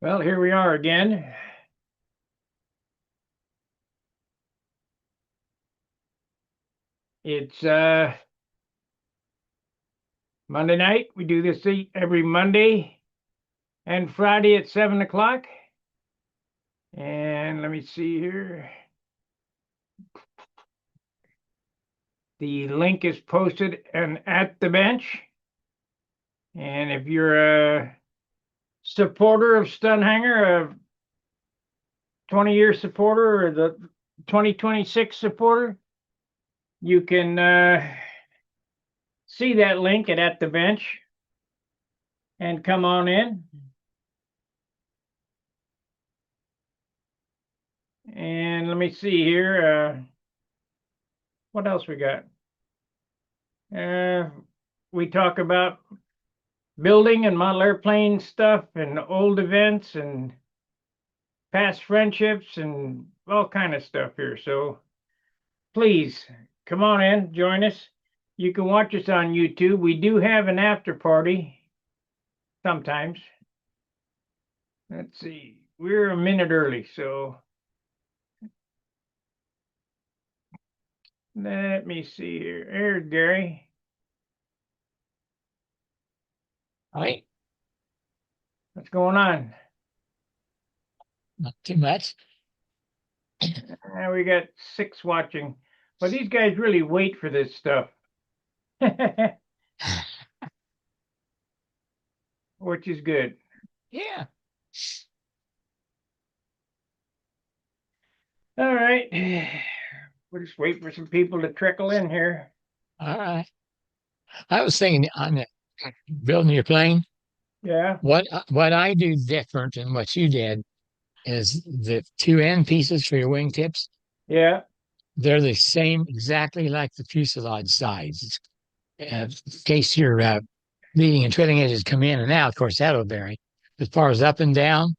Well, here we are again. It's Monday night. We do this every Monday and Friday at 7 o'clock. And let me see here. The link is posted and at the bench. And if you're a supporter of Stunt Hangar, a 20-year supporter or the 2026 supporter, you can see that link at the bench and come on in. And let me see here. What else we got? We talk about building and model airplane stuff and old events and past friendships and all kind of stuff here. So please come on in, join us. You can watch us on YouTube. We do have an after party sometimes. Let's see. We're a minute early, so let me see here. There's Gary. Right. What's going on? Not too much. We got 6 watching. But these guys really wait for this stuff. Which is good. Yeah. All right. We'll just wait for some people to trickle in here. All right. I was thinking on the building your plane, Yeah. what I do different than what you did is the two end pieces for your wingtips. Yeah. They're the same, exactly like the fuselage sides. In case your leading and trailing edges come in and out, of course, that'll vary. As far as up and down,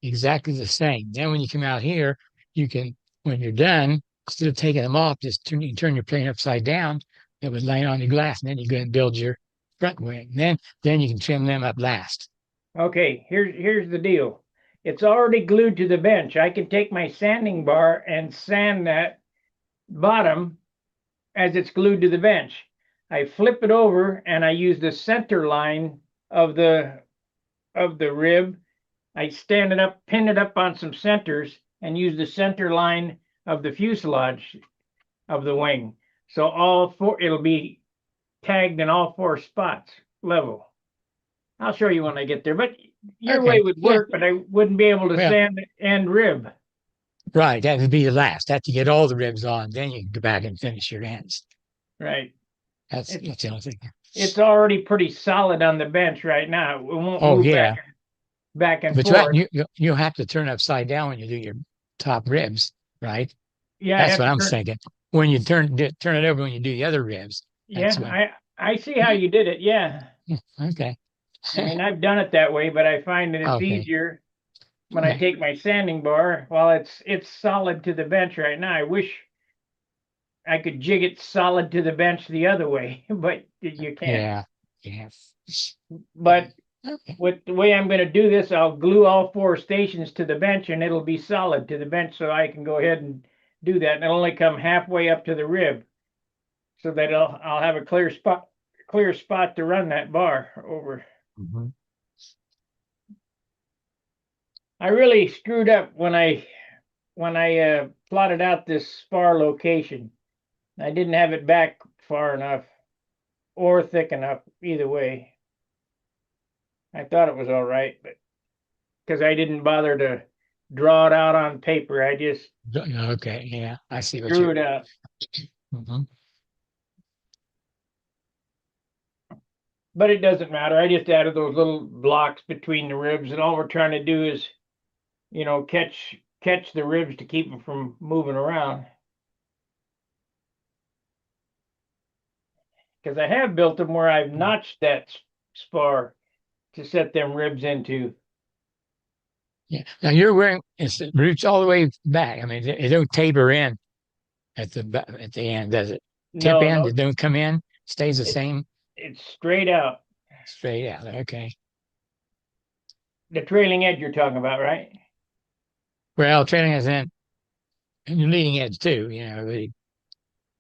exactly the same. Then when you come out here, you can, when you're done, instead of taking them off, just turn your plane upside down. It would lay on the glass, and then you go and build your front wing. Then you can trim them up last. Okay. Here's the deal. It's already glued to the bench. I can take my sanding bar and sand that bottom as it's glued to the bench. I flip it over and I use the center line of the rib. I stand it up, pin it up on some centers, and use the center line of the fuselage of the wing. So all four, it'll be tagged in all 4 spots level. I'll show you when I get there, but your way Okay. would Yeah. work, but I wouldn't be able to Well, sand and rib. right. That would be the last. After you get all the ribs on, then you can go back and finish your ends. Right. That's It's that's the only thing. it's already pretty solid on the bench right now. It won't Oh move yeah. back and But forth. you have to turn upside down when you do your top ribs, right? Yeah, I'd That's have what to I'm turn. thinking. When you turn it over when you do the other ribs, that's Yeah, what. I see how you did it. Yeah. Yeah, okay. I mean, I've done it that way, but I find that it's Okay. easier when I Yeah. take my sanding bar. While it's solid to the bench right now, I wish I could jig it solid to the bench the other way, but you can't. Yeah. Yeah. But Okay. with the way I'm going to do this, I'll glue all 4 stations to the bench, and it'll be solid to the bench, so I can go ahead and do that. And it'll only come halfway up to the rib, so that I'll have a clear spot to run that bar over. Mhm. I really screwed up when I plotted out this spar location. I didn't have it back far enough or thick enough either way. I thought it was all right, but because I didn't bother to draw it out on paper, I just Okay. Yeah. I see what drew you're. it out. Mhm. But it doesn't matter. I just added those little blocks between the ribs, and all we're trying to do is, catch the ribs to keep them from moving around. Because I have built them where I've notched that spar to set them ribs into. Yeah. Now you're wearing it's roots all the way back. I mean, it don't taper in at the end, does it? Tip No, end, no, it don't come in, stays the it's same it's straight out. straight out. Okay. The trailing edge you're talking about, right? Well, trailing edge and the leading edge too. The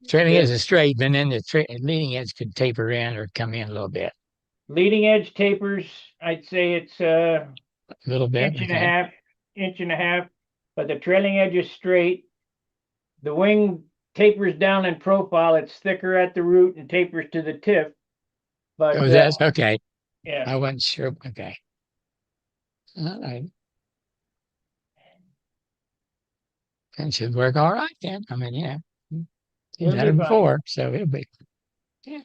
trailing edge The is straight, but then the leading edge could taper in or come in a little bit. leading edge tapers, I'd say it's A little bit, inch and a okay. half, inch and a half, but the trailing edge is straight. The wing tapers down in profile. It's thicker at the root and tapers to the tip. But Oh, that's okay. yeah, I wasn't sure. Okay. All right. That should work all right then. I mean, you've it'll done be it fine. before, so it'll be, yeah,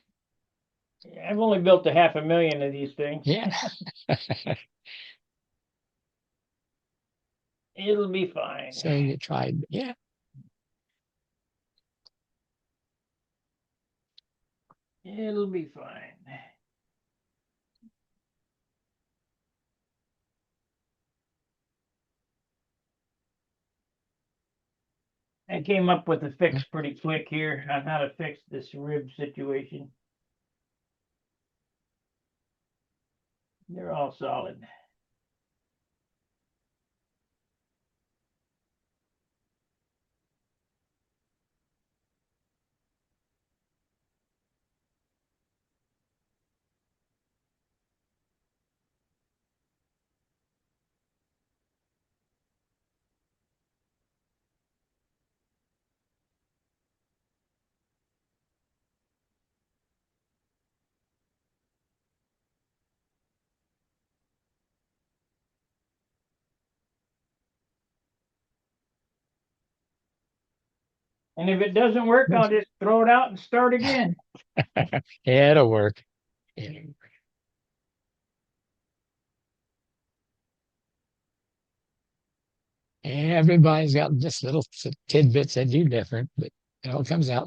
I've only built a 500,000 of these things. yeah. It'll be fine. So you tried, yeah. It'll be fine. I came up with a fix pretty quick here on how to fix this rib situation. They're all solid. And if it doesn't work, I'll just throw it out and start again. Yeah, it'll work. Yeah. Everybody's got just little tidbits that do different, but it all comes out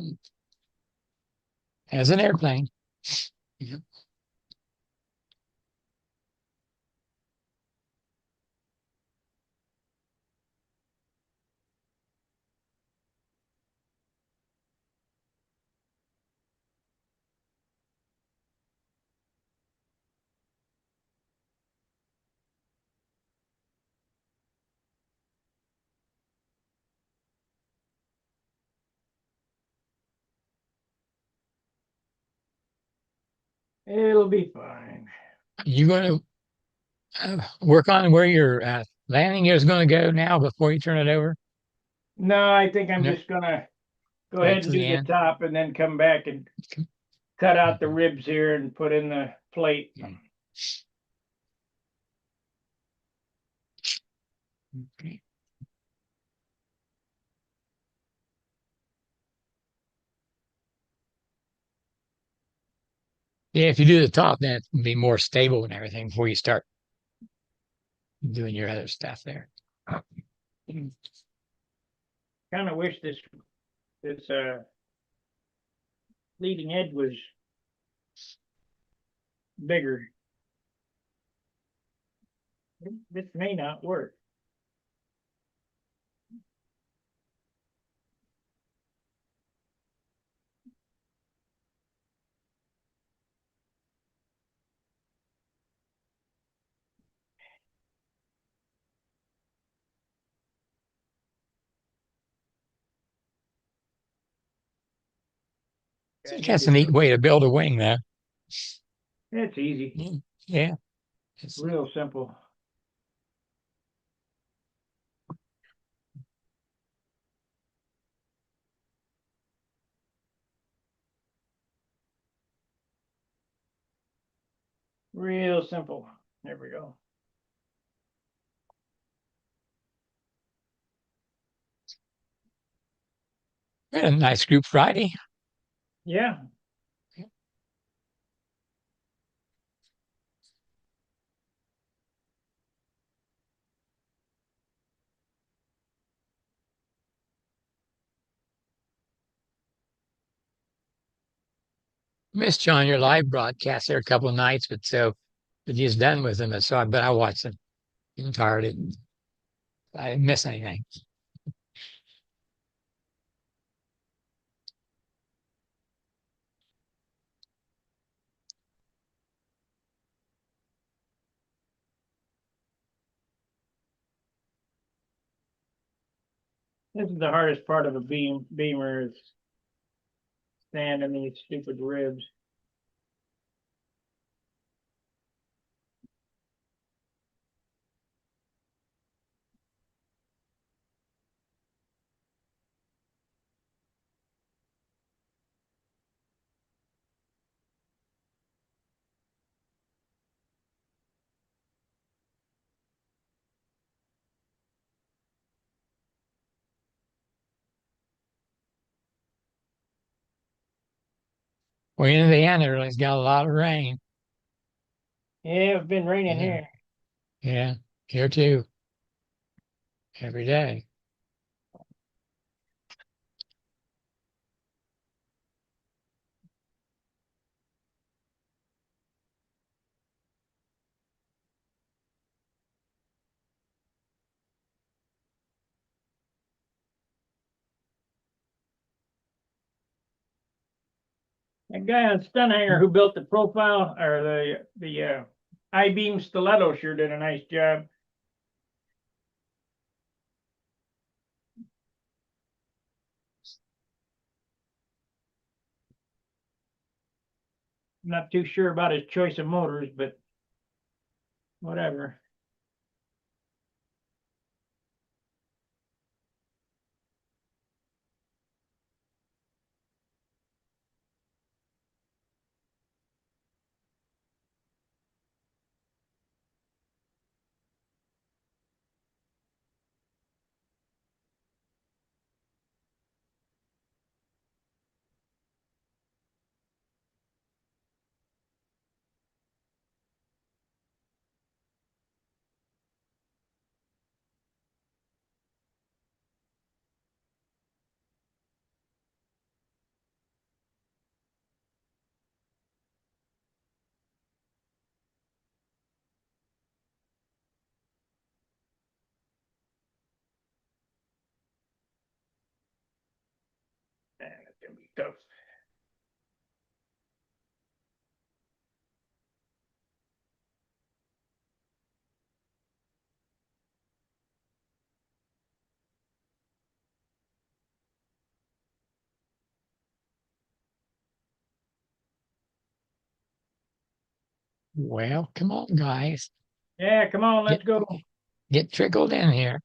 as an airplane. Yeah. It'll be fine. You going to work on where your landing is going to go now before you turn it over? No, I think I'm No, just gonna go wait ahead and till do the the end. top and then come back and cut out the Mhm. ribs here and put in the plate. Okay. Yeah, if you do the top, then it'll be more stable and everything before you start doing your other stuff there. Kind of wish this leading edge was bigger. This may not work. I I think need that's to a do. neat way to build a wing, though. It's easy, Yeah, it's, real simple. Real simple. There we go. we had a nice group Friday. Yeah. Missed you on your live broadcast there a couple of nights, but just done with them. But I watched them entirely. I didn't miss anything. This is the hardest part of a beamer is sanding these stupid ribs. Well, Indiana has got a lot of rain. Yeah, it's been raining Yeah, here. yeah, here too, every day. That guy on Stunt Hangar who built the profile or the I-beam stiletto sure did a nice job. I'm not too sure about his choice of motors, but whatever. Man, it's gonna be tough. Well, come on, guys, Yeah, come on, let's get go. get trickled in here.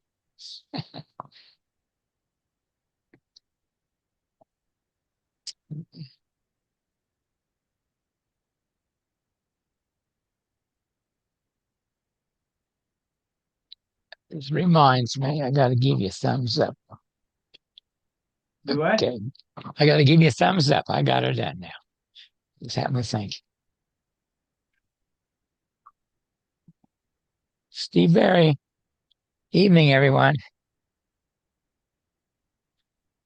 This reminds me, I got to give you a thumbs up. Do what? Okay, I got to give you a thumbs up. I got it done now. Just having to think. Steve Berry, evening, everyone.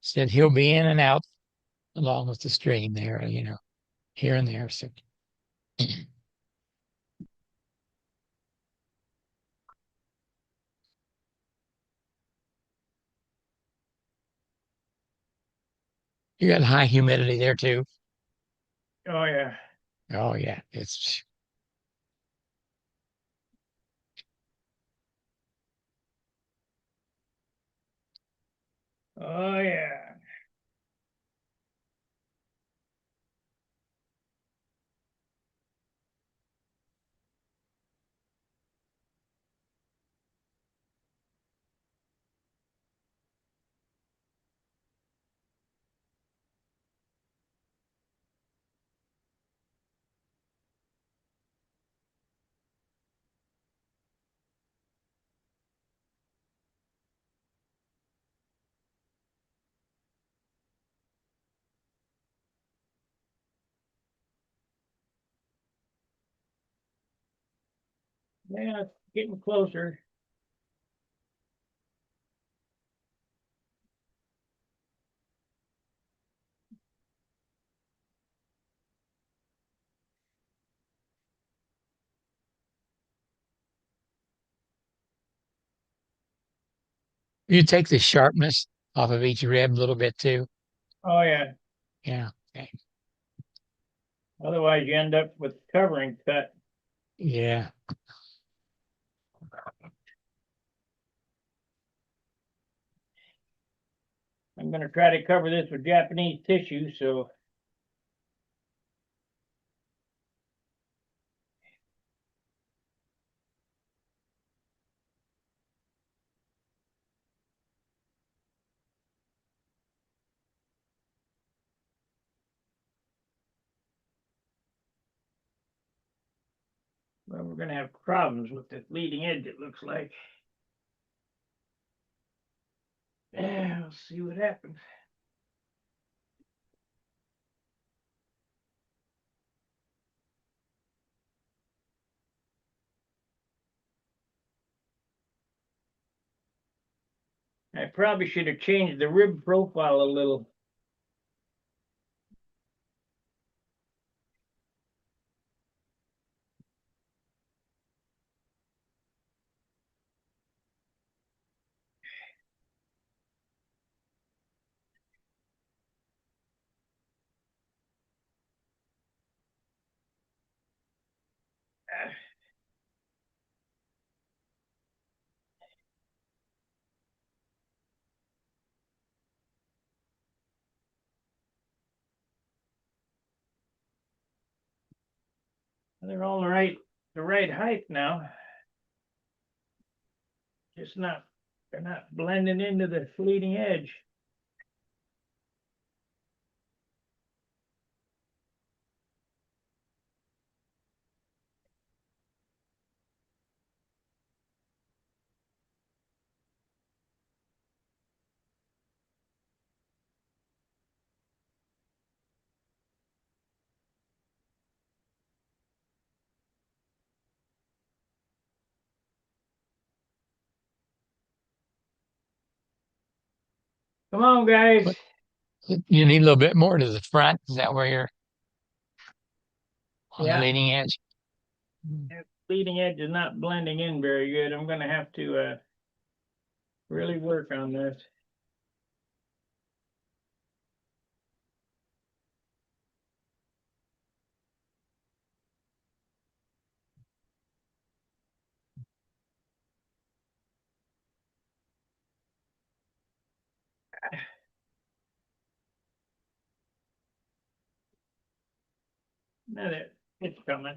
Said he'll be in and out along with the stream there, here and there. So you got high humidity there too. Oh yeah. Oh yeah, it's Oh yeah. Yeah, it's getting closer. you take the sharpness off of each rib a little bit too. Oh yeah. Yeah. Okay. Otherwise, you end up with covering cut. Yeah. I'm gonna try to cover this with Japanese tissue, so. Well, we're gonna have problems with this leading edge, it looks like. Yeah, we'll see what happens. I probably should have changed the rib profile a little. They're all the right height now. Just not, they're not blending into the leading edge. Come on, guys. But you need a little bit more to the front. Is that where you're on the Yeah, leading edge? that leading edge is not blending in very good. I'm gonna have to really work on this. Now that it's coming.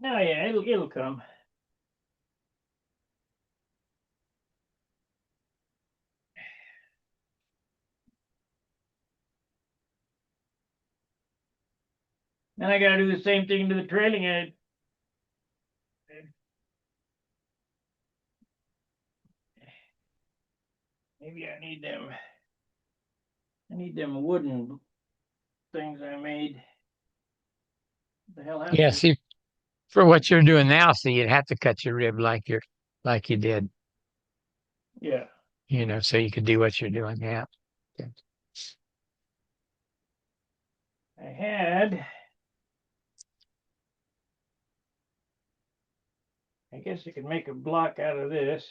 No, yeah, it'll come. Then I gotta do the same thing to the trailing edge. Maybe I need them. I need them wooden things I made. What the hell happened Yeah, to? see, for what you're doing now, see, you'd have to cut your rib like you did, Yeah, so you could do what you're doing. Yeah. Okay. I had. I guess I could make a block out of this.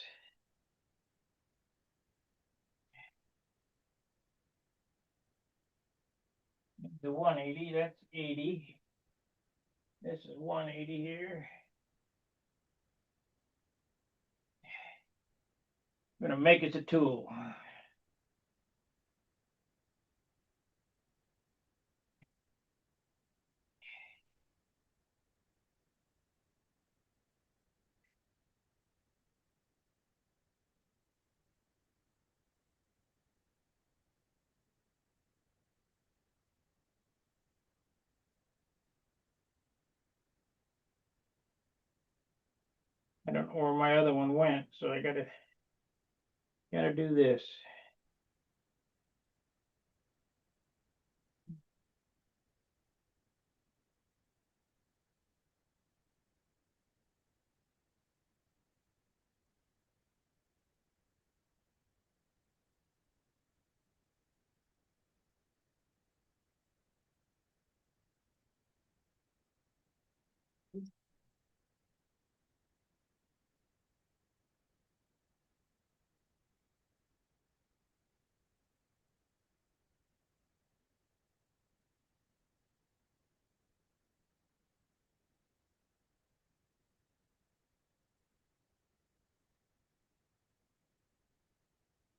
The 180, that's 80. This is 180 here. I'm gonna make it a tool. I don't know where my other one went, so I gotta do this.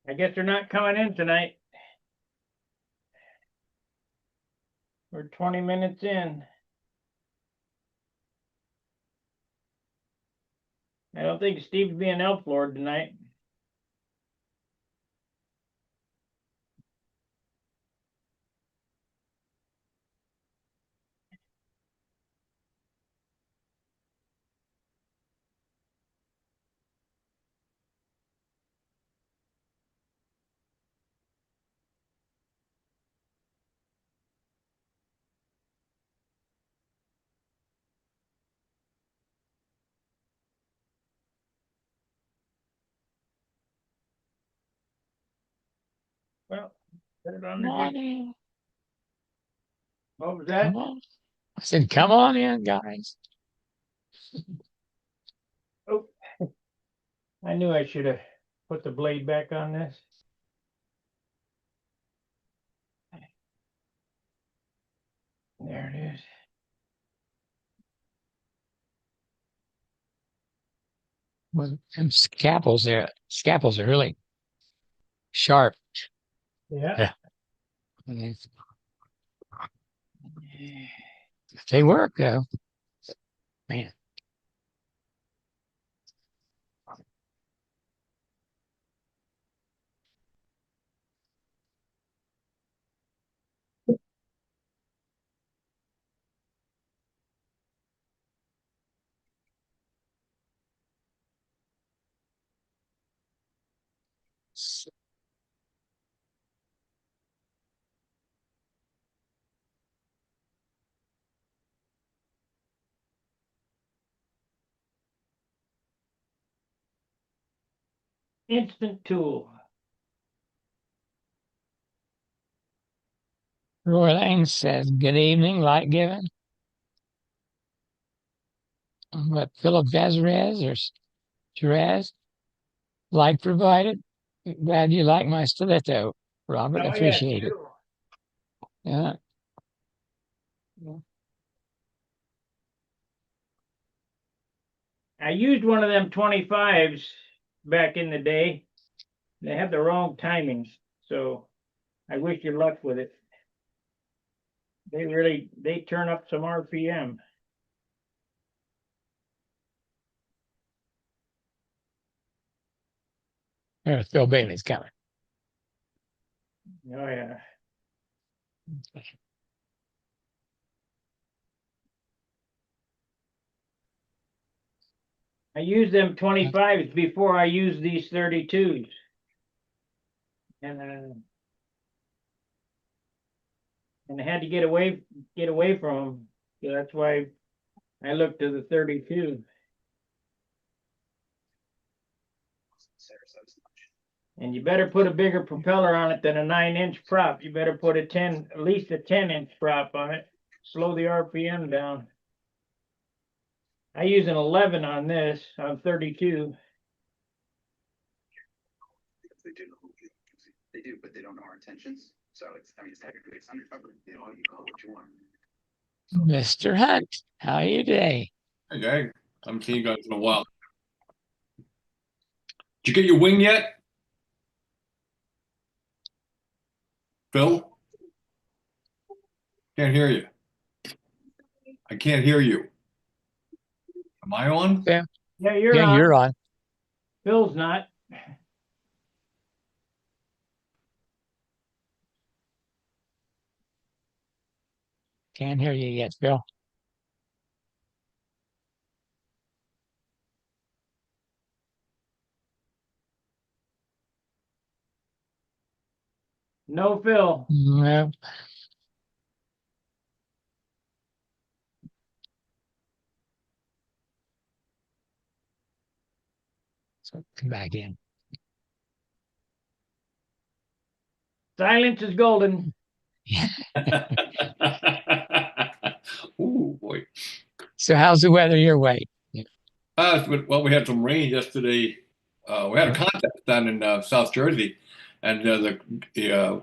I guess they're not coming in tonight. We're 20 minutes in. I don't think Steve's being elf lord tonight. Well, put it on Come the on jig. in. What was Come that? on. I said, come on in, guys. Oh, I knew I should have put the blade back on this. There it is. Well, them scalpels are really sharp. Yeah. Yeah. They work though. Man. Instant tool. Roy Lane says, good evening, light given. What, Philip Vazarez or Jerez? Light provided. Glad you like my stiletto, Robert. Oh yeah, Appreciate it. two. Yeah. I used one of them 25s back in the day. They had the wrong timings, so I wish you luck with it. They turn up some RPM. There's Phil Bailey's coming. Oh yeah. I used them 25s before I used these 32s. And I had to get away from them. So that's why I looked to the 32. And you better put a bigger propeller on it than a 9-inch prop. You better put at least a 10-inch prop on it. Slow the RPM down. I use an 11 on this, on 32. They do, but they don't know our intentions. So it's technically it's undercover. You know, you call it what you want. Mr. Hunt, how are you today? Hey, gang. I haven't seen you guys in a while. Did you get your wing yet, Phil? Can't hear you. I can't hear you. Am I on? Yeah, Yeah, you're yeah, on. you're on. Phil's not. Can't hear you yet, Phil. No Phil. No. So come back in. Silence is golden. Ooh, boy. So how's the weather your way? Well, we had some rain yesterday. We had a contest down in South Jersey, and the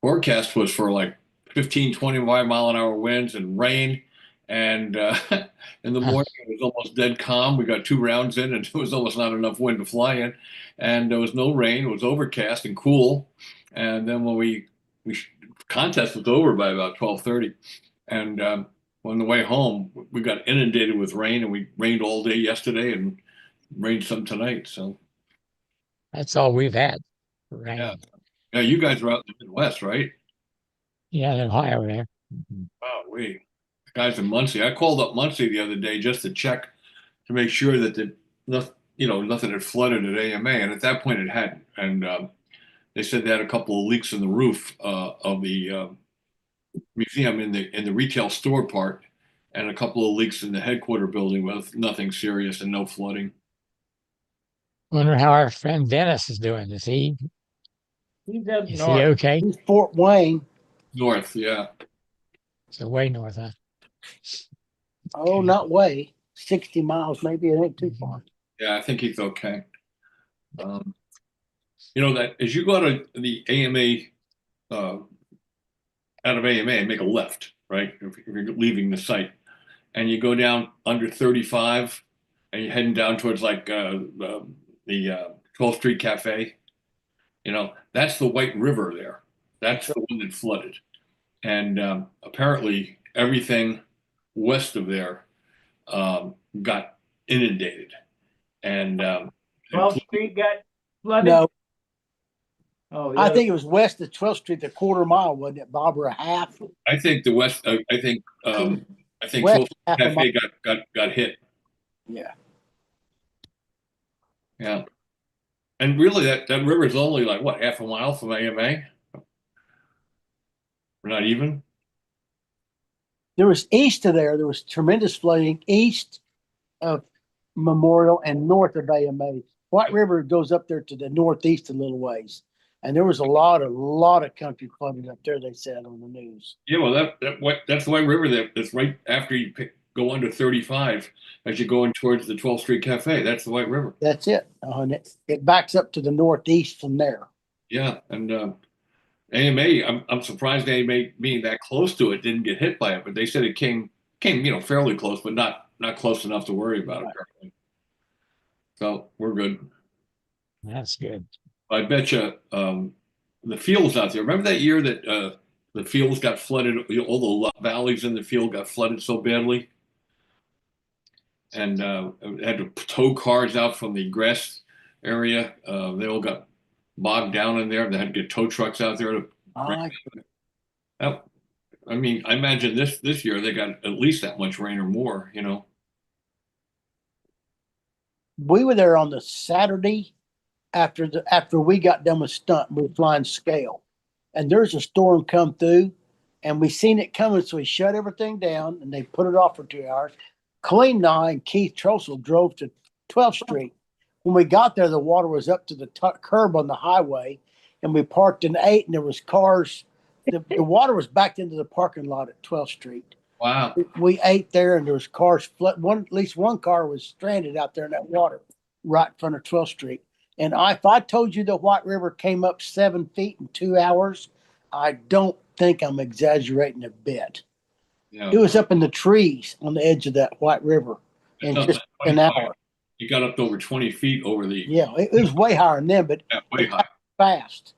forecast was for like 15, 25 mile an hour winds and rain. And in the morning, it was almost dead calm. We got 2 rounds in, and there was almost not enough wind to fly in. And there was no rain. It was overcast and cool. And then when we contest was over by about 12:30, and on the way home, we got inundated with rain, and we rained all day yesterday and rained some tonight. So That's all we've had. Right. yeah, yeah. You guys are out in the Midwest, right? Yeah, in Ohio there. Mhm. Wow, the guys in Muncie. I called up Muncie the other day just to check to make sure that nothing had flooded at AMA, and at that point it hadn't. And they said they had a couple of leaks in the roof of the museum in the retail store part, and a couple of leaks in the headquarter building with nothing serious and no flooding. Wonder how our friend Dennis is doing. He's up Is he north. okay? He's Fort Wayne. North, yeah. So way north, huh? Oh, not way. 60 miles, maybe it ain't too far. Yeah, I think he's okay. Um, that as you go to the AMA, out of AMA and make a left, right? If you're leaving the site, and you go down under 35, and you're heading down towards like the 12th Street Cafe, that's the White River there. That's the one that flooded. And apparently everything west of there got inundated. And 12th Street got flooded? No, Oh, I think it was west of 12th Street, the quarter mile, wasn't it, Bob, or a half? I think the west. I think West 12th half a mile. Cafe got hit. Yeah. Yeah. And really, that river is only like what, half a mile from AMA? Or not even. There was east of there was tremendous flooding east of Memorial and north of AMA. White River goes up there to the northeast a little ways. And there was a lot of country flooded up there, they said on the news. Yeah, well, that's the White River that's right after you go under 35 as you're going towards the 12th Street Cafe. That's the White River. That's it. And it backs up to the northeast from there. Yeah, and AMA. I'm surprised AMA being that close to it didn't get hit by it, but they said it came fairly close, but not close enough to worry about apparently. So we're good. That's good. I bet you the fields out there. Remember that year that the fields got flooded? All the valleys in the field got flooded so badly, and had to tow cars out from the grass area. They all got bogged down in there. They had to get tow trucks out there to. I mean, I imagine this year they got at least that much rain or more. We were there on the Saturday after we got done with Stunt. We were flying scale, and there's a storm come through, and we seen it coming, so we shut everything down and they put it off for 2 hours. Colleen and I and Keith Trossel drove to 12th Street. When we got there, the water was up to the curb on the highway, and we parked in 8, and there was cars. The water was backed into the parking lot at 12th Street. Wow. We ate there, and there was cars. At least one car was stranded out there in that water, right in front of 12th Street. And if I told you the White River came up 7 feet in 2 hours, I don't think I'm exaggerating a bit. Yeah. It was up in the trees on the edge of that White River in just an hour. You got up to over 20 feet over the. Yeah, it was way higher than them, but way high. Fast,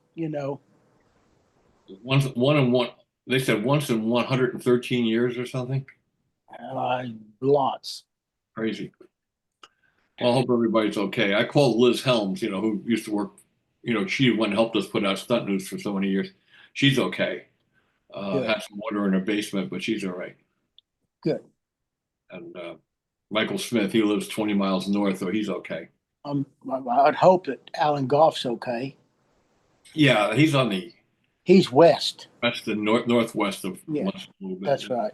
They said once in 113 years or something. Lots. Crazy. Well, I hope everybody's okay. I called Liz Helms, who used to work, she the one who helped us put out Stunt News for so many years. She's okay. Had some water in her basement, but she's all right. Good. And Michael Smith, he lives 20 miles north, so he's okay. I'd hope that Alan Goff's okay. Yeah, He's west. That's the northwest of Yeah, Muncie a little bit. That's right.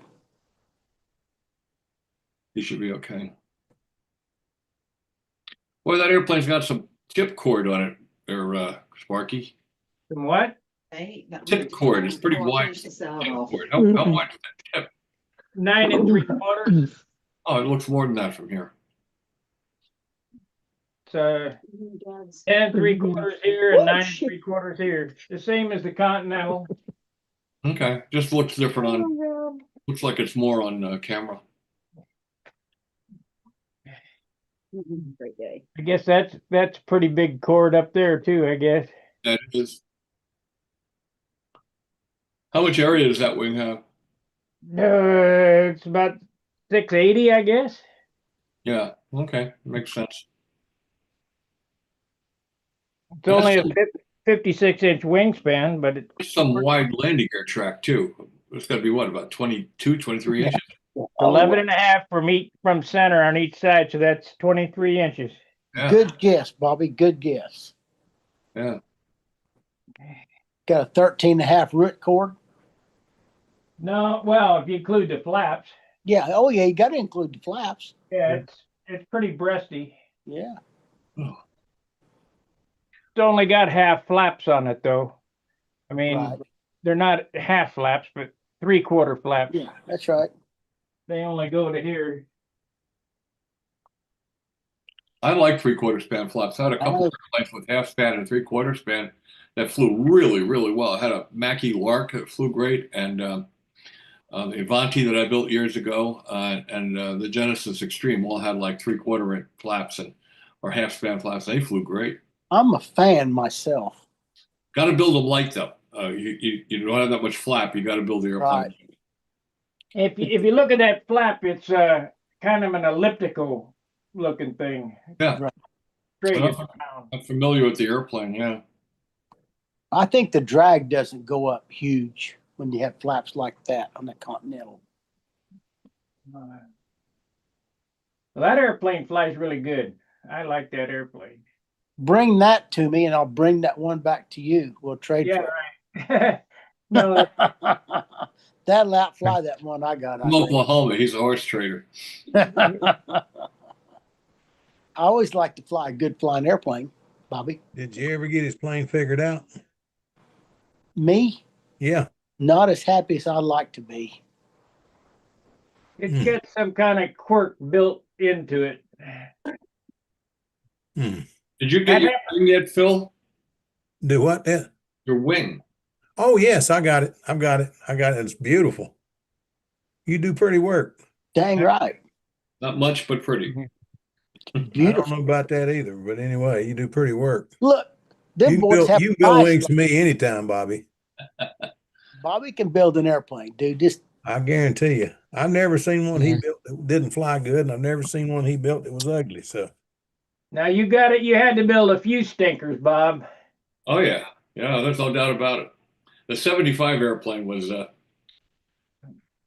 He should be okay. Boy, that airplane's got some tip cord on it, there, Sparky. From what? Tip cord. It's pretty wide. Tip cord. How wide is that tip? 9 3/4. Oh, it looks more than that from here. So 10 3/4 here and 9 3/4 here. The same as the Continental. Okay, just looks different looks like it's more on camera. Great day. I guess that's pretty big cord up there too, I guess. That is. How much area does that wing have? It's about 680, I guess. Yeah, okay, makes sense. It's only a That's 56-inch wingspan, but it's some wide landing gear track too. It's got to be what, about 22, 23 inches? 11 and a half from center on each side, so that's 23 inches. Yeah, Good guess, Bobby. Good guess. yeah. Got a 13 and a half root cord. No, well, if you include the flaps, Yeah. Oh, yeah. You got to include the flaps. yeah, it's pretty breasty. Yeah. It's only got half flaps on it though. I mean, Right. they're not half flaps, but 3/4 flaps. Yeah. That's right. They only go to here. I like 3/4 span flaps. I had a couple Oh. of airplanes with half span and 3/4 span that flew really, really well. I had a Mackie Lark that flew great, and the Avanti that I built years ago, and the Genesis Extreme all had like 3/4 inch flaps or half span flaps. They flew great. I'm a fan myself. Got to build them light though. You don't have that much flap. You got to build the airplane. Right. If you look at that flap, it's kind of an elliptical looking thing. Yeah. Right. Straight Well, down. I'm familiar with the airplane. Yeah. I think the drag doesn't go up huge when you have flaps like that on the Continental. Well, that airplane flies really good. I like that airplane. Bring that to me and I'll bring that one back to you. We'll trade Yeah, for right. No, it. That'll outfly that one I got. I From think. Oklahoma. He's a horse trader. I always like to fly a good flying airplane, Bobby. Did you ever get his plane figured out? Me, Yeah. not as happy as I'd like to be. it's got some kind of quirk built into it. Hmm. Did you get your wing yet, Phil? Do what? Yeah. Your wing. Oh, yes, I got it. I've got it. I got it. It's beautiful. You do pretty work. Dang right. Not much, but pretty. I don't Beautiful. know about that either, but anyway, you do pretty work. Look, them You boys have can build nice wings to me anytime, Bobby. Bobby can build an airplane, dude. Just I guarantee you. I've never seen one he Yeah. built that didn't fly good, and I've never seen one he built that was ugly. So Now you got it. You had to build a few stinkers, Bob. Oh yeah, yeah. There's no doubt about it. The 75 airplane was that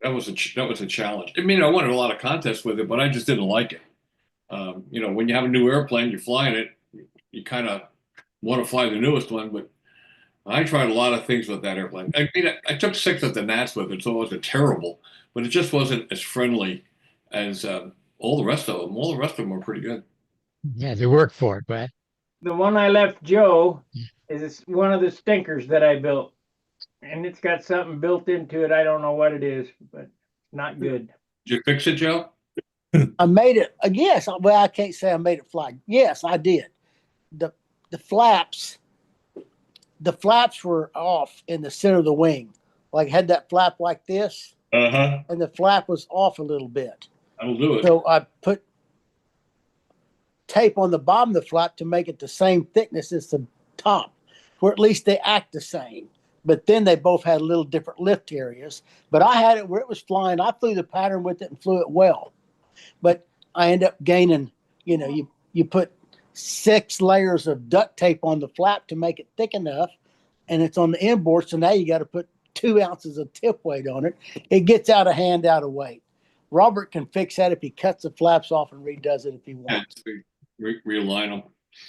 was a challenge. I mean, I won a lot of contests with it, but I just didn't like it. When you have a new airplane, you're flying it, you kind of want to fly the newest one. But I tried a lot of things with that airplane. I mean, I took 6 at the Nats with it, so it wasn't terrible, but it just wasn't as friendly as all the rest of them. All the rest of them were pretty good. Yeah, they work for it, but The one I left Joe is one of the stinkers that I built, and it's got something built into it. I don't know what it is, but not good. Did you fix it, Joe? I made it. Yes, well, I can't say I made it fly. Yes, I did. The flaps were off in the center of the wing. Like had that flap like this, Uh-huh. and the flap was off a little bit. That'll do it. So I put tape on the bottom of the flap to make it the same thickness as the top, where at least they act the same. But then they both had a little different lift areas. But I had it where it was flying. I flew the pattern with it and flew it well. But I end up gaining, you put 6 layers of duct tape on the flap to make it thick enough, and it's on the inboard. So now you got to put 2 ounces of tip weight on it. It gets out of hand, out of weight. Robert can fix that if he cuts the flaps off and redoes it if he wants. Realign them.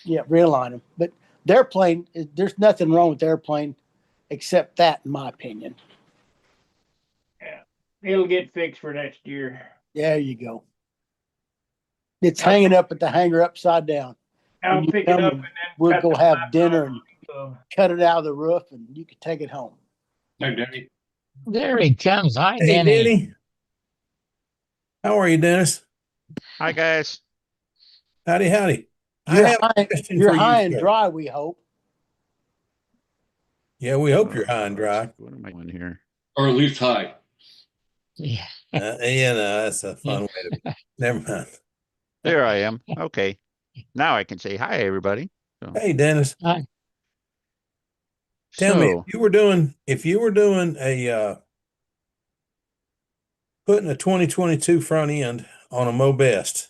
Yeah, realign them. But the airplane, there's nothing wrong with the airplane except that, in my opinion. It'll get fixed for next year. There you go. It's hanging up at the hangar upside down. I'll When you pick it come up in, and then We'll cut go the have flap dinner off. and So, cut it out of the roof, and you can take it home. Hey, Danny. there he comes. Hi, hey, Danny. Denny. How are you, Dennis? Hi, guys. Howdy, howdy. I You're have a high, question you're for you, high and sir. dry, we hope. Yeah, we hope you're high and dry. What am I doing here? Or at least high. Yeah. That's a fun way to. Never mind. There I am. Okay. Now I can say hi, everybody. Hey, Dennis, Hi. tell me So, if you were doing a putting a 2022 front end on a Mobest,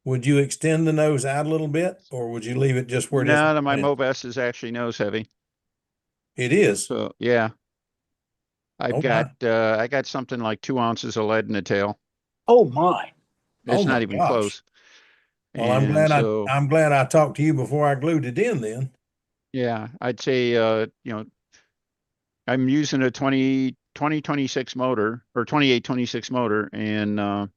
would you extend the nose out a little bit, or would you leave it just where it is? now that my Mobest is actually nose heavy. It is. So yeah, Oh my. I got something like 2 ounces of lead in the tail. Oh my. Oh It's my not even gosh. close. Well, And so I'm glad I talked to you before I glued it in then. yeah, I'd say I'm using a 2026 motor or 2826 motor, and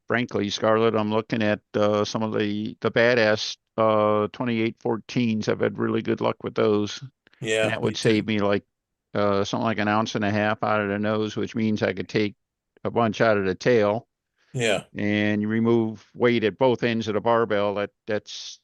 frankly, Scarlett, I'm looking at some of the badass 2814s. I've had really good luck with those. And Yeah, that me would too. save me like something like 1.5 ounces out of the nose, which means I could take a bunch out of the tail, Yeah. and you remove weight at both ends of the barbell. That's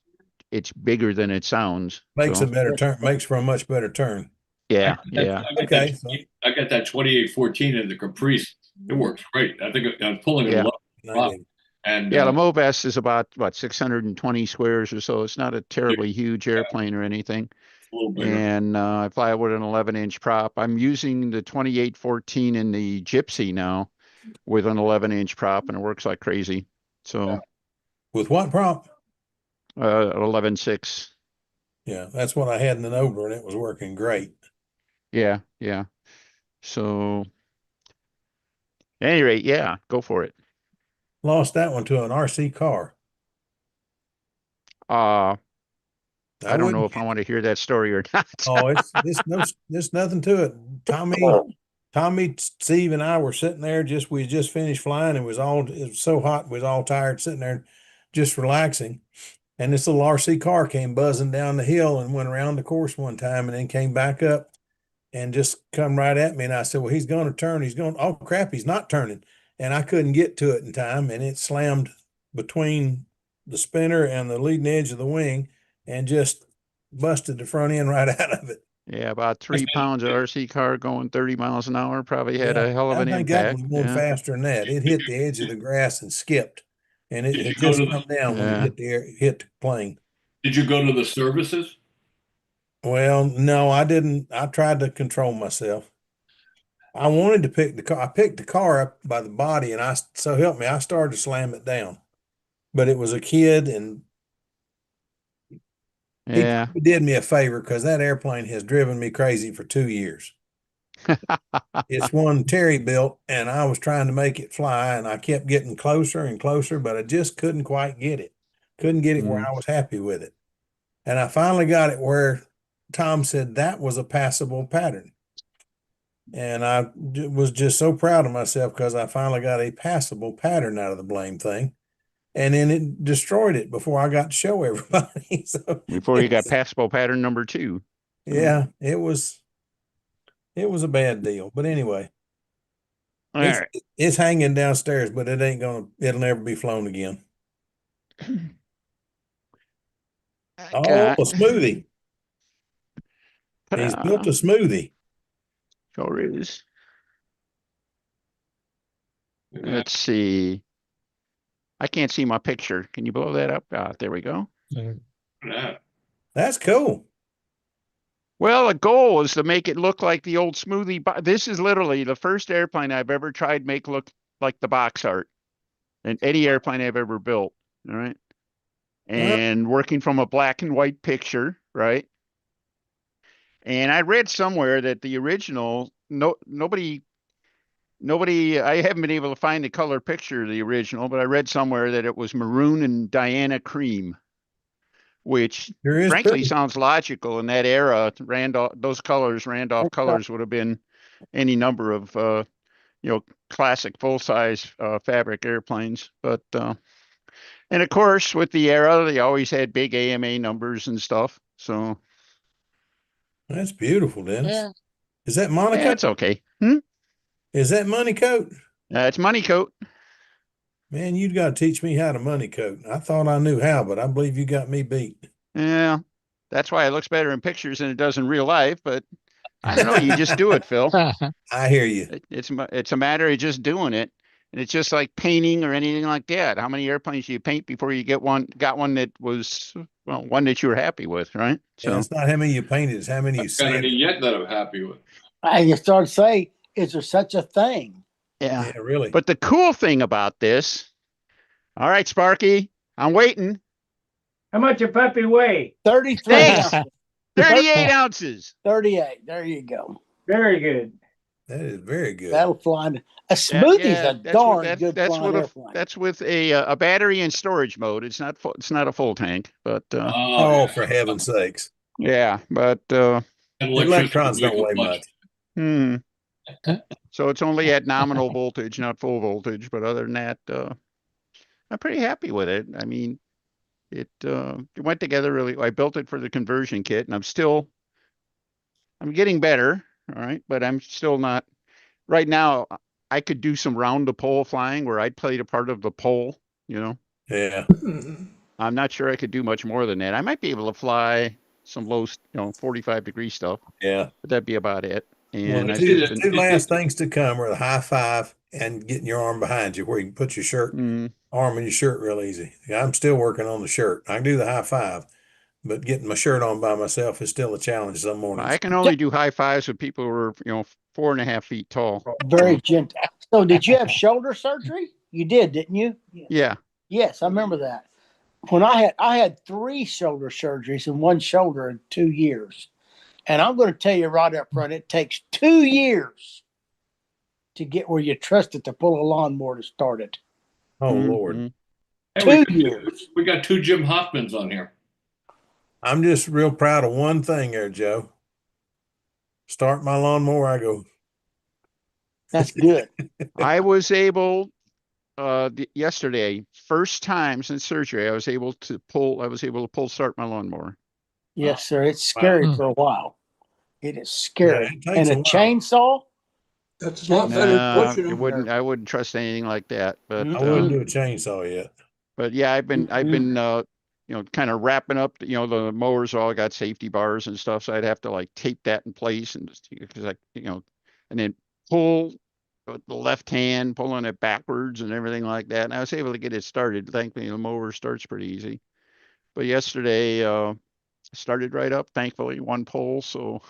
it's bigger than it sounds. Makes a So better turn, makes for a much better turn. yeah, yeah, Okay. So I got that 2814 in the Caprice. It works great. I think I'm pulling it a yeah. lot. I did. And Yeah, the Mobest is about what 620 squares or so. It's not a terribly huge airplane or anything. a little bigger. And I fly with an 11-inch prop. I'm using the 2814 in the Gypsy now with an 11-inch prop, and it works like crazy. So With what prop? 11.6. Yeah, that's what I had in the Nobler, and it was working great. Yeah, yeah. So at any rate, yeah, go for it. Lost that one to an RC car. Uh, I I don't know wouldn't. if I want to hear that story or not. Oh, there's nothing to it. Tommy, Steve, and I were sitting there. We just finished flying. It was so hot. We was all tired, sitting there, just relaxing. And this little RC car came buzzing down the hill and went around the course one time, and then came back up and just come right at me. And I said, "Well, he's going to turn. He's going. Oh crap, he's not turning." And I couldn't get to it in time, and it slammed between the spinner and the leading edge of the wing, and just busted the front end right out of it. Yeah, about 3 pounds of RC car going 30 miles an hour probably had Yeah, a hell of I an think that impact. was going Yeah, faster than that. It hit the edge of the grass and skipped, and it Did you had go just to come the down when it yeah. hit the plane. Did you go to the services? Well, no, I didn't. I tried to control myself. I wanted to pick the car. I picked the car up by the body, and so help me, I started to slam it down. But it was a kid, and he Yeah. did me a favor because that airplane has driven me crazy for 2 years. It's one Terry built, and I was trying to make it fly, and I kept getting closer and closer, but I just couldn't quite get it. Couldn't get it where Mm. I was happy with it. And I finally got it where Tom said that was a passable pattern. And I was just so proud of myself because I finally got a passable pattern out of the blame thing. And then it destroyed it before I got to show everybody. So Before you got passable pattern number 2. yeah, it was a bad deal. But anyway, All it's right. it's hanging downstairs, but it'll never be flown again. I Oh, got a smoothie. He's built a smoothie. sure is. Let's see. I can't see my picture. Can you blow that up? There we go. Yeah. That's cool. Well, the goal is to make it look like the old smoothie. This is literally the first airplane I've ever tried make look like the box art in any airplane I've ever built. All right. And working from a black and white picture, right? And I read somewhere that the original, nobody, I haven't been able to find the color picture of the original, but I read somewhere that it was maroon and Diana cream, which There is frankly pretty. sounds logical in that era. Randolph colors would have been any number of, classic full-size fabric airplanes. But, and of course, with the era, they always had big AMA numbers and stuff. So, That's beautiful, Dennis. Yeah. Is that Monaco? yeah, it's okay. Is that money coat? It's money coat. Man, you've got to teach me how to money coat. I thought I knew how, but I believe you got me beat. Yeah, that's why it looks better in pictures than it does in real life. But I don't know. You just do it, Phil. I hear you. It's a matter of just doing it. And it's just like painting or anything like that. How many airplanes do you paint before you got one that was, well, one that you were happy with, right? Yeah, So it's not how many you painted, it's how many you I've got any sanded. yet that I'm happy with. I just started to say, is there such a thing? yeah. Yeah, really. But the cool thing about this, all right, Sparky, I'm waiting. How much a puppy weigh? 33 Thanks. ounces. 38 ounces. 38. There you go. Very good. That is very good. That'll fly. A smoothie's a That's with darn good flying airplane. that's with a battery and storage mode. It's not a full tank, but Oh, for heaven's sakes. yeah, but And The electricity electrons don't weighs weigh much. hmm. So it's only at nominal voltage, not full voltage. But other than that, I'm pretty happy with it. I mean, it went together really. I built it for the conversion kit, and I'm getting better. All right, but I'm still not right now. I could do some round the pole flying where I'd play a part of the pole, you know. Yeah. I'm not sure I could do much more than that. I might be able to fly some low, 45-degree stuff, Yeah. but that'd be about it. Well, And the I two, just the been, two last things to come are the high five and getting your arm behind you where you can put your shirt, arm in your shirt real easy. I'm still working on the shirt. I can do the high five, but getting my shirt on by myself is still a challenge some mornings. I can only do high fives with people who are, 4.5 feet tall. Very gentle. So did you have shoulder surgery? You did, didn't you? Yeah. Yes, I remember that. When I had 3 shoulder surgeries in one shoulder in 2 years. And I'm going to tell you right up front, it takes 2 years to get where you trust it to pull a lawnmower to start it. Oh, Mhm. Lord. Hey, 2 years. we got 2 Jim Hoffmans on here. I'm just real proud of one thing there, Joe. Start my lawnmower, I go, That's good. I was able yesterday, first time since surgery, I was able to start my lawnmower. Yes, sir. It's scary Wow. for a while. It is yeah, scary. it takes And a a while. chainsaw? That's a lot better than pushing them. I wouldn't trust anything like that. But I wouldn't do a chainsaw yet. But yeah, I've been kind of wrapping up. The mowers all got safety bars and stuff, so I'd have to like tape that in place and just because and then pull with the left hand, pulling it backwards and everything like that. And I was able to get it started. Thankfully, the mower starts pretty easy. But yesterday, started right up. Thankfully, one pull, so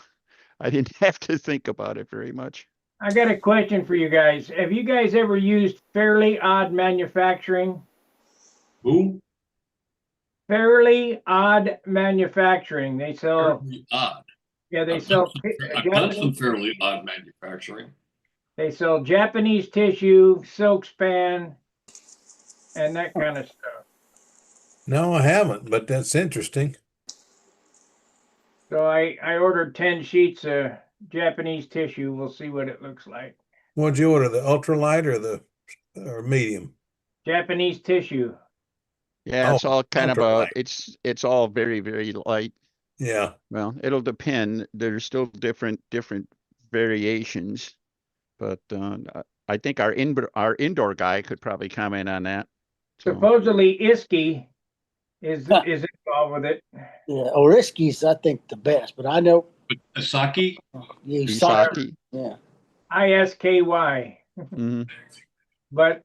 I didn't have to think about it very much. I got a question for you guys. Have you guys ever used Fairly Odd Manufacturing? Who? Fairly Odd Manufacturing. They sell, Fairly odd. yeah, they sell I've done some fairly odd manufacturing. They sell Japanese tissue, silk span, and that kind of stuff. No, I haven't, but that's interesting. So I ordered 10 sheets of Japanese tissue. We'll see what it looks like. What'd you order, the ultralight or medium? Japanese tissue. Yeah, it's Oh, all kind of ultralight. it's all very, very light. Yeah. Well, it'll depend. There's still different variations, but I think our indoor guy could probably comment on that. So, Supposedly Iski is involved with it. Yeah, Oriski's, I think, the best, but I know Asaki? you saw it. Isaki. Yeah. ISKY. Mhm. But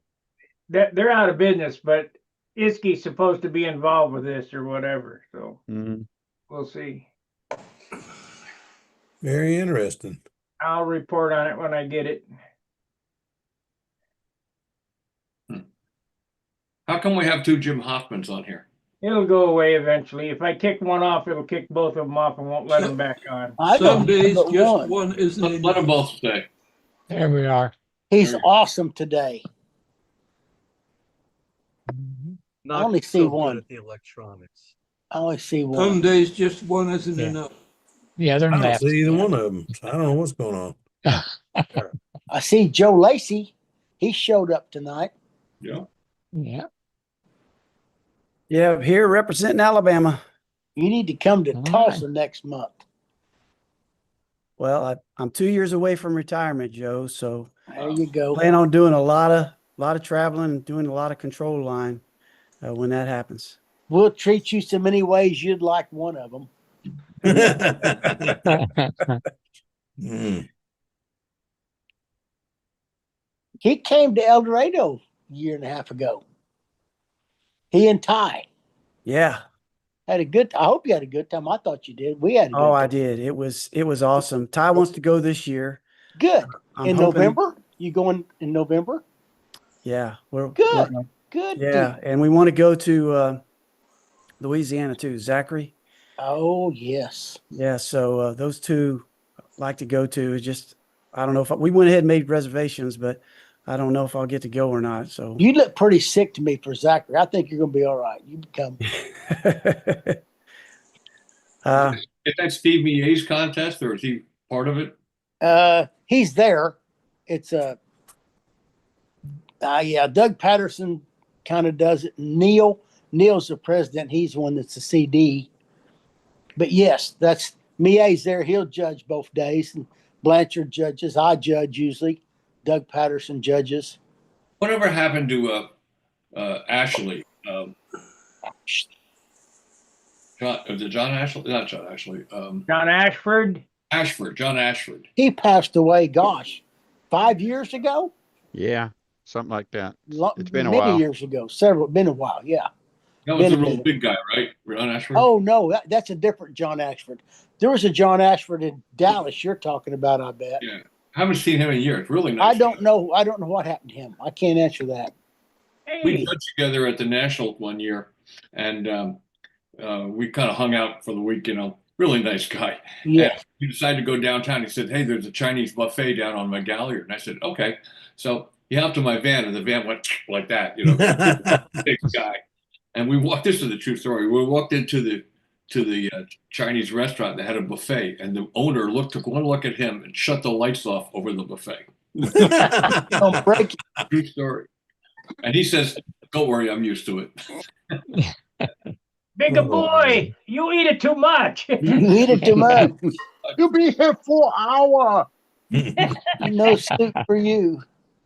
they're out of business, but Iski's supposed to be involved with this or whatever. So Mhm. we'll see. Very interesting. I'll report on it when I get it. How come we have 2 Jim Hoffmans on here? It'll go away eventually. If I kick one off, it'll kick both of them off and won't let them back on. I Some don't days but just one. one isn't Let enough. them both stay. There we are. He's awesome today. Not only see so good one. at the electronics. I only see Some one. days just one isn't Yeah. enough. Yeah, they're I don't left. see either one of them. So I don't know what's going on. I see Joe Lacey. He showed up tonight. Yeah. Yeah. Yeah, here representing Alabama. You need to come to All Tulsa next month. Well, I'm 2 years away from retirement, Joe. So There you go. plan on doing a lot of traveling and doing a lot of control line when that happens. We'll treat you so many ways you'd like one of them. Mm. He came to El Dorado a year and a half ago. He and Ty Yeah. had a good. I hope you had a good time. I thought you did. We had a good Oh, time. I did. It was awesome. Ty wants to go this year. Good. I'm In hoping- November? You going in November? Yeah, we're Good. we're- Good. yeah, deal. and we want to go to Louisiana too. Zachary. Oh yes. Yeah, so those two like to go to. Just I don't know if we went ahead and made reservations, but I don't know if I'll get to go or not. So You look pretty sick to me for Zachary. I think you're going to be all right. You become. Is that Steve Mier's contest, or is he part of it? He's there. It's yeah. Doug Patterson kind of does it. Neil's the president. He's the one that's the CD. But yes, that's Mier's there. He'll judge both days, and Blanchard judges. I judge usually. Doug Patterson judges. Whatever happened to Ashley? John Ashley? Not John Ashley. John Ashford. John Ashford. He passed away. Gosh, 5 years ago. Yeah, something like that. It's been a many while. years ago. Several. Been a while. Yeah. That was Been the a real minute. big guy, right? John Ashford. Oh no, that's a different John Ashford. There was a John Ashford in Dallas. You're talking about, I bet. Yeah, haven't seen him in years. Really nice. I don't know. I don't know what happened to him. I can't answer that. We Hey, judged together at the National one year, and we kind of hung out for the week. Really nice guy. Yeah. And we decided to go downtown. He said, "Hey, there's a Chinese buffet down on McGalliard," and I said, "Okay." So he hopped in my van, and the van went like that. Big guy. And we walked. This is a true story. We walked into the Chinese restaurant that had a buffet, and the owner took one look at him and shut the lights off over the buffet. Don't break it. True story. And he says, "Don't worry, I'm used to it." bigger boy, you eat it too much. You eat it too much. You'll be here for an hour. No soup for you.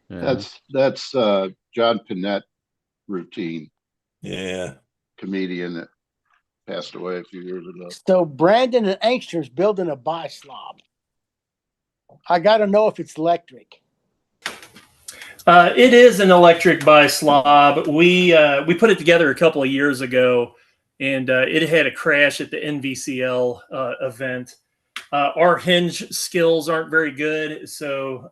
Yeah. That's John Panette routine, Yeah. comedian that passed away a few years ago. So Brandon and Angster's building a bi-slob. I got to know if it's electric. It is an electric bi-slob. We put it together a couple of years ago, and it had a crash at the NVCL event. Our hinge skills aren't very good, so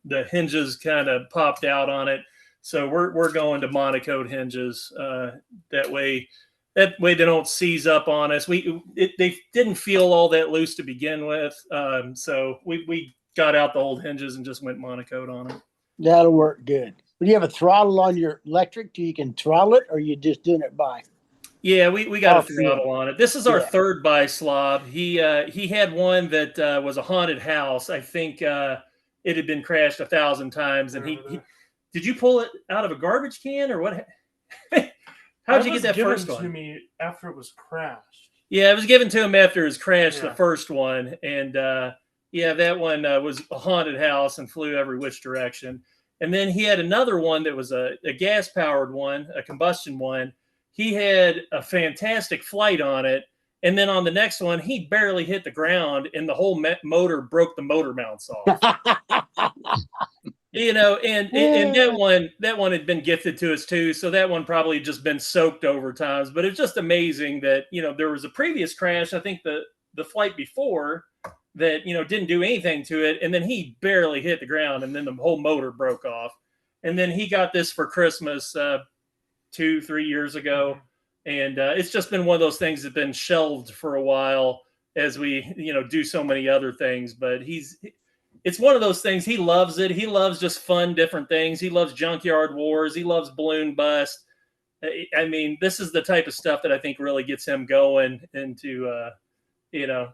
the hinges kind of popped out on it. So we're going to monocode hinges. That way they don't seize up on us. They didn't feel all that loose to begin with, so we got out the old hinges and just went monocode on them. That'll work good. Do you have a throttle on your electric? Do you can throttle it, or you just doing it by? Yeah, we got a Off field. throttle on it. This is our Yeah. third bi-slob. He had one that was a haunted house. I think it had been crashed 1,000 times, and he did you pull it out of a garbage can or what? How'd you get that first one? To me after it was crashed. Yeah, it was given to him after his crash, Yeah. the first one, and yeah, that one was a haunted house and flew every which direction. And then he had another one that was a gas-powered one, a combustion one. He had a fantastic flight on it. And then on the next one, he barely hit the ground and the whole motor broke the motor mounts off. And that one had been gifted to us too. So that one probably just been soaked over times. But it's just amazing that, there was a previous crash, I think the flight before that, didn't do anything to it. And then he barely hit the ground and then the whole motor broke off. And then he got this for Christmas 2-3 years ago. And it's just been one of those things that's been shelved for a while as we, do so many other things. But it's one of those things. He loves it. He loves just fun, different things. He loves Junkyard Wars. He loves Balloon Bust. I mean, this is the type of stuff that I think really gets him going into,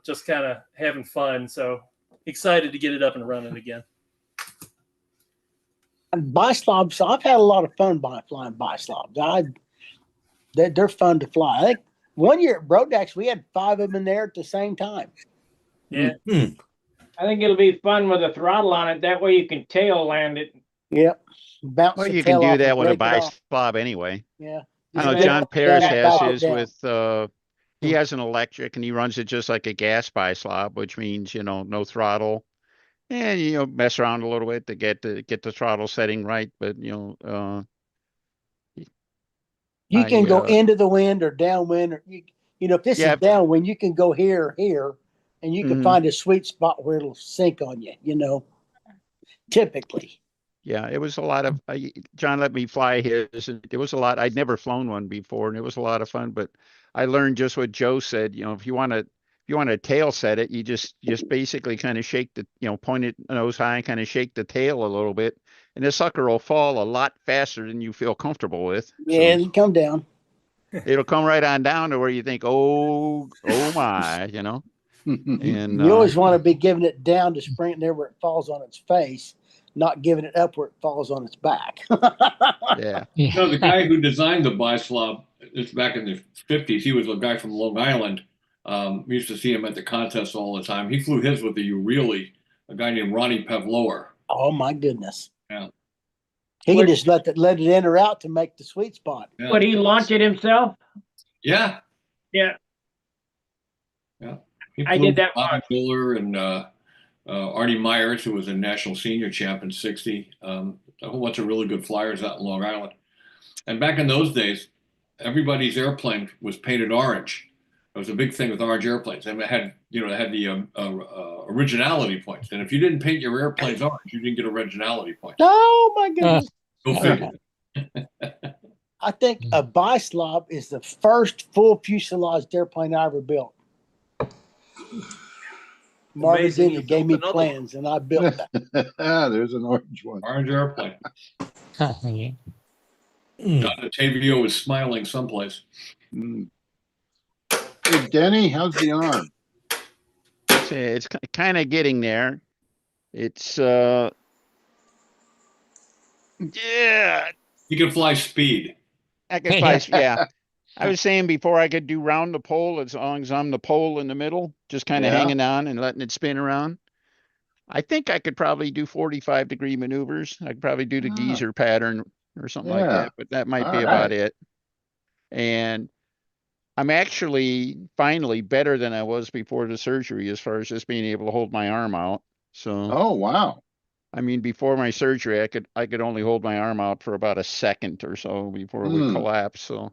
just kind of having fun. So excited to get it up and running again. And bi-slobs, I've had a lot of fun flying bi-slobs. They're fun to fly. I think one year at Brodax, we had 5 of them in there at the same time. Yeah. I think it'll be fun with a throttle on it. That way you can tail land it. Yep. Bounce Well, the you tail can do off that and with a break it off. bi-slob anyway. Yeah. I know Just John back Parrish it has down. his with he has an electric and he runs it just like a gas bi-slob, which means, no throttle. And you know, mess around a little bit to get the throttle setting right. But You can go I into the wind or downwind, or you know, if this yeah. is downwind, you can go here or here, and you can Mhm. find a sweet spot where it'll sink on you. You know, typically. Yeah, it was a lot of John let me fly his, and it was a lot. I'd never flown one before, and it was a lot of fun. But I learned just what Joe said. You know, if you want to tail set it, you just basically kind of shake the point it nose high, kind of shake the tail a little bit, and the sucker will fall a lot faster than you feel comfortable with. Yeah, So it'll come down. it'll come right on down to where you think, oh my, and You always want to be giving it down to spring it there where it falls on its face, not giving it up where it falls on its back. yeah. You know, the guy who designed the bislab, it's back in the 50s. He was a guy from Long Island. We used to see him at the contests all the time. He flew his with the Ureli, a guy named Ronnie Pavlower. Oh my goodness. Yeah. He can just let it in or out to make the sweet spot. Yeah. Would he launch it himself? Yeah. Yeah. Yeah. I did that Bobby once. Miller and Artie Myers, who was a national senior champ in '60. A whole bunch of really good flyers out in Long Island. And back in those days, everybody's airplane was painted orange. It was a big thing with orange airplanes, and it had the originality points. And if you didn't paint your airplanes orange, you didn't get originality points. Oh my goodness. Go figure. I think a bislab is the first full fuselaged airplane I ever built. Marvin Amazing, you Dinier gave me built another plans and I built that. There's an orange one. Orange airplane. Yeah. John Natavio was smiling someplace. Hey, Denny, how's the arm? It's kind of getting there. It's yeah. You can fly speed. I can fly. Yeah. I was saying before I could do round the pole as long as I'm the pole in the middle, just kind of Yeah. hanging on and letting it spin around. I think I could probably do 45-degree maneuvers. I could probably do the geezer pattern or something like Yeah. that, but that might All be about right. it. And I'm actually finally better than I was before the surgery as far as just being able to hold my arm out. So, Oh, wow. I mean, before my surgery, I could only hold my arm out for about a second or so before it would collapse. So,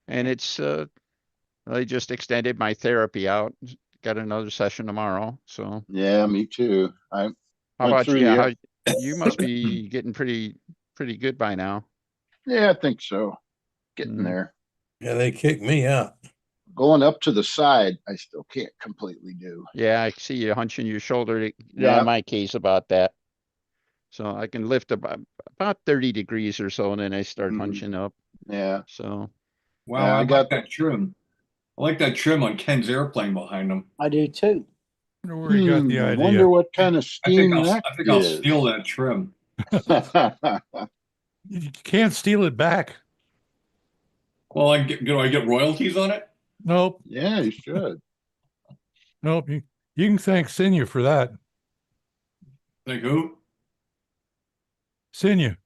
and it's I just extended my therapy out. Got another session tomorrow. So, Yeah, me too. I how went about through you? the. How you must be getting pretty good by now. Yeah, I think so. Getting Mhm. there. Yeah, they kicked me out. Going up to the side, I still can't completely do. Yeah, I see you hunching your shoulder. Yeah. On my case about that. So I can lift about 30 degrees or so, and then I start hunching up. Yeah. So Wow, Yeah, I I like got- that trim. I like that trim on Ken's airplane behind him. I do too. Wonder where he got the idea. Wonder what kind of I think steam I'll, that I think I'll is. steal that trim. You can't steal it back. Well, do I get royalties on it? Nope. Yeah, you should. Nope. You can thank Sinya for that. Like who? Sinya.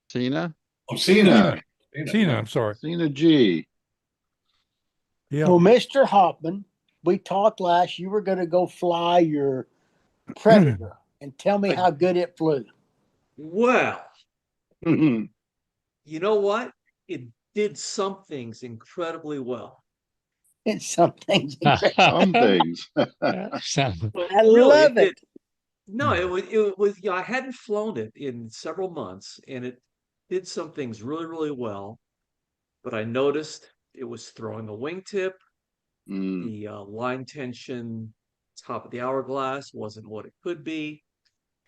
Cena? Oh, Cena. Cena, I'm sorry. Cena G. Yeah. Well, Mr. Hoffman, we talked last. You were going to go fly your Predator and tell me how good it flew. Well, Hmm. you know what? It did some things incredibly well. And some things. Some things. I love it. No, it was I hadn't flown it in several months, and it did some things really, really well. But I noticed it was throwing the wingtip, the line tension, top of the hourglass wasn't what it could be.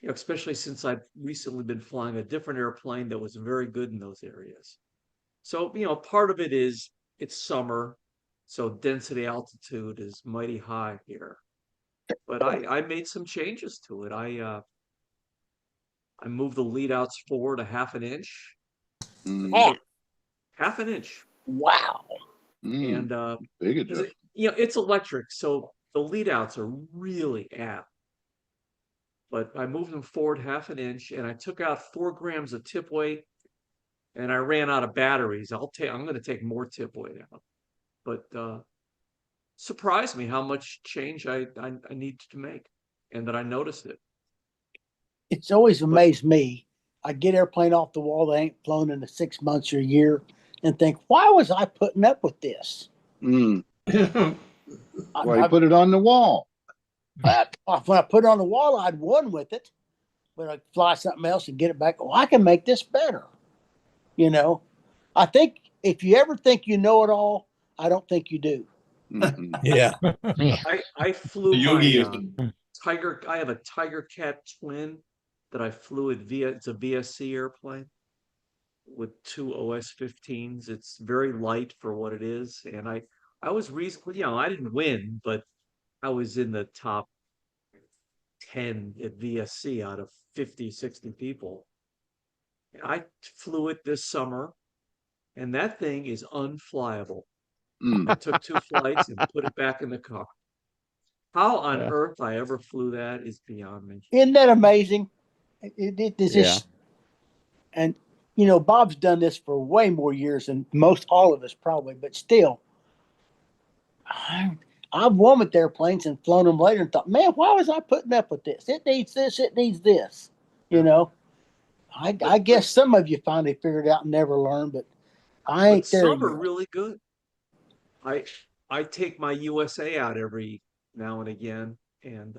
You know, especially since I've recently been flying a different airplane that was very good in those areas. So, you know, part of it is it's summer, so density altitude is mighty high here. But I made some changes to it. I moved the lead outs forward a half an inch. Oh. Half an inch. Wow. And big 'cause adjustment. you know, it's electric, so the lead outs are really apt. But I moved them forward half an inch, and I took out 4 grams of tip weight, and I ran out of batteries. I'm going to take more tip weight out. But surprised me how much change I needed to make. and that I noticed it. It's always amazed me. I get airplane off the wall that ain't flown in 6 months or a year and think, why was I putting up with this? Mm. I- Well, you I- put it on the wall. when I put it on the wall, I'd won with it, but I'd fly something else and get it back. Oh, I can make this better. You know, I think if you ever think you know it all, I don't think you do. Mhm. Yeah. Yeah. I flew Yogi my is the Tiger. I have a Tiger Cat twin that I flew it's a VSC airplane with 2 OS-15s. It's very light for what it is, and I was reasonably, I didn't win, but I was in the top 10 at VSC out of 50, 60 people. I flew it this summer, and that thing is unflyable. I took 2 flights and put it back in the car. How on earth I ever flew that is beyond me. Isn't that amazing? It's just, and Bob's done this for way more years than most all of us probably, but still, I've won with airplanes and flown them later and thought, man, why was I putting up with this? It needs this, it needs this. I guess some of you finally figured out and never learned, but I ain't there Some are yet. really good. I take my USA out every now and again, and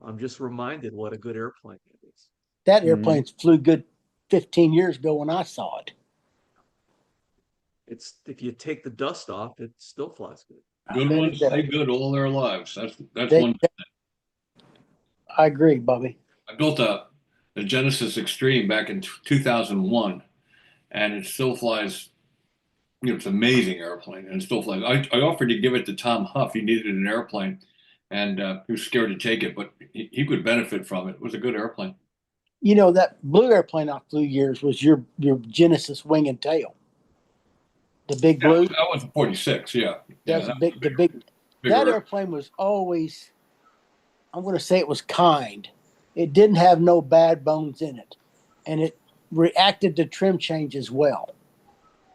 I'm just reminded what a good airplane it is. That airplane flew good 15 years ago when I saw it. It's if you take the dust off, it still flies good. good ones stay good all their lives. That's They- one. I agree, Bobby. I built a Genesis Extreme back in 2001, and it still flies. It's an amazing airplane, and it still flies. I offered to give it to Tom Huff. He needed an airplane, and he was scared to take it, but he could benefit from it. It was a good airplane. That blue airplane I flew years was your Genesis wing and tail. The big blue. That was a 46, yeah. That's that big. was The big. bigger That airplane was always. I'm going to say it was kind. It didn't have no bad bones in it, and it reacted to trim changes well.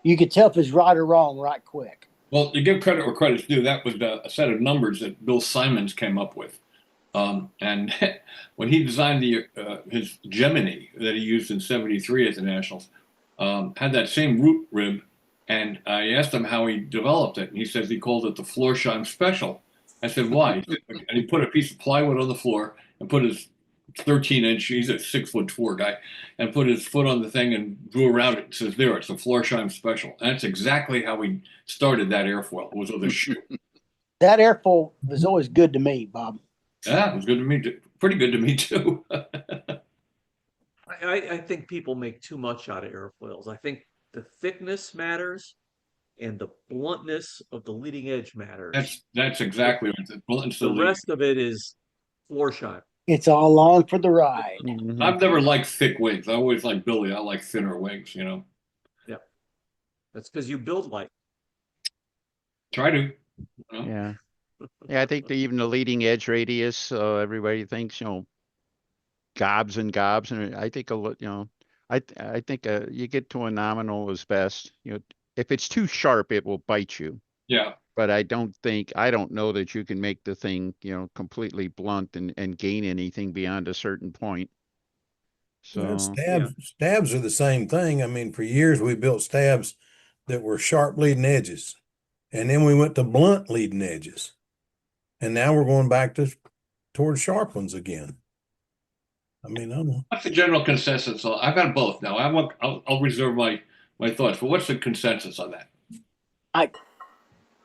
You could tell if it's right or wrong right quick. Well, to give credit where credit's due, that was a set of numbers that Bill Simons came up with. And when he designed his Gemini that he used in '73 at the Nationals, had that same root rib. And I asked him how he developed it. And he says he called it the Florsheim Special. I said, why? And he put a piece of plywood on the floor and put his 13-inch, he's a 6'4" guy, and put his foot on the thing and drew around it. It says, there, it's a Florsheim Special. And that's exactly how we started that airfoil. It was with a shoe. That airfoil was always good to me, Bob. Yeah, it was good to me. Pretty good to me, too. I think people make too much out of airfoils. I think the thickness matters and the bluntness of the leading edge matters. That's exactly what the bluntness The of the rest of it is Florsheim. It's all along for the ride. I've never liked thick wings. I always like Billy. I like thinner wings, Yeah. That's because you build light. Try to. Yeah. Yeah, I think even the leading edge radius, everybody thinks, gobs and gobs. And I think, I think you get to a nominal is best. If it's too sharp, it will bite you. Yeah. But I don't know that you can make the thing, completely blunt and gain anything beyond a certain point. So Stabs are the same thing. I mean, for years we built stabs that were sharp leading edges, and then we went to blunt leading edges, and now we're going back towards sharp ones again. I mean, I don't know. What's the general consensus? I've got both now. I'll reserve my thoughts, but what's the consensus on that?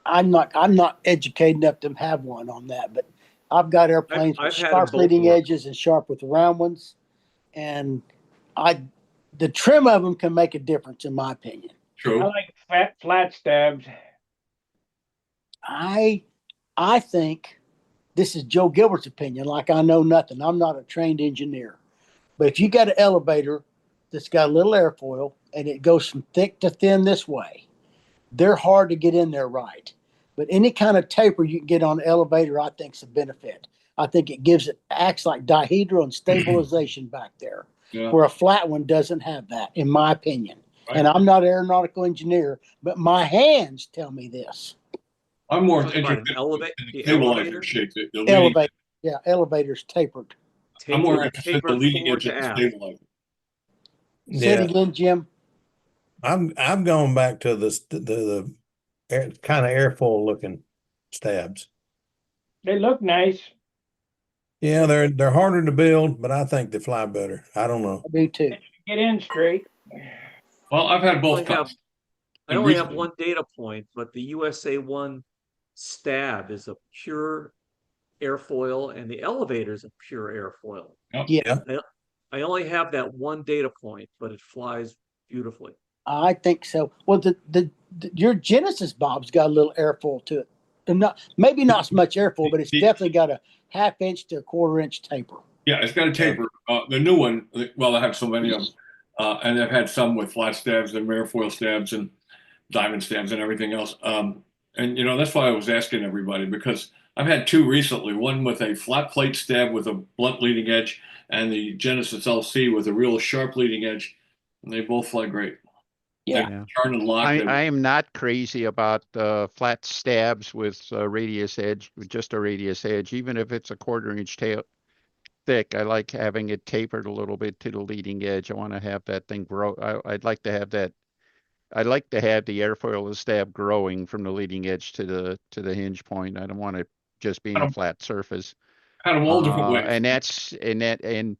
I'm not educated enough to have one on that, but I've got airplanes I've with had sharp them both leading work. edges and sharp with round ones, and the trim of them can make a difference, in my opinion. True. I like flat stabs. I think this is Joe Gilbert's opinion. Like, I know nothing. I'm not a trained engineer, but if you got an elevator that's got a little airfoil and it goes from thick to thin this way, they're hard to get in there right. But any kind of taper you can get on an elevator, I think, is a benefit. I think it acts like dihedral and stabilization back there, where a flat one doesn't have that, in my opinion. Right. And I'm not an aeronautical engineer, but my hands tell me this. I'm more Talking about interested an in the elevator? stabilizer shape. Elevator. Yeah, elevators tapered. I'm more Tapered, interested in the tapered leading forward edge of to the aft. stabilizer. Say it Yeah, again, Jim. I'm going back to the kind of airfoil looking stabs. They look nice. Yeah, they're harder to build, but I think they fly better. I don't know. I do too. Get in straight. Well, I've had I both only have, kinds. I And only have recently, one data point, but the USA One stab is a pure airfoil, and the elevator is a pure airfoil. Yep. Yeah, I only have that one data point, but it flies beautifully. I think so. Well, your Genesis Bob's got a little airfoil to it. And maybe not so much airfoil, but it's definitely got a 1/2 inch to 1/4 inch taper. Yeah, it's got a taper. The new one, well, I have so many of them, and I've had some with flat stabs and airfoil stabs and diamond stabs and everything else. And that's why I was asking everybody, because I've had two recently. One with a flat plate stab with a blunt leading edge, and the Genesis LC with a real sharp leading edge, and they both fly great. Yeah. They turn and lock. I am not crazy about flat stabs with radius edge, with just a radius edge, even if it's a 1/4 inch tail thick. I like having it tapered a little bit to the leading edge. I want to have that thing grow. I'd like to have that. I'd like to have the airfoil stab growing from the leading edge to the hinge point. I don't want it just being a flat surface. Had them all different ways. And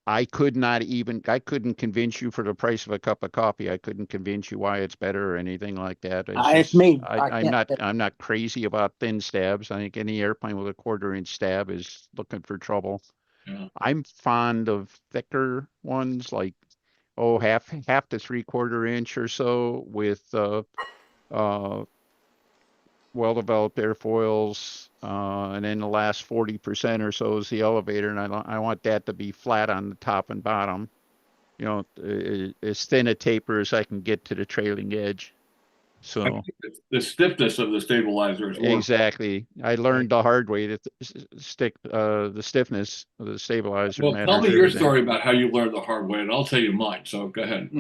I couldn't convince you for the price of a cup of coffee. I couldn't convince you why it's better or anything like that. It's me. I'm not crazy about thin stabs. I think any airplane with a 1/4 inch stab is looking for trouble. Yeah. I'm fond of thicker ones, like half to 3/4 inch or so, with well-developed airfoils, and then the last 40% or so is the elevator, and I want that to be flat on the top and bottom, as thin a taper as I can get to the trailing edge. So the stiffness of the stabilizer is more. exactly, I learned the hard way that the stiffness of the stabilizer. Well, matters tell me your everything. story about how you learned the hard way, and I'll tell you mine. So go ahead.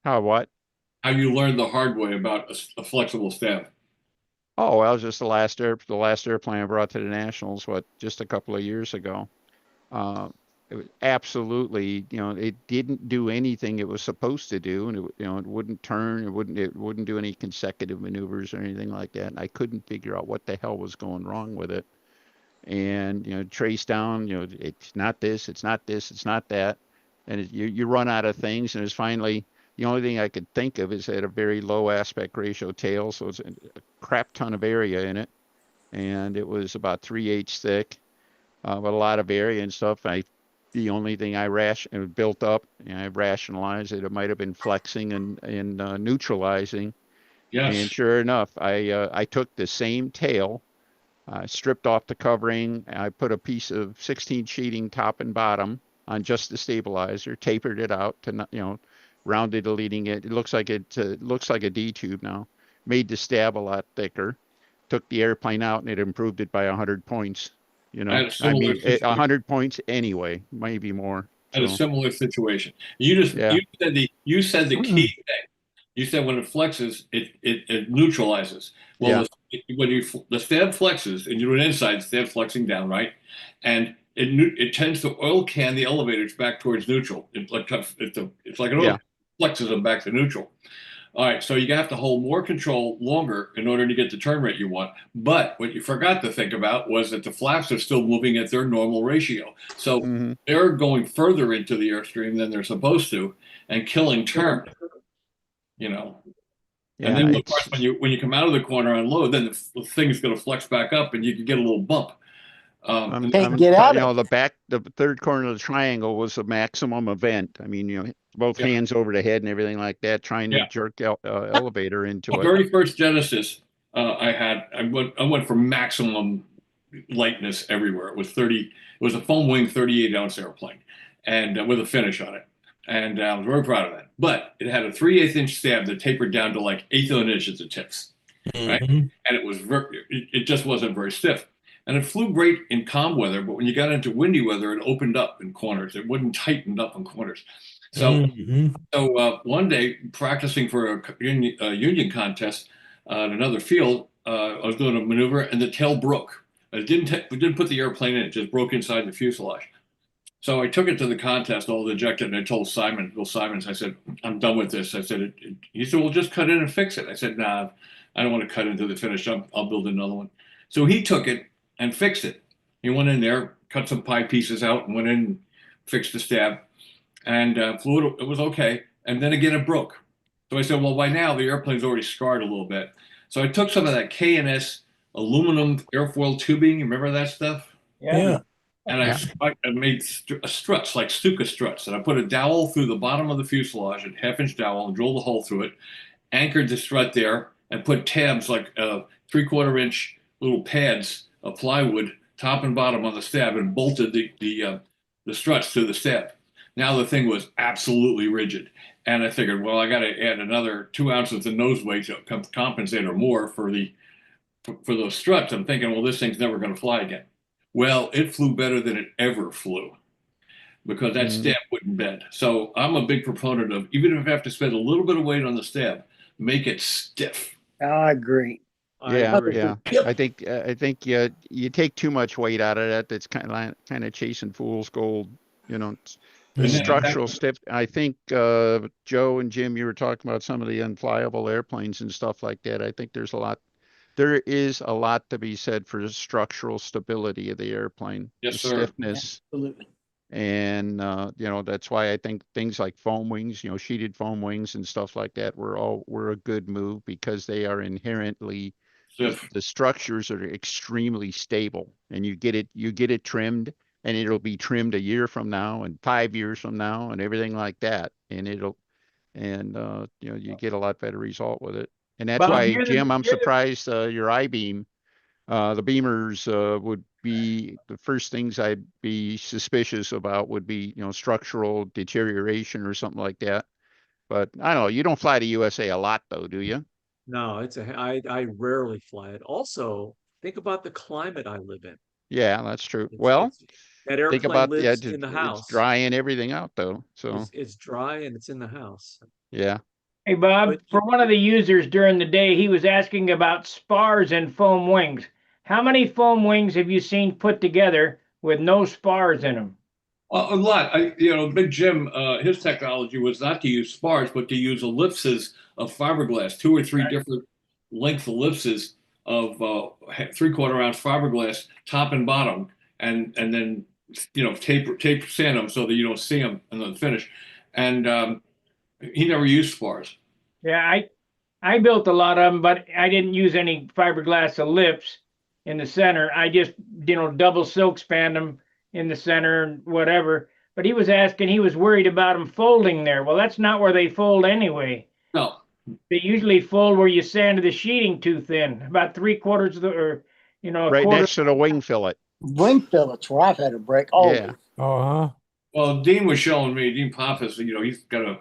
How what? How you learned the hard way about a flexible stab. Oh, well, it was just the last airplane I brought to the Nationals, just a couple of years ago. It was absolutely, it didn't do anything it was supposed to do, and it wouldn't turn, it wouldn't do any consecutive maneuvers or anything like that. And I couldn't figure out what the hell was going wrong with it. And trace down, it's not this, it's not this, it's not that, and you run out of things, and it's finally. The only thing I could think of is it had a very low aspect ratio tail, so it's a crap ton of area in it, and it was about 3/8 thick, with a lot of area and stuff. The only thing it built up, and I rationalized it. It might have been flexing and neutralizing. Yes. And sure enough, I took the same tail, stripped off the covering. I put a piece of 16 sheeting top and bottom on just the stabilizer, tapered it out to rounded the leading edge. It looks like looks like a D tube now. Made the stab a lot thicker. Took the airplane out, and it improved it by 100 points. I had a similar situation. 100 points anyway, maybe more. Had a similar situation. You said the key thing. You said when it flexes, it neutralizes. Well, when the stab flexes and you do an inside stab flexing down, right, and it tends to oil can the elevators back towards neutral. It's like an oil flexes them back to neutral. All right, so you have to hold more control longer in order to get the turn rate you want. But what you forgot to think about was that the flaps are still moving at their normal ratio. So they're going further into the airstream than they're supposed to and killing turn. And then of course when you come out of the corner on low, then the thing's going to flex back up and you can get a little bump. Get out the third corner of the triangle was a maximum event. I mean, both hands over the head and everything like that, trying to jerk the elevator into it. The very first Genesis I went for maximum lightness everywhere. It was a foam wing 38-ounce airplane, and with a finish on it. And I was very proud of that. But it had a 3/8 inch stab that tapered down to like 1/8 of an inch at the tips, right? And it just wasn't very stiff. And it flew great in calm weather, but when you got into windy weather, it opened up in corners. It wouldn't tighten up in corners. So, one day, practicing for a union contest in another field, I was doing a maneuver, and the tail broke. We didn't put the airplane in; it just broke inside the fuselage. So I took it to the contest, all ejected, and I told Simon, Bill Simons, I said, I'm done with this. I said, he said, well, just cut in and fix it. I said, nah, I don't want to cut into the finish. I'll build another one. So he took it and fixed it. He went in there, cut some pie pieces out, and went in and fixed the stab, and flew it. It was okay. And then again, it broke. So I said, well, by now the airplane's already scarred a little bit. So I took some of that K&S aluminum airfoil tubing. Remember that stuff? Yeah. And I made struts, like Stuka struts, and I put a dowel through the bottom of the fuselage, a half-inch dowel, and drilled a hole through it, anchored the strut there, and put tabs, like 3/4 inch little pads of plywood, top and bottom on the stab, and bolted the struts to the stab. Now the thing was absolutely rigid, and I figured, well, I got to add another 2 ounces of nose weight to compensate or more for those struts. I'm thinking, well, this thing's never going to fly again. Well, it flew better than it ever flew because that stab wouldn't bend. So I'm a big proponent of, even if I have to spend a little bit of weight on the stab, make it stiff. I agree. Yeah, agree. yeah. I think you take too much weight out of that. That's kind of chasing fool's gold. You know, the And then- structural stiff. I think Joe and Jim, you were talking about some of the unflyable airplanes and stuff like that. I think there is a lot to be said for the structural stability of the airplane, Yes, the sir. stiffness. Absolutely. And that's why I think things like foam wings, sheeted foam wings and stuff like that were a good move, because they are inherently the structures are extremely stable, and you get it trimmed, and it'll be trimmed a year from now and 5 years from now and everything like that, and you get a lot better result with it. And that's Bob, why, Jim, I'm surprised your I-beam, the beamers would be the first things I'd be suspicious about would be, structural deterioration or something like that. But I don't know. You don't fly to USA a lot though, do you? No, I rarely fly it. Also, think about the climate I live in. Yeah, that's true. It's- Well, it's- that think airplane about lives in the house. It's drying everything out though. So It's dry and it's in the house. yeah. Hey, Bob, But- for one of the users during the day, he was asking about spars and foam wings. How many foam wings have you seen put together with no spars in them? A lot. Big Jim, his technology was not to use spars, but to use ellipses of fiberglass, 2 or 3 different length ellipses of 3/4 ounce fiberglass, top and bottom, and then tape sand them so that you don't see them in the finish. And he never used spars. Yeah, I built a lot of them, but I didn't use any fiberglass ellipse in the center. I just, double silk spanned them in the center and whatever. But he was asking, he was worried about them folding there. Well, that's not where they fold anyway. No. They usually fold where you sanded the sheeting too thin, about 3/4 of the, or, a Right quarter. next to the wing fillet. Wing fillets where I've had a break. Oh, Yeah. Uh-huh. Well, Dean was showing me, Dean Pappas, he's got a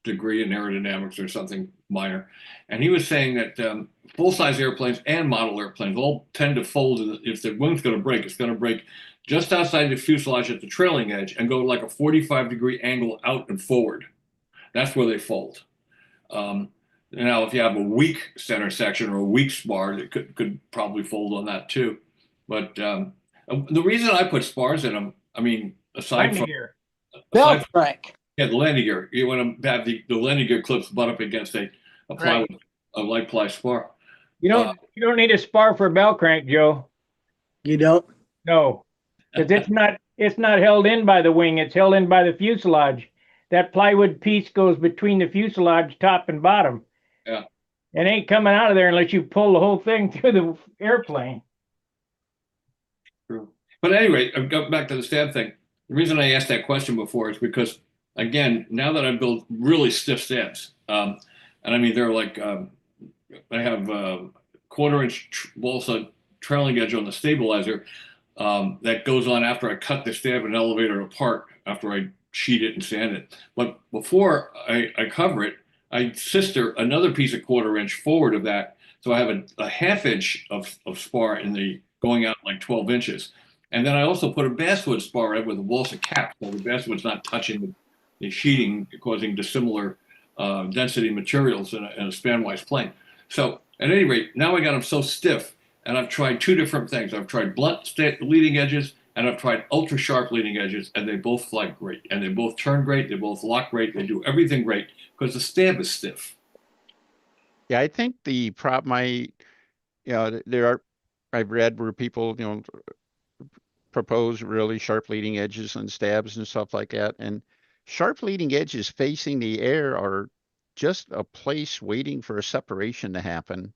degree in aerodynamics or something minor. And he was saying that full-size airplanes and model airplanes all tend to fold. If the wing's going to break, it's going to break just outside the fuselage at the trailing edge and go like a 45-degree angle out and forward. That's where they fold. Now, if you have a weak center section or a weak spar, it could probably fold on that too. But the reason I put spars in them, aside from belt crank. Yeah, the landing gear. You want to have the landing gear clips butt up against a plywood, a light ply spar. You don't need a spar for a bell crank, Joe. You don't? No, because it's not held in by the wing. It's held in by the fuselage. That plywood piece goes between the fuselage top and bottom. Yeah. It ain't coming out of there unless you pull the whole thing through the airplane. True. But anyway, I've got back to the stab thing. The reason I asked that question before is because, again, now that I build really stiff stabs, and they're like, I have 1/4 inch balsa trailing edge on the stabilizer that goes on after I cut the stab and elevator apart after I sheet it and sand it. But before I cover it, I sister another piece of 1/4 inch forward of that. So I have a 1/2 inch of spar in the going out like 12 inches. And then I also put a basswood spar in with a balsa cap, so the basswood's not touching the sheeting, causing dissimilar density materials in a spanwise plane. So at any rate, now I got them so stiff and I've tried two different things. I've tried blunt leading edges, and I've tried ultra sharp leading edges, and they both fly great, and they both turn great, they both lock great, they do everything great because the stab is stiff. Yeah, I think the problem there are, I've read where people, propose really sharp leading edges and stabs and stuff like that. And sharp leading edges facing the air are just a place waiting for a separation to happen.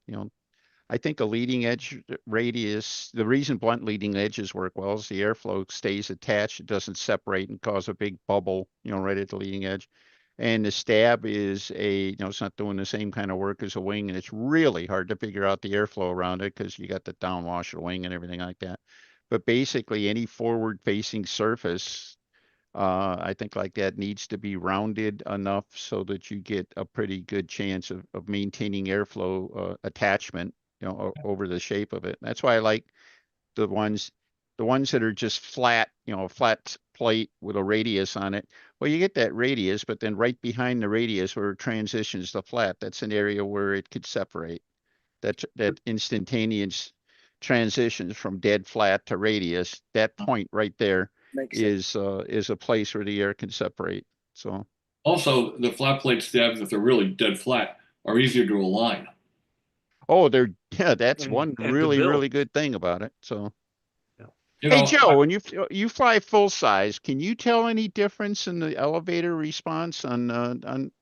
I think a leading edge radius, the reason blunt leading edges work well is the airflow stays attached. It doesn't separate and cause a big bubble, right at the leading edge. And the stab is it's not doing the same kind of work as a wing. And it's really hard to figure out the airflow around it because you got the downwash of the wing and everything like that. But basically any forward facing surface, I think like that needs to be rounded enough so that you get a pretty good chance of maintaining airflow attachment, over the shape of it. That's why I like the ones that are just flat, a flat plate with a radius on it. Well, you get that radius, but then right behind the radius where it transitions to flat, that's an area where it could separate. That instantaneous transitions from dead flat to radius, that point right there is a place where the air can separate. So also the flat plate stabs, if they're really dead flat, are easier to align. Oh, that's one really good thing about it. So You hey know, Joe, when you fly full size, can you tell any difference in the elevator response on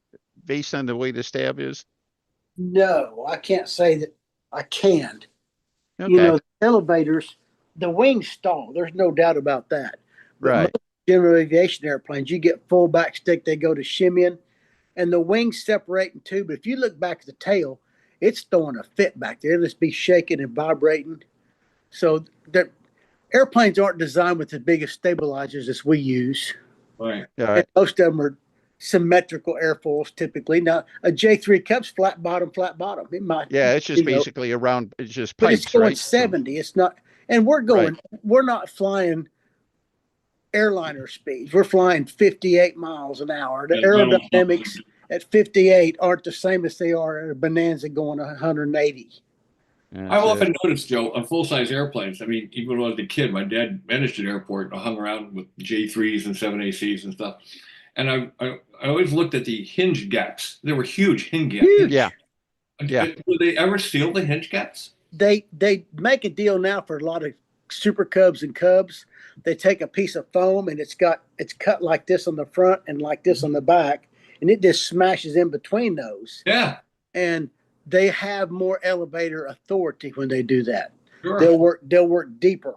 based on the way the stab is? No, I can't say that I can. Okay. Elevators, the wings stall. There's no doubt about that. But Right. most general aviation airplanes, you get full back stick, they go to shimmying, and the wings separate in two. But if you look back at the tail, it's throwing a fit back there. It'll just be shaking and vibrating. So the airplanes aren't designed with the biggest stabilizers as we use. Right. And most of them are symmetrical airfoils typically. Now a J3 Cup's flat bottom. It might. Yeah, it's just basically around. It's just But pipes, it's going right? 70. It's not, and we're not flying airliner speeds. We're flying 58 miles an hour. The aerodynamics at 58 aren't the same as they are at a Bonanza going 180. I've often noticed, Joe, on full-size airplanes. I mean, even when I was a kid, my dad managed an airport. I hung around with J3s and 7ACs and stuff. And I always looked at the hinge gaps. There were huge hinge gaps. Yeah. Do they ever seal the hinge gaps? They make a deal now for a lot of Super Cubs and Cubs. They take a piece of foam and it's cut like this on the front and like this on the back, and it just smashes in between those. Yeah. And they have more elevator authority when they do that. Sure. They'll work deeper.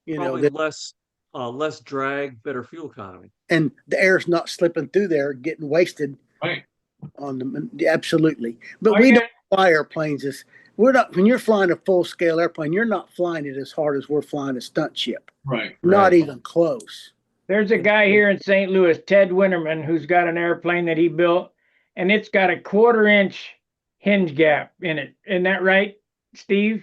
Probably less drag, better fuel economy. And the air's not slipping through there, getting wasted. Right. On them. Absolutely. But we don't fly airplanes when you're flying a full scale airplane, you're not flying it as hard as we're flying a stunt ship. Right. Not even close. There's a guy here in St. Louis, Ted Winterman, who's got an airplane that he built, and it's got a 1/4 inch hinge gap in it. Isn't that right, Steve?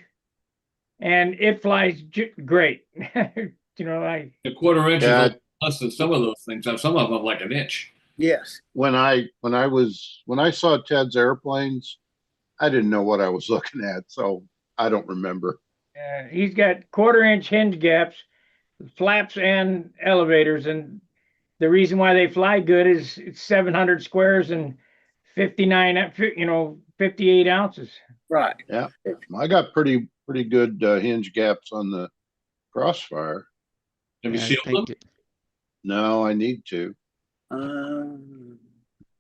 And it flies great. The 1/4 inch is less than some of those things. Some of them like an inch. Yes. When I saw Ted's airplanes, I didn't know what I was looking at, so I don't remember. He's got 1/4 inch hinge gaps, flaps and elevators, and the reason why they fly good is it's 700 squares and 58 ounces. Right. Yeah. I got pretty good hinge gaps on the Crossfire. Have you sealed them? No, I need to.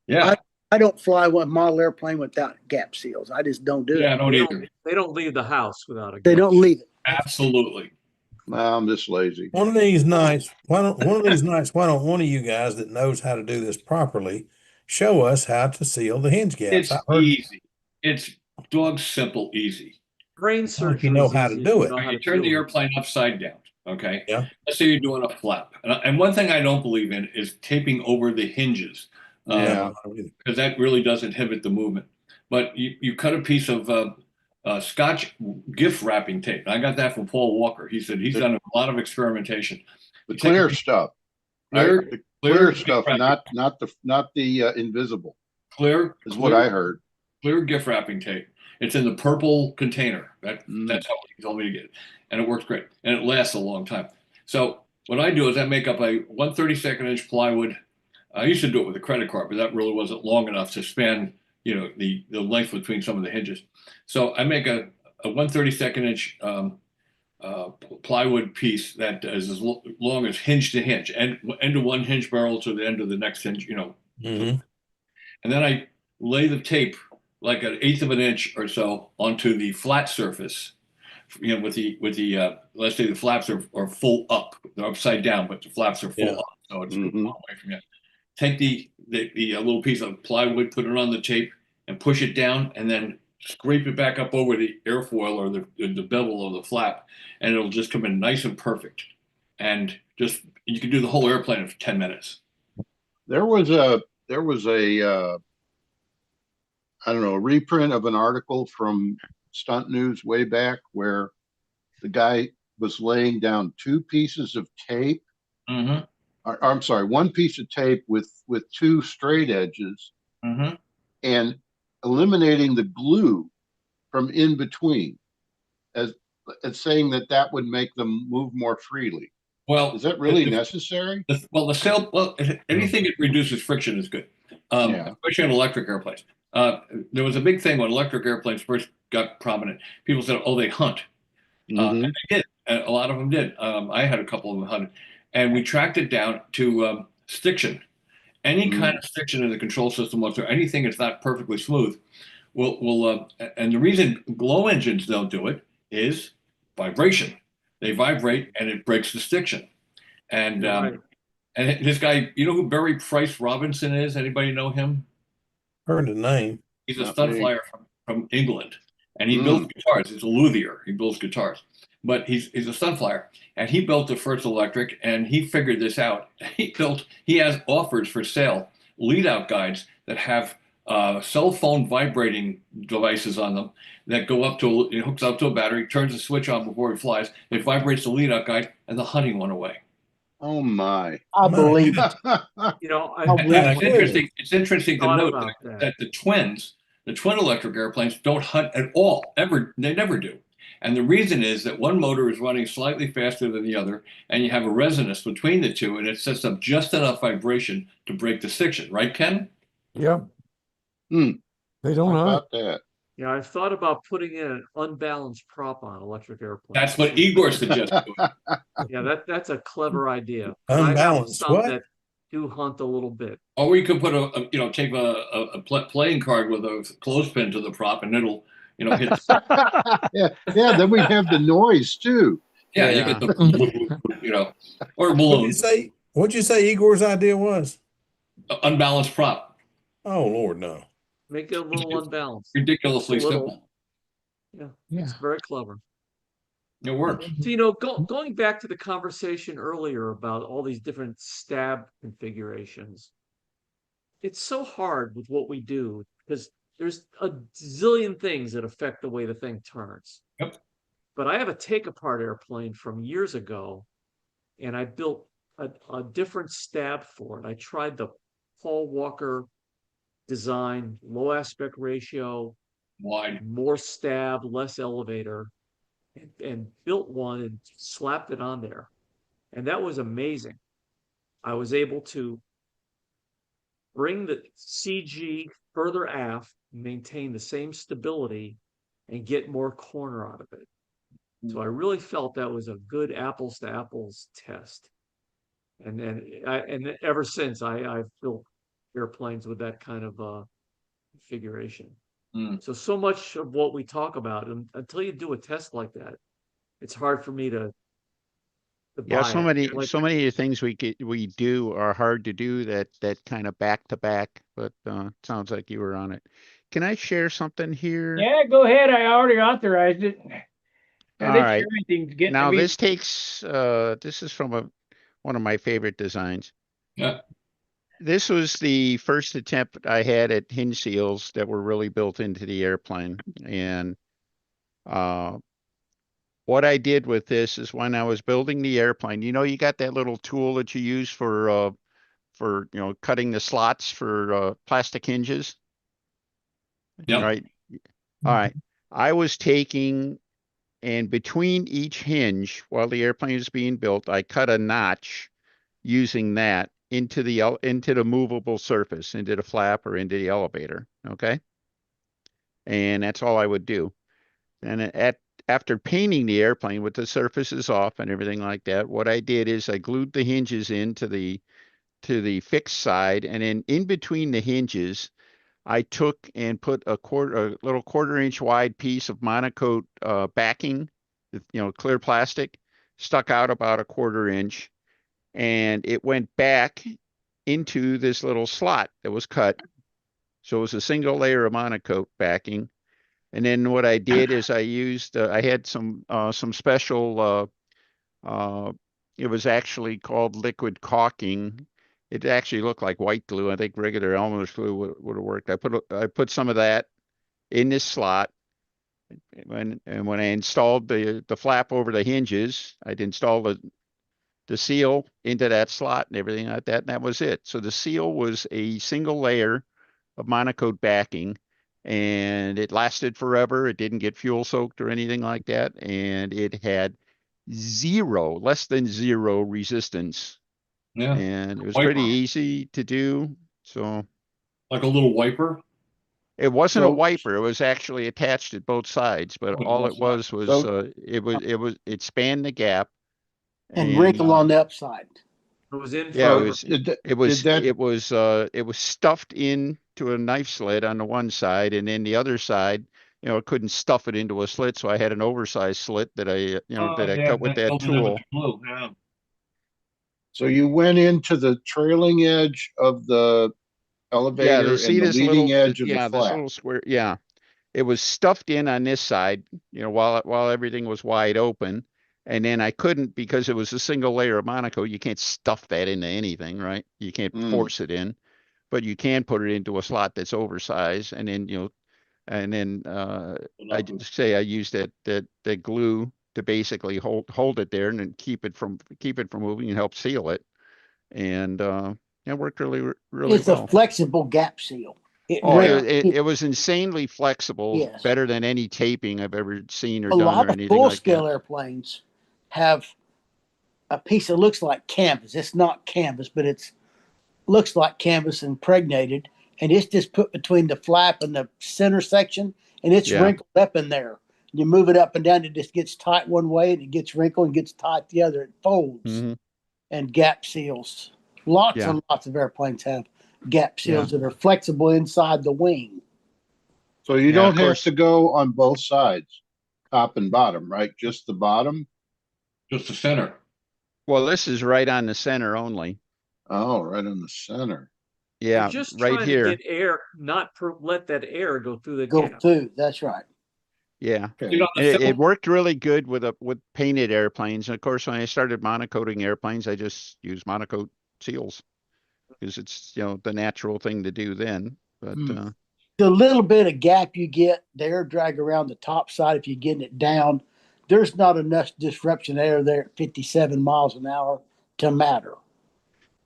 Yeah. I don't fly one model airplane without gap seals. I just don't do it. Yeah, I don't either. They don't leave the house without a. They don't leave it. Absolutely. Well, I'm just lazy. One of these nights, why don't one of you guys that knows how to do this properly show us how to seal the hinge gaps? It's easy. It's dog simple, easy. Brain surgery. If you know how to do it. You turn the airplane upside down. Okay. Yeah. Let's say you're doing a flap, and one thing I don't believe in is taping over the hinges. Because that really does inhibit the movement. But you cut a piece of Scotch gift wrapping tape. I got that from Paul Walker. He said he's done a lot of experimentation. The clear stuff. Clear stuff, not the invisible. Clear is what I heard. Clear gift wrapping tape. It's in the purple container. Mm. That's how he told me to get it, and it works great, and it lasts a long time. So what I do is I make up a 1/32 inch plywood. I used to do it with a credit card, but that really wasn't long enough to span, the length between some of the hinges. So I make a 1/32 inch plywood piece that is as long as hinge to hinge, and end of one hinge barrel to the end of the next hinge, Mhm. and then I lay the tape like 1/8 of an inch or so onto the flat surface, with the let's say the flaps are full up, they're upside down, but the flaps are full Yeah. up, so it's Mhm. away from you. Take the little piece of plywood, put it on the tape, and push it down, and then scrape it back up over the airfoil or the bevel of the flap, and it'll just come in nice and perfect. And just you can do the whole airplane in 10 minutes. There was a I don't know, a reprint of an article from Stunt News way back where the guy was laying down two pieces of tape. Mm-hmm. I'm sorry, one piece of tape with two straight edges, Mm-hmm. and eliminating the glue from in between, as saying that would make them move more freely. Well, Is that really necessary? Anything that reduces friction is good, Yeah. especially on electric airplanes. There was a big thing when electric airplanes first got prominent. People said, "Oh, they hunt," Mhm. and they did. And a lot of them did. I had a couple of them hunted, and we tracked it down to stiction. Any kind of stiction in the control system, or anything that's not perfectly smooth, and the reason glow engines don't do it is vibration. They vibrate and it breaks the stiction. And You're right. and this guy, you know who Barry Price Robinson is? Anybody know him? Heard the name. He's a Not stunt me. flyer from England, and he builds guitars. He's a luthier. He builds guitars, but he's a stunt flyer, and he built the first electric, and he figured this out. He has offers for sale, lead out guides that have cell phone vibrating devices on them that go up to, it hooks up to a battery, turns the switch on before it flies. It vibrates the lead out guide, and the hunting went away. Oh my! I My believe goodness. it. You know, I, I And believe it's it. interesting. It's interesting to thought note about that. that the twin electric airplanes, don't hunt at all. They never do. And the reason is that one motor is running slightly faster than the other, and you have a resonance between the two, and it sets up just enough vibration to break the stiction. Right, Ken? Yeah. Hmm. They don't How hunt. about that? Yeah, I've thought about putting in an unbalanced prop on electric airplanes. That's what Igor suggested. Yeah, that's a clever idea. I have Unbalanced. some What? that do hunt a little bit. Or we could put take a playing card with a clothespin to the prop, and it'll, hit. Yeah. Then we'd have the noise too. Yeah, you get the, or a balloon, What'd you say Igor's idea was? unbalanced prop. Oh Lord, no. Make it a little unbalanced. Ridiculously Just a little. simple. Yeah, it's very clever. It works. So, going back to the conversation earlier about all these different stab configurations, it's so hard with what we do because there's a zillion things that affect the way the thing turns. Yep. But I have a take apart airplane from years ago, and I built a different stab for it. I tried the Paul Walker design, low aspect ratio, Wide. more stab, less elevator, and built one and slapped it on there. And that was amazing. I was able to bring the CG further aft, maintain the same stability, and get more corner out of it. So I really felt that was a good apples to apples test. And ever since I've built airplanes with that kind of configuration. So much of what we talk about, and until you do a test like that, it's hard for me to Yeah, buy it. so many of the things we do are hard to do that kind of back to back, but it sounds like you were on it. Can I share something here? Yeah, go ahead. I already authorized it. Now, All this right. sharing thing's getting Now to me. this takes this is from one of my favorite designs. Yeah. This was the first attempt I had at hinge seals that were really built into the airplane. And what I did with this is when I was building the airplane, you got that little tool that you use for cutting the slots for plastic hinges. Yep. Right. All right. I was taking, and between each hinge, while the airplane is being built, I cut a notch using that into the movable surface, into the flap or into the elevator. Okay. And that's all I would do. And after painting the airplane with the surfaces off and everything like that, what I did is I glued the hinges into the fixed side, and then in between the hinges, I took and put a little quarter-inch wide piece of monocoat backing, clear plastic, stuck out about a quarter-inch, and it went back into this little slot that was cut. So it was a single layer of monocoat backing. And then what I did is I used, I had some special, it was actually called liquid caulking. It actually looked like white glue. I think regular Elmer's glue would have worked. I put some of that in this slot. When I installed the flap over the hinges, I'd install the seal into that slot and everything like that, and that was it. So the seal was a single layer of monocoat backing, and it lasted forever. It didn't get fuel soaked or anything like that, and it had less than zero resistance. Yeah. And it was Wiper. pretty easy to do. So Like a little wiper. it wasn't a So- wiper. It was actually attached at both sides, but Oh, all both it was sides. it spanned the gap. And wrinkle on the upside. It was in Yeah, forever. it was stuffed into a knife slit on the one side, and then the other side, I couldn't stuff it into a slit, so I had an oversized slit that I cut with that tool. Yeah. So you went into the trailing edge of the elevator and the leading edge of the this flap. little square. Yeah, it was stuffed in on this side, while everything was wide open. And then I couldn't, because it was a single layer of Monaco. You can't stuff that into anything, right? You can't force it in, but you can put it into a slot that's oversized. And then, I just say I used that glue to basically hold it there and then keep it from moving and help seal it. And, it worked really It's well. a flexible gap seal. It It was insanely flexible, Yes. better than any taping I've ever seen or a done lot or of anything full like scale that. airplanes have a piece that looks like canvas. It's not canvas, but it's looks like canvas impregnated, and it's just put between the flap and the center section, and it's Yeah. wrinkled up in there. You move it up and down, it just gets tight one way, and it gets wrinkled and gets tight the other. It folds Mhm. and gap seals. Lots Yeah. and lots of airplanes have gap seals Yeah. that are flexible inside the wing. So you Yeah, of don't have course. to go on both sides, top and bottom, right? Just the bottom? Just the center. Well, this is right on the center only. Oh, right in the center. Yeah, You're just right trying here. to get air, not let that air go through the Go gap. through. That's right. Yeah. Okay. You know, And it worked really good with painted airplanes. And of course, when I started monocoating airplanes, I just used monocoat seals because it's, the natural thing to do then. But The little bit of gap you get, the air drag around the top side, if you're getting it down, there's not enough disruption air there at 57 miles an hour to matter.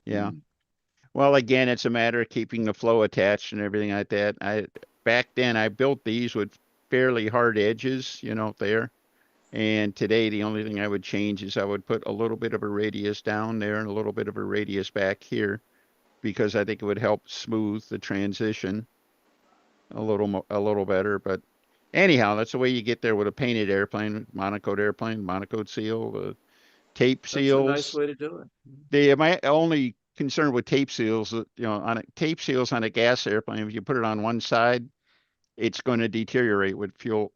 yeah. Well, again, it's a matter of keeping the flow attached and everything like that. Back then I built these with fairly hard edges, there. And today the only thing I would change is I would put a little bit of a radius down there and a little bit of a radius back here, because I think it would help smooth the transition a little better. But anyhow, that's the way you get there with a painted airplane, monocoat seal, tape That's a seals. nice way to do it. My only concern with tape seals, tape seals on a gas airplane, if you put it on one side, it's going to deteriorate with fuel,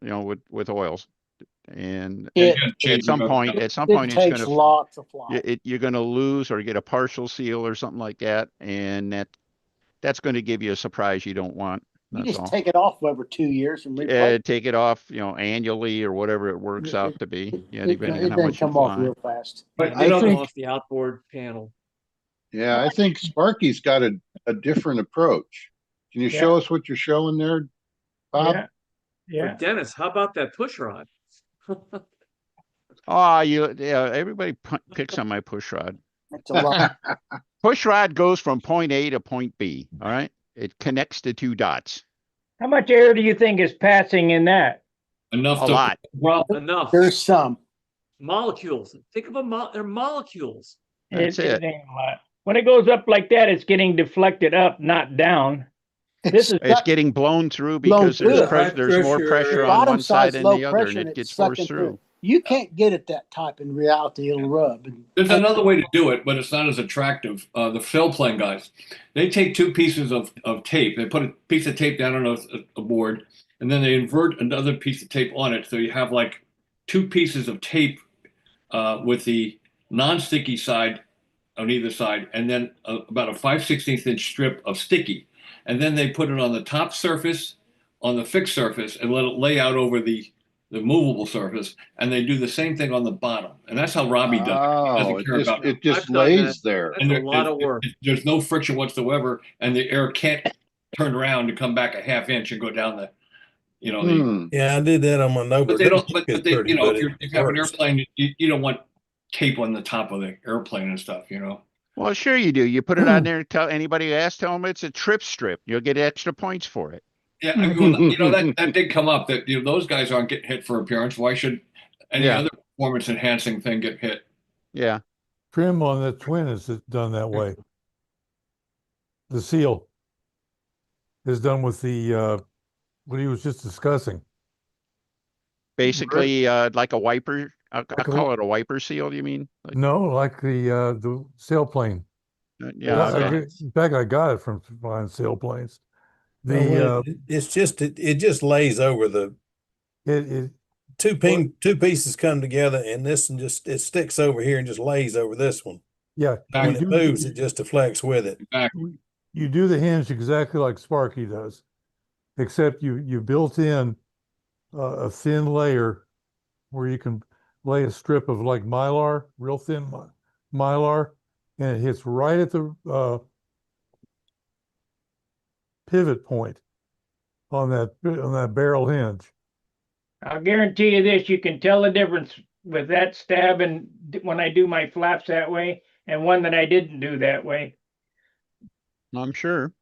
with oils. And It at some point, it's takes going to, lots of flight. you're going to lose or get a partial seal or something like that. And that's going to give you a surprise you don't want. You That's just all. take it off every 2 years and replace Take it off, annually or whatever it works out to be. Yeah, depending on how doesn't much you come off fly. real fast. But I think- off the outboard panel. Yeah, I think Sparky's got a different approach. Can you show us what you're showing there, Bob? Yeah. But Dennis, how about that push rod? Everybody picks on my push rod. That's a lot. Push rod goes from point A to point B. All right. It connects the two dots. How much air do you think is passing in that? enough A to lot. Enough. There's some. Molecules. Think of them. They're molecules. That's It it. ain't a lot. When it goes up like that, it's getting deflected up, not down. This is It's getting blown through blown because there's through it. there's more pressure on Bottom one side side's than low the other, pressure and and it it's gets sucking forced through. through. You can't get it that type in reality. It'll rub. There's another way to do it, but it's not as attractive. The sailplane guys, they take two pieces of tape. They put a piece of tape down on a board, and then they invert another piece of tape on it. So you have like two pieces of tape with the non-sticky side on either side, and then about a 5/16 inch strip of sticky. And then they put it on the top surface, on the fixed surface, and let it lay out over the movable surface. And they do the same thing on the bottom. And that's how Robbie does it. He Oh, doesn't care about it just I've done that. lays there. That's a lot of work. there's no friction whatsoever, and the air can't turn around to come back a half inch and go down the, you know, the. Hmm. Yeah, I did that on my Nova. But they don't. It's But they, pretty, you know, but if it you have an works. airplane, you don't want tape on the top of the airplane and stuff. You know. Well, sure you do. You put it on there. Tell anybody who asks, tell them it's a trip strip. You'll get extra points for it. Yeah, I mean, well, you know that did come up that those guys aren't getting hit for appearance. Why should any other performance enhancing thing get hit? Yeah. Trim on the twin is done that way. The seal is done with the what he was just discussing. Basically, like a wiper. I call it a wiper seal. You mean? Like, No, like the sailplane. yeah. Okay. In fact, I got it from flying sailplanes. It's just it just lays over the it two pieces come together, and this one just it sticks over here and just lays over this one. Yeah, When it moves, it just deflects with it. Exactly. You do the hinge exactly like Sparky does, except you built in a thin layer where you can lay a strip of like mylar, real thin mylar, and it hits right at the pivot point on that barrel hinge. I'll guarantee you this, you can tell the difference with that stab and when I do my flaps that way and one that I didn't do that way. I'm sure.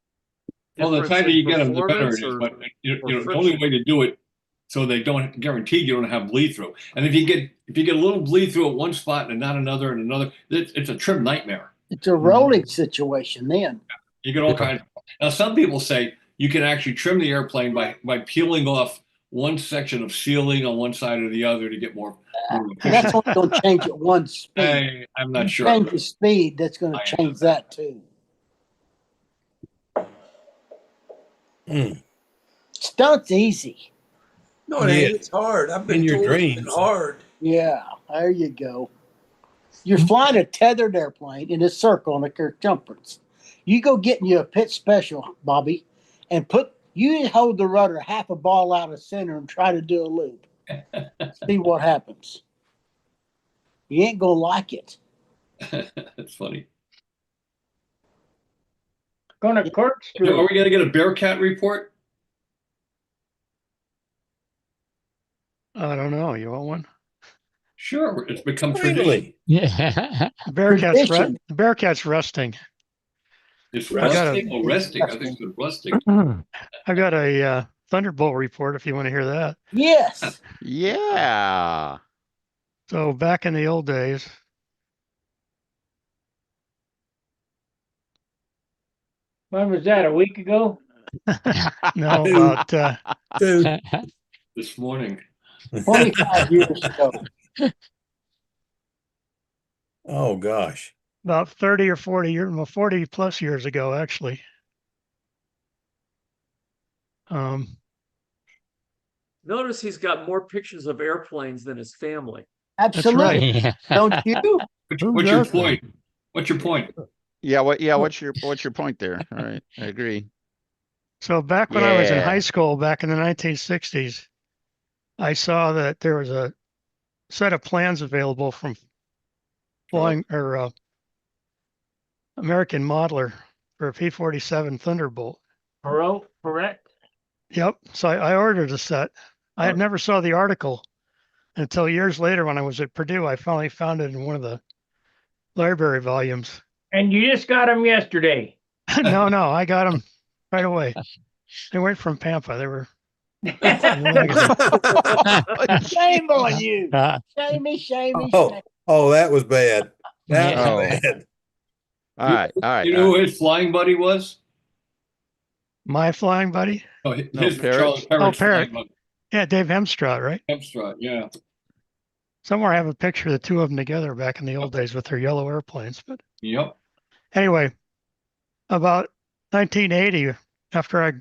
Well, the tighter you get them, the better it performance is. or- But you or know, the only friction? way to do it so they don't guarantee you don't have bleed through. And if you get a little bleed through at one spot and not another and another, it's a trim nightmare. It's a rolling situation then. You get all kinds. Now, some people say you can actually trim the airplane by peeling off one section of ceiling on one side or the other to get more That's only going to change at one speed. I'm not You sure. change the speed, that's going to change that too. Stunt's easy. No, it ain't. It's hard. I've been In your told it's been dreams. hard. Yeah, there you go. You're flying a tethered airplane in a circle on a circumference. You go get you a pit special, Bobby, and you hold the rudder half a ball out of center and try to do a loop. See what happens. You ain't gonna like it. That's funny. Gonna corkscrew. Are we going to get a Bearcat report? I don't know. You want one? Sure, it's become tradition. Really? Yeah. Tradition. The Bearcat's rusting. It's I got rusting. Oh, resting. I think it's rusting. I got a Thunderbolt report if you want to hear that. Yes. Yeah. So back in the old days, When was that? A week ago? no, about Dude, This morning. 25 years ago. oh gosh. about 30 or 40 years, well, 40 plus years ago, actually. Notice he's got more pictures of airplanes than his family. Absolutely. right. Don't you? What's your point? What's your point? Yeah. What's your point there? All right. I agree. So back when I was in Yeah. high school, back in the 1960s, I saw that there was a set of plans available from flying or American Modeler for a P-47 Thunderbolt. Correct. Yep. So I ordered a set. I had never saw the article until years later when I was at Purdue. I finally found it in one of the library volumes. And you just got them yesterday. No, I got them right away. They weren't from Pampa. They were Shame on you. Uh, Shamey, shamey, Oh, shame. oh, that was bad. That Yeah. Oh. was bad. All right, all right. You know who his flying buddy was? My flying buddy? Oh, No, his Parrots? Charles Parrott's Parrot. flying buddy. Yeah, Dave Hemstrott, right? Hemstrott, yeah. Somewhere I have a picture of the two of them together back in the old days with their yellow airplanes. But Yep. anyway, about 1980, after I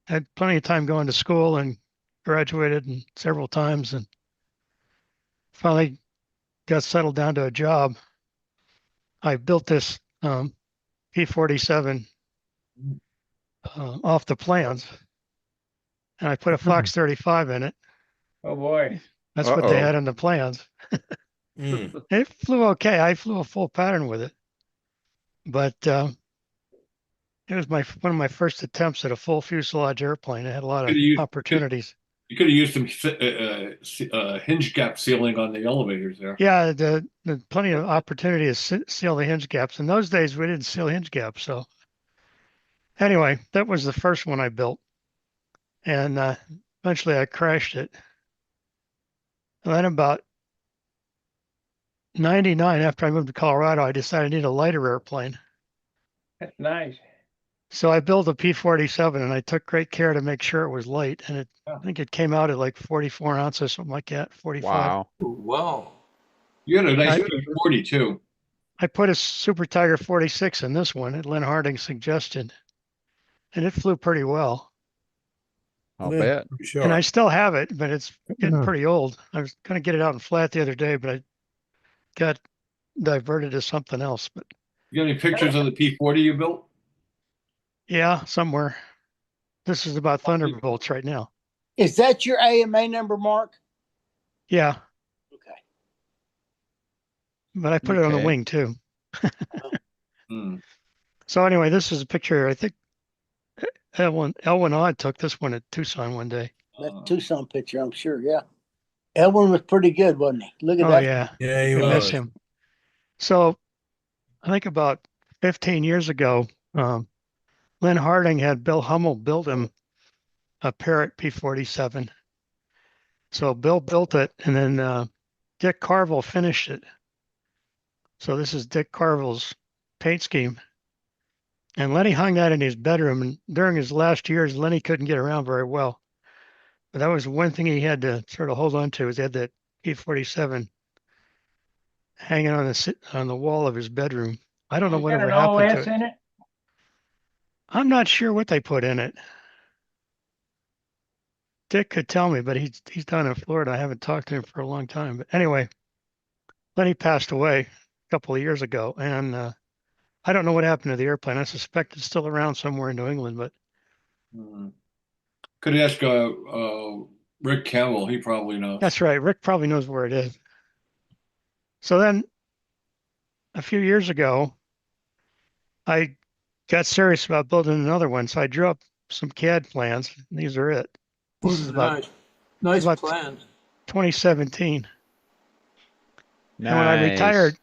had plenty of time going to school and graduated and several times and finally got settled down to a job, I built this P-47 off the plans, and I put a Fox 35 in it. Oh boy. That's what they Uh-oh. had in the plans. Mm. It flew okay. I flew a full pattern with it, but it was one of my first attempts at a full fuselage airplane. It had a lot of Could've used- opportunities. You could have used some hinge gap sealing on the elevators there. Yeah, the plenty of opportunity to seal the hinge gaps. In those days, we didn't seal hinge gaps. So anyway, that was the first one I built, and eventually I crashed it. And then about 99, after I moved to Colorado, I decided I need a lighter airplane. That's nice. So I built a P-47, and I took great care to make sure it was light. And I think it came out at like 44 ounces, something like that, 45. Wow. Wow. You had a nice 40 too. I put a Super Tiger 46 in this one at Lynn Harding's suggestion, and it flew pretty well. I'll bet. Sure. And I still have it, but it's getting pretty old. I was going to get it out in flat the other day, but I got diverted to something else. But You got any pictures of the P-40 you built? yeah, somewhere. This is about Thunderbolts right now. Is that your AMA number, Mark? Yeah, Okay. but I put it on the Okay. wing too. Hmm. So anyway, this is a picture. I think Elwin Odd took this one at Tucson one day. That Tucson picture, I'm sure. Yeah. Elwin was pretty good, wasn't he? Look at Oh that. yeah, Yeah, he we miss was. him. So I think about 15 years ago, Lynn Harding had Bill Hummel build him a Parrot P-47. So Bill built it, and then Dick Carville finished it. So this is Dick Carville's paint scheme. And Lenny hung that in his bedroom. And during his last years, Lenny couldn't get around very well. But that was one thing he had to sort of hold on to, is he had that P-47 hanging on the wall of his bedroom. I don't know Got whatever an happened OS to it. in it? I'm not sure what they put in it. Dick could tell me, but he's down in Florida. I haven't talked to him for a long time. But anyway, Lenny passed away a couple of years ago, and I don't know what happened to the airplane. I suspect it's still around somewhere in New England, but Could ask Rick Campbell. He probably knows. that's right. Rick probably knows where it is. So then a few years ago, I got serious about building another one. So I drew up some CAD plans. These are it. This is about Nice about plan. 2017. Nice. And when I retired,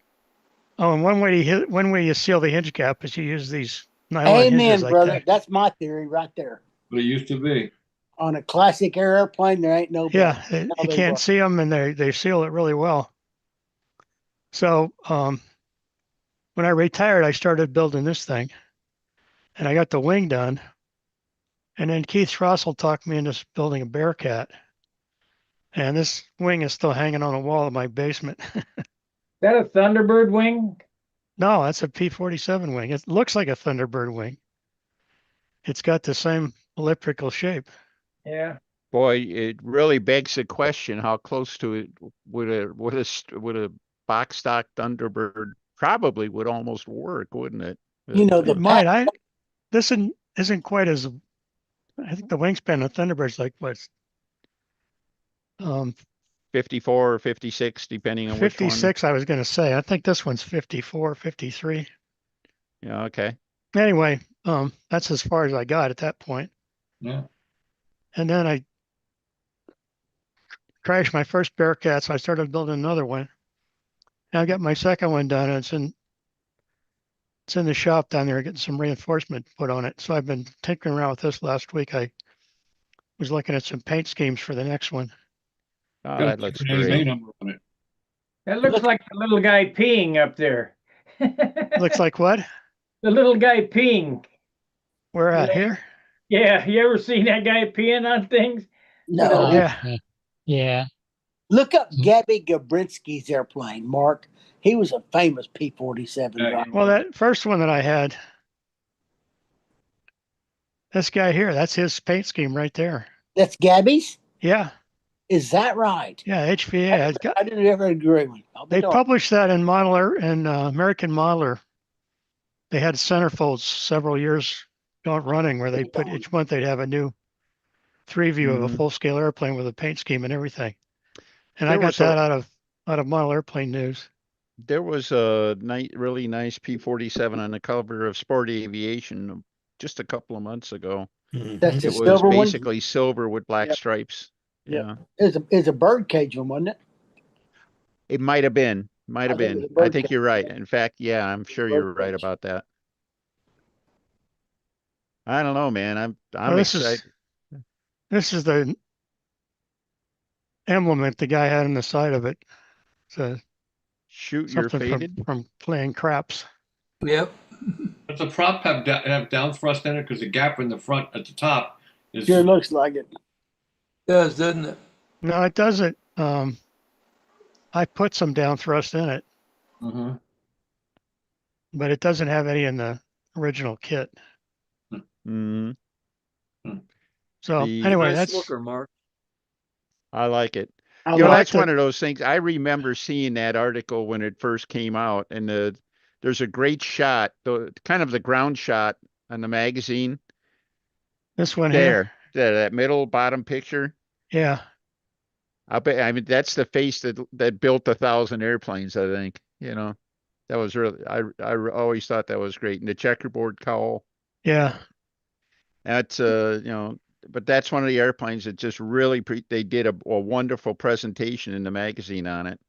and one way you seal the hinge gap is you use these nylon Amen, hinges like brother. that. That's my theory right there. But it used to be. On a classic airplane, there ain't no. Yeah, better. How you they can't work. see them, and they seal it really well. So when I retired, I started building this thing, and I got the wing done. And then Keith Schrossel talked me into building a Bearcat. And this wing is still hanging on the wall of my basement. Is that a Thunderbird wing? No, that's a P-47 wing. It looks like a Thunderbird wing. It's got the same elliptical shape. Yeah. Boy, it really begs the question: how close to it would a box stock Thunderbird probably would almost work, wouldn't it? You know, It might. This isn't quite as. I think the wingspan of Thunderbird's like what's 54 or 56, depending on which one. 56. I was going to say. I think this one's 54, 53. Yeah. Okay. Anyway, that's as far as I got at that point. Yeah. And then I crashed my first Bearcat, so I started building another one. And I got my second one done, and it's in the shop down there, getting some reinforcement put on it. So I've been tinkering around with this last week. I was looking at some paint schemes for the next one. Oh, Got a that looks different AMA great. number on it. That looks like the little guy peeing up there. Looks like what? The little guy peeing. Where You at know, here? Yeah, you ever seen that guy peeing on things? You know, No. Yeah. Yeah. Look up Gabby Gabrinsky's airplane, Mark. He was a famous P-47 Yeah, driver. Well, that first one that I had, this guy here, that's his paint scheme right there. That's Gabby's? Yeah. Is that right? Yeah. HVA. I didn't ever agree with him. They published that in Modeler and American Modeler. They had centerfolds several years running where they put each month they'd have a new 3-view of a Mhm. full scale airplane with a paint scheme and everything. And I There got was a- that out of Model Airplane News. There was a really nice P-47 on the cover of Sport Aviation just a couple of months ago. That's the It was silver one? basically silver with black Yep. stripes. Yep. Yeah. It's a bird cage one, wasn't it? It might have been. Might have I think it been. was a I bird think cage. you're right. In fact, yeah, I'm sure bird you're right cage. about that. I don't know, man. I'm Well, excited. this is the emblem that the guy had on the side of it. So Shoot your something faded. from playing craps. Yep. Does the prop have down thrust in it? Because the gap in the front at the top is. Sure looks like it. Does, doesn't it? No, it doesn't. I put some down thrust in it, Mhm. but it doesn't have any in the original kit. Hmm. So The- anyway, Nice that's looker, Mark. I like it. I You know, like that's the- one of those things. I remember seeing that article when it first came out, and there's a great shot, the kind of the ground shot on the magazine this one here. that middle bottom picture. Yeah. I mean, that's the face that built 1,000 airplanes. I think, that was really. I always thought that was great, and the checkerboard cowl. Yeah. That's but that's one of the airplanes that just really they did a wonderful presentation in the magazine on it.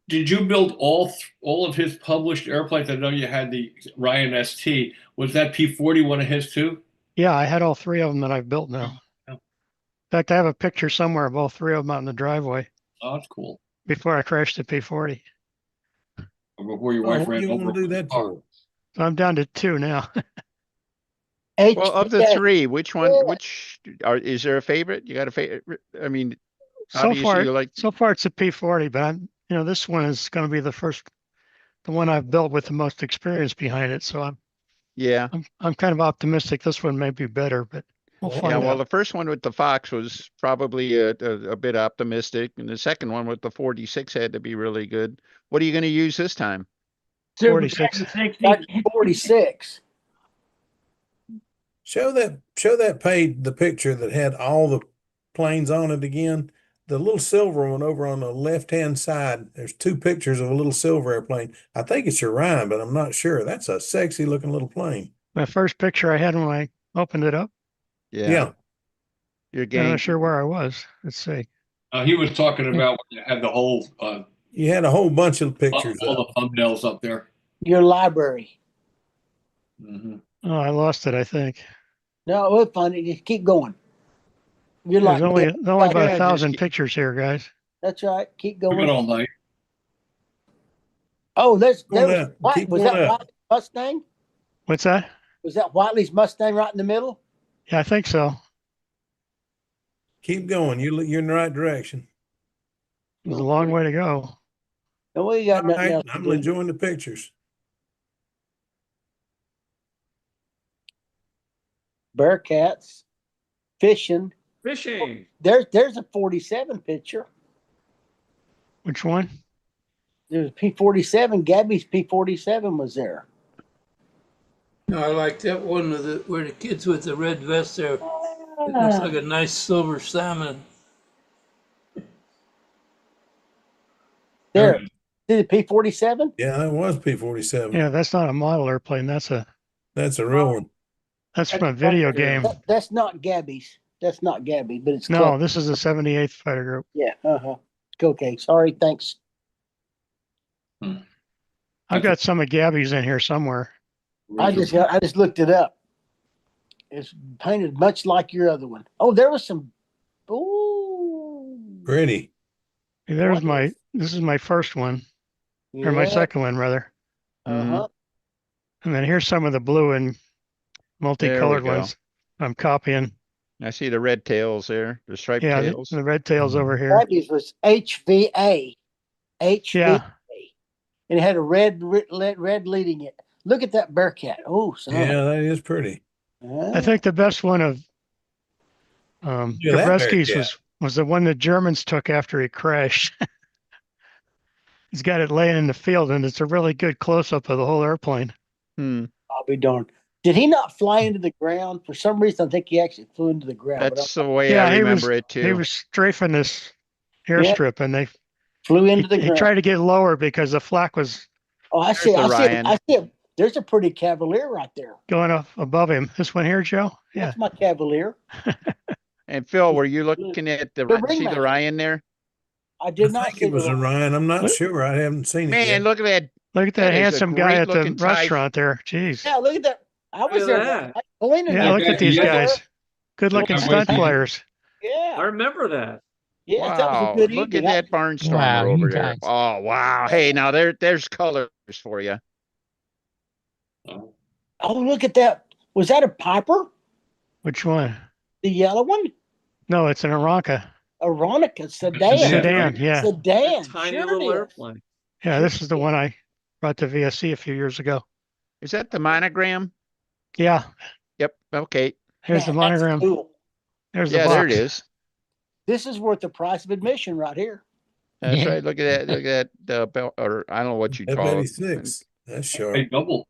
Did you build all of his published airplanes? I know you had the Ryan ST. Was that P-40 one of his too? Yeah, I had all 3 of them that I've built now. Oh. In fact, I have a picture somewhere of all 3 of them out in the driveway Oh, that's cool. before I crashed the P40. Before your Oh, wife what ran you over want to do with the that car. for? So I'm down to 2 now. Well, of the HVA. 3, which one? Yeah. Is there a favorite? You got a favorite? I mean, So obviously you like. far it's a P40, but this one is going to be the one I've built with the most experience behind it. So Yeah. I'm kind of optimistic this one may be better, but we'll Yeah, find well, out. the first one with the Fox was probably a bit optimistic, and the second one with the 46 had to be really good. What are you going to use this time? Super 46. 60. 46. Show that page, the picture that had all the planes on it again. The little silver one over on the left-hand side. There's 2 pictures of a little silver airplane. I think it's Orion, but I'm not sure. That's a sexy looking little plane. My first picture I had when I opened it up. Yeah. Your I'm gang. not sure where I was. Let's see. He was talking about when you had the whole You had a whole bunch of pictures all up. the thumbnails up there. Your library. Mm-hmm. Oh, I lost it, I think. No, it was funny. Just keep going. You're There's like only me. about Yeah, 1,000 just- pictures here, guys. That's right. Keep Took it going. all night. Oh, Keep was going up. Keep was going that up. Whiteley's Mustang? What's that? Was that Whiteley's Mustang right in the middle? Yeah, I think so. Keep going. You're in the right direction. It was a long way to go. No, we got All nothing right, else to I'm do. enjoying the pictures. Bearcats, fishing. Fishing. There's a 47 picture. Which one? There's a P-47. Gabby's P-47 was there. No, I like that one where the kids with the red vest there. It looks like a nice silver salmon. There. See the P-47? Yeah, that was P-47. Yeah, that's not a model airplane. That's a That's a real one. That's from a video game. That's not Gabby's. That's not Gabby, but it's No, close. this is a 78th fighter group. Yeah. Okay. Sorry. Thanks. I've got some of Gabby's in here somewhere. I just looked it up. It's painted much like your other one. Oh, there was some. Ooh, Pretty. There's What this is my first one, or my yeah. second one rather. Uh-huh. And then here's some of the blue and There we multicolored go. ones I'm copying. I see the red tails there, the striped Yeah, tails. the red tails over here. Abby's was HVA. HVA. Yeah, And it had a red leading it. Look at that Bearcat. Oh, son. Yeah, that is pretty. I think the best one of Yeah, that Gabreski's Bearcat. was the one the Germans took after he crashed. He's got it laying in the field, and it's a really good close up of the whole airplane. Hmm. I'll be darned. Did he not fly into the ground? For some reason, I think he actually flew into the ground. but That's the way I remember it He too. was strafing this airstrip, and they flew into the he ground. tried to get lower because the flak was Oh, I There's see. the I see. Ryan. I see. There's a pretty Cavalier right there. going up above him. This one here, Joe. Yeah, That's my Cavalier. And Phil, were you looking at The see the Ringmaster. Ryan there? I I did not think see it was the a Ryan. I'm not What? sure. I haven't seen it Man, yet. look at that. look at that That is a handsome guy at the great-looking type. restaurant there. Jeez. Yeah, look at that. I was Look there. at that that. night. Cleaning Yeah, that look at thing. these Yeah. guys. Good looking Yeah, stunt well, players. I Yeah. remember that. Yes, that was a Wow, good look evening. at that barnstormer Wow, over you there. guys. Oh, wow. Hey, now there's colors for you. Oh, look at that. Was that a Piper? Which one? The yellow one? No, it's an Aranca Aeronica sedan. sedan. Yeah, Sedan. Tiny Sure little it is. airplane. yeah. This is the one I brought to VSC a few years ago. Is that the monogram? Yeah, Yep. Okay. here's the Man, that's monogram. cool. There's the Yeah, box. there it is. This is worth the price of admission right here. That's Yeah. right. Look at that. Look at that belt, or I don't know what you call it. F-86. That's sharp. Hey, double.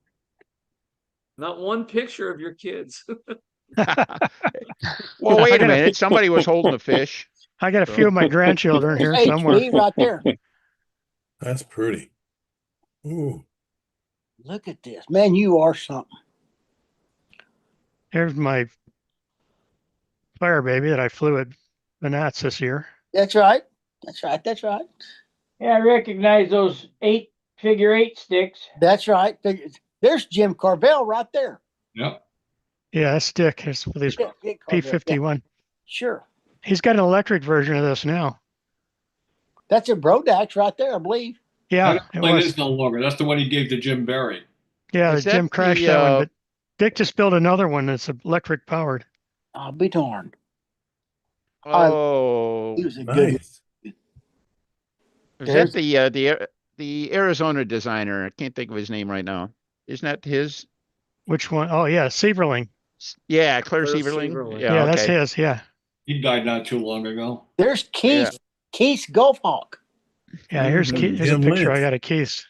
Not one picture of your kids. Well, wait a gotta- minute. Somebody was holding a fish. I got a few of my grandchildren here There's somewhere. HB right there. That's pretty. Ooh. Look at this. Man, you are something. Here's my Fire Baby that I flew at the Nats this year. That's right. That's right. That's right. Yeah, I recognize those figure eight sticks. That's right. There's Jim Carvel right there. Yep. Yeah, that's Dick. It's with his Yeah, Dick Carvel, yeah. P-51. Sure. He's got an electric version of this now. That's a Brodax right there, I believe. Yeah, That it plane was. is no longer. That's the one he gave to Jim Barry. Yeah, Is that Jim crashed the, that one, but Dick just built another one that's electric powered. I'll be darned. Oh, He was a good. Nice. is that the Arizona designer? I can't think of his name right now. Isn't that his? Which one? Oh, yeah, Sieverling. Yeah, Claire Claire Sieverling. Sieverling. Yeah, that's okay. his. Yeah, He died not too long ago. There's Keith. Keith Goldhawk yeah. Here's Mhm. here's a Jim picture Lynch. I got of Keith.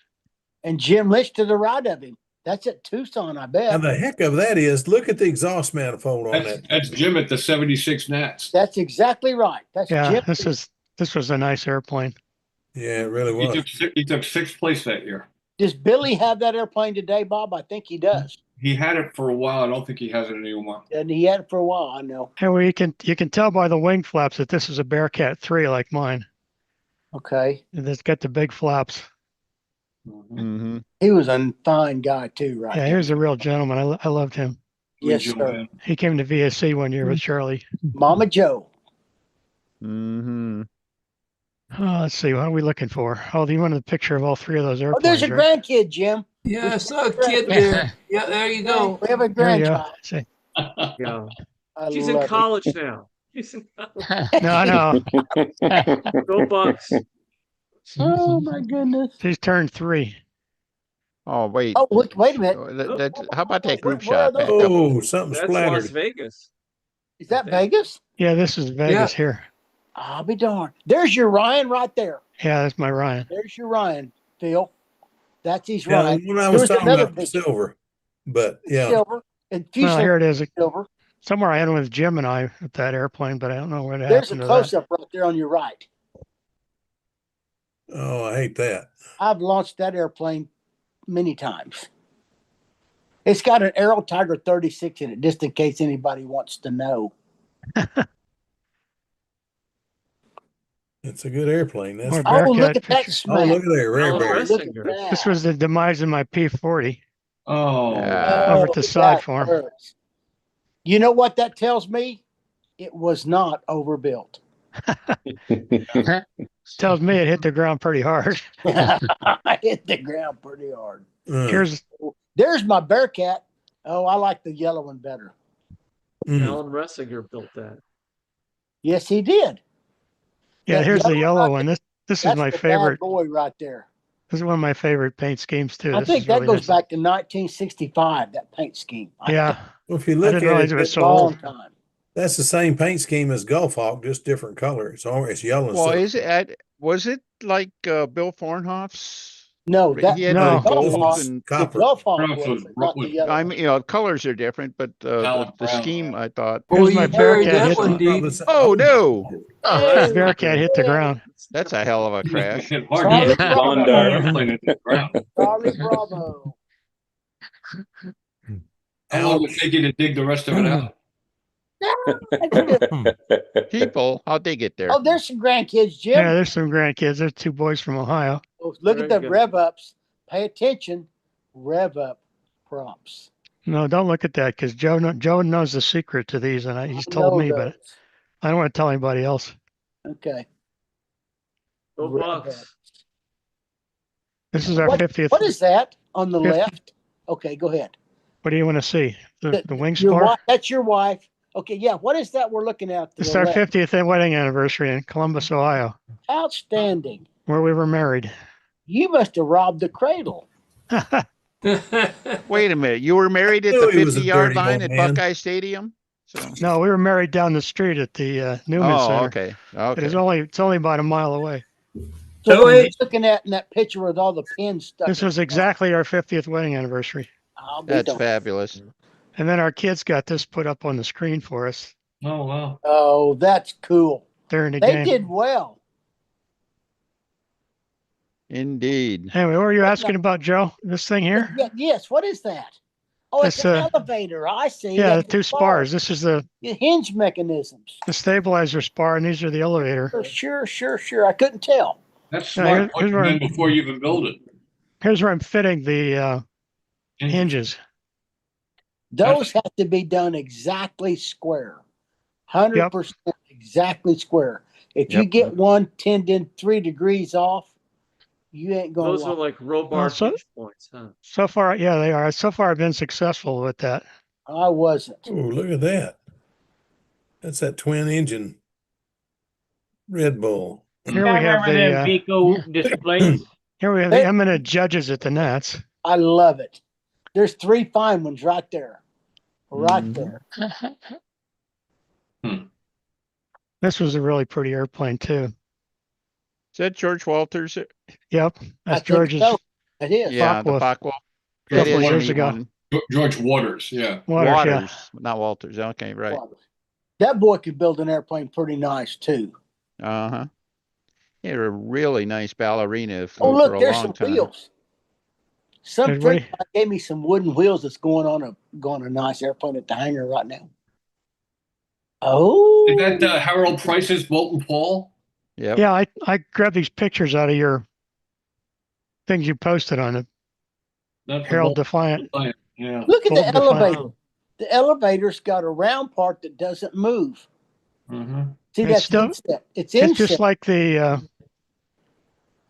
and Jim Lynch to the right of him. That's at Tucson, I Now bet. the heck of that is, look at the exhaust manifold on That's Jim at the 76 Nats. That's exactly right. That's Yeah, Jim. this was a nice airplane. Yeah, it really He was. took sixth place that year. Does Billy have that airplane today, Bob? I think he does. He had it for a while. I don't think he has it anymore. And he had it for a while, I know. Hey, well, you can tell by the wing flaps that this is a Bearcat 3 like mine. Okay. It's got the big flaps. Mm-hmm. He was a fine guy too, right? Yeah, there. he was a real gentleman. I loved him. Yes, Jim sir. Van. He came to VSC one year with Charlie. Mama Joe. Mm-hmm. Oh, let's see. What are we looking for? Oh, you wanted a picture of all three of those Oh, airplanes. there's a right? grandkid, Jim. Yeah, I saw a kid there. Yeah, there you go. We have a There you go. grandchild. See. Yeah. I She's love in it. college now. She's in college. No, no. Go Bucks. Oh my goodness. He's turned 3. Oh, wait. Oh, look, wait a minute. How about that group Where are shot? those? Back up? Oh, something That's Las splattered. Vegas. Is that Vegas? Yeah, this is Vegas here. I'll be darned. There's your Ryan right there. Yeah, that's my Ryan. There's your Ryan, Phil. That's his Yeah, Ryan. when I was There's talking another about the picture. silver, but yeah, Silver. And Well, fuselage here it is. silver. Somewhere I had one with Jim and I at that airplane, but I don't know what There's a happened to close that. up right there on your right. oh, I hate that. I've launched that airplane many times. It's got an Aero Tiger 36 in it, just in case anybody wants to know. It's a good airplane. That's More for- Oh, look Bearcat at that pictures. oh, smack. look at there, rare Oh, bear. that's- Look at that. This was the demise of my P40. Oh, Yeah. Over Oh, to that side form. hurts. You know what that tells me? It was not overbuilt. Tells me it hit the ground pretty hard. I hit the ground pretty hard. Here's There's my Bearcat. Oh, I like the yellow one better. Alan Ressinger built that. Yes, he did. yeah. That Here's the yellow yellow right one. This is That's my the favorite. bad boy right there. This is one of my favorite paint schemes too. I This think is that really goes nice. back to 1965. That paint scheme. Yeah. Well, if you I look didn't at realize it, it was that- so long old. time. that's the same paint scheme as Gulf Hawk, just different color. It's yellow. Well, instead of- was it like Bill Fornhoff's? No, that He had No. the gold Hawk- and the copper. Gulf Hawk Perhaps was, was but not the was- yellow. I one. mean, colors are different, but Metallic the brown, scheme, yeah. I thought. Oh, Here's my you buried Bearcat that hit. one deep. Oh no, The Bearcat hit the ground. that's a hell of a crash. Hit hard. Charlie Yeah, Bravo. airplane into the ground. Charlie Bravo. How long would it take you to dig the rest of it out? People, how'd they get there? Oh, there's some grandkids, Jim. Yeah, there's some grandkids. There's two boys from Ohio. Oh, look at Very the good. rev ups. Pay attention. Rev up prompts. No, don't look at that because Joe knows the secret to these, and he's I told know me, but those. I don't want to tell anybody else. Okay. Go Rev Bucks. up. This is our What- 50th. What is that on the 50 left? Okay, go ahead. What do you want to see? The wing Your spar? wife, that's your wife. Okay, yeah. What is that we're looking at? To It's the our left? 50th wedding anniversary in Columbus, Ohio, Outstanding. where we were married. You must have robbed the cradle. Wait a minute, you were married at knew the he was a 50-yard dirty line old at man. Buckeye Stadium? So, No, we were married down the street at the Newman oh, Center. okay, It's okay. only about a mile away. So So what are you wait. looking at in that picture with all the pins stuck? This in was it? exactly our 50th wedding anniversary. I'll be That's darned. fabulous. And then our kids got this put up on the screen for us Oh, wow. Oh, that's cool. during the They game. did well. Indeed. Anyway, what were you asking about, Joe? This thing here? Yeah, yes. What is that? Oh, it's That's, an elevator. I see. Yeah, the That's two spars. This is the hinge mechanisms. stabilizer spar, and these are the elevator. Sure. I couldn't tell. That's No, smart. Put here's them where in before you even build it. Here's where I'm fitting the hinges. Those have to be done exactly square. 100% exactly square. If you Yep. get one tendon 3 degrees off, you ain't going Those to are like Robar so- pinch points, huh? So far, yeah, they are. So far, I've been successful with that. I wasn't. Oh, look at that. That's that twin engine Red Bull. Here we have Remember them the Pico displays? here we have the eminent judges at the Nats. I love it. There's 3 fine ones right there. Right Mhm. there. This was a really pretty airplane too. Is that George Walters? Yep, I that's think George's so. It is. Yeah, the Focke-Wulf. Focke-Wulf. A That couple is of years neat ago. one. George Waters, yeah. Waters, yeah. Not Walters. Okay, right. That boy could build an airplane pretty nice too. Uh-huh. He had a really nice ballerina Oh, for look, a there's long some time. wheels. Some Did friend we? gave me some wooden wheels that's going on a nice airplane at the hangar right now. Oh, Is that Harold Price's Molten Paul? Yep. Yeah, I grabbed these pictures out of your things you posted on it. That's the Harold Molten Defiant. Defiant, yeah. look at the Bolton Defiant. elevator. The elevator's got a round part that doesn't move. Mm-hmm. See, It's that's still- inset. It's It's inset. just like the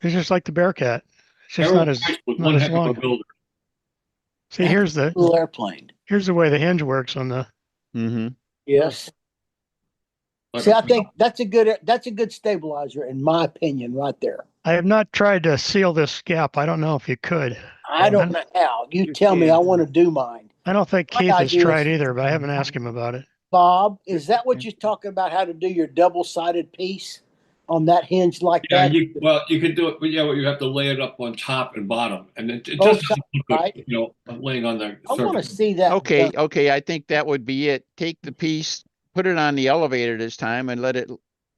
it's just like the Bearcat. It's just Harold not as Price was not one as heck of a long. builder. See, That's here's the Little airplane. here's the way the hinge works on the. Mm-hmm. Yes. Like See, a- I think that's a good stabilizer in my opinion, right there. I have not tried to seal this gap. I don't know if you could. I don't know how. You You tell me. can. I want to do mine. I don't think My Keith has idea tried is- either, but I haven't asked him about it. Bob, is that what you're talking about? How to do your double-sided piece on that hinge like Yeah, that? you could do it, but well, you have to lay it up on top and bottom, and it Both just doesn't look sides, good, you know, laying on the I want to surface. see that. Okay, done. okay. I think that would be it. Take the piece, put it on the elevator this time, and let it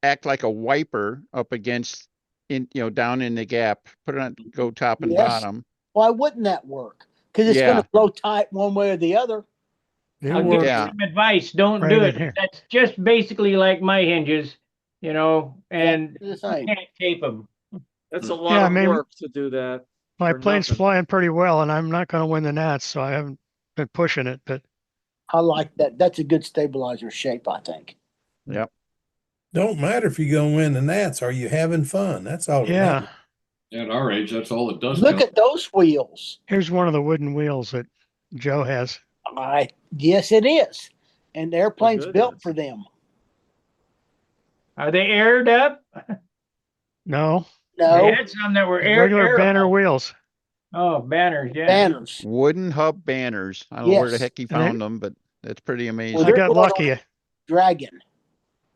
act like a wiper up against, down in the gap. Put it on, go top and Yes. bottom. Why wouldn't that work? Because it's going Yeah. to blow tight one way or the other. It I'll give worked. you Yeah. some advice. Don't Right do in it. here. That's just basically like my hinges, and Exactly the you same. can't tape them. That's a lot Yeah, of maybe- work to do that. My for plane's nothing. flying pretty well, and I'm not going to win the Nats, so I haven't been pushing it. But I like that. That's a good stabilizer shape, I think. Yep. Don't matter if you're gonna win the Nats. Are you having fun? That's all that matters. Yeah. At our age, that's all it does. Look count. at those wheels. Here's one of the wooden wheels that Joe has. Yes, it is. And the airplane's good. built for them. Are they aired up? No, They No had some that were regular banner airable. wheels. Oh, banners, yeah. banners. Wooden hub banners. I don't know where the Yes. heck he And they- found them, but that's pretty amazing. Well, I they're got going on lucky. Dragon.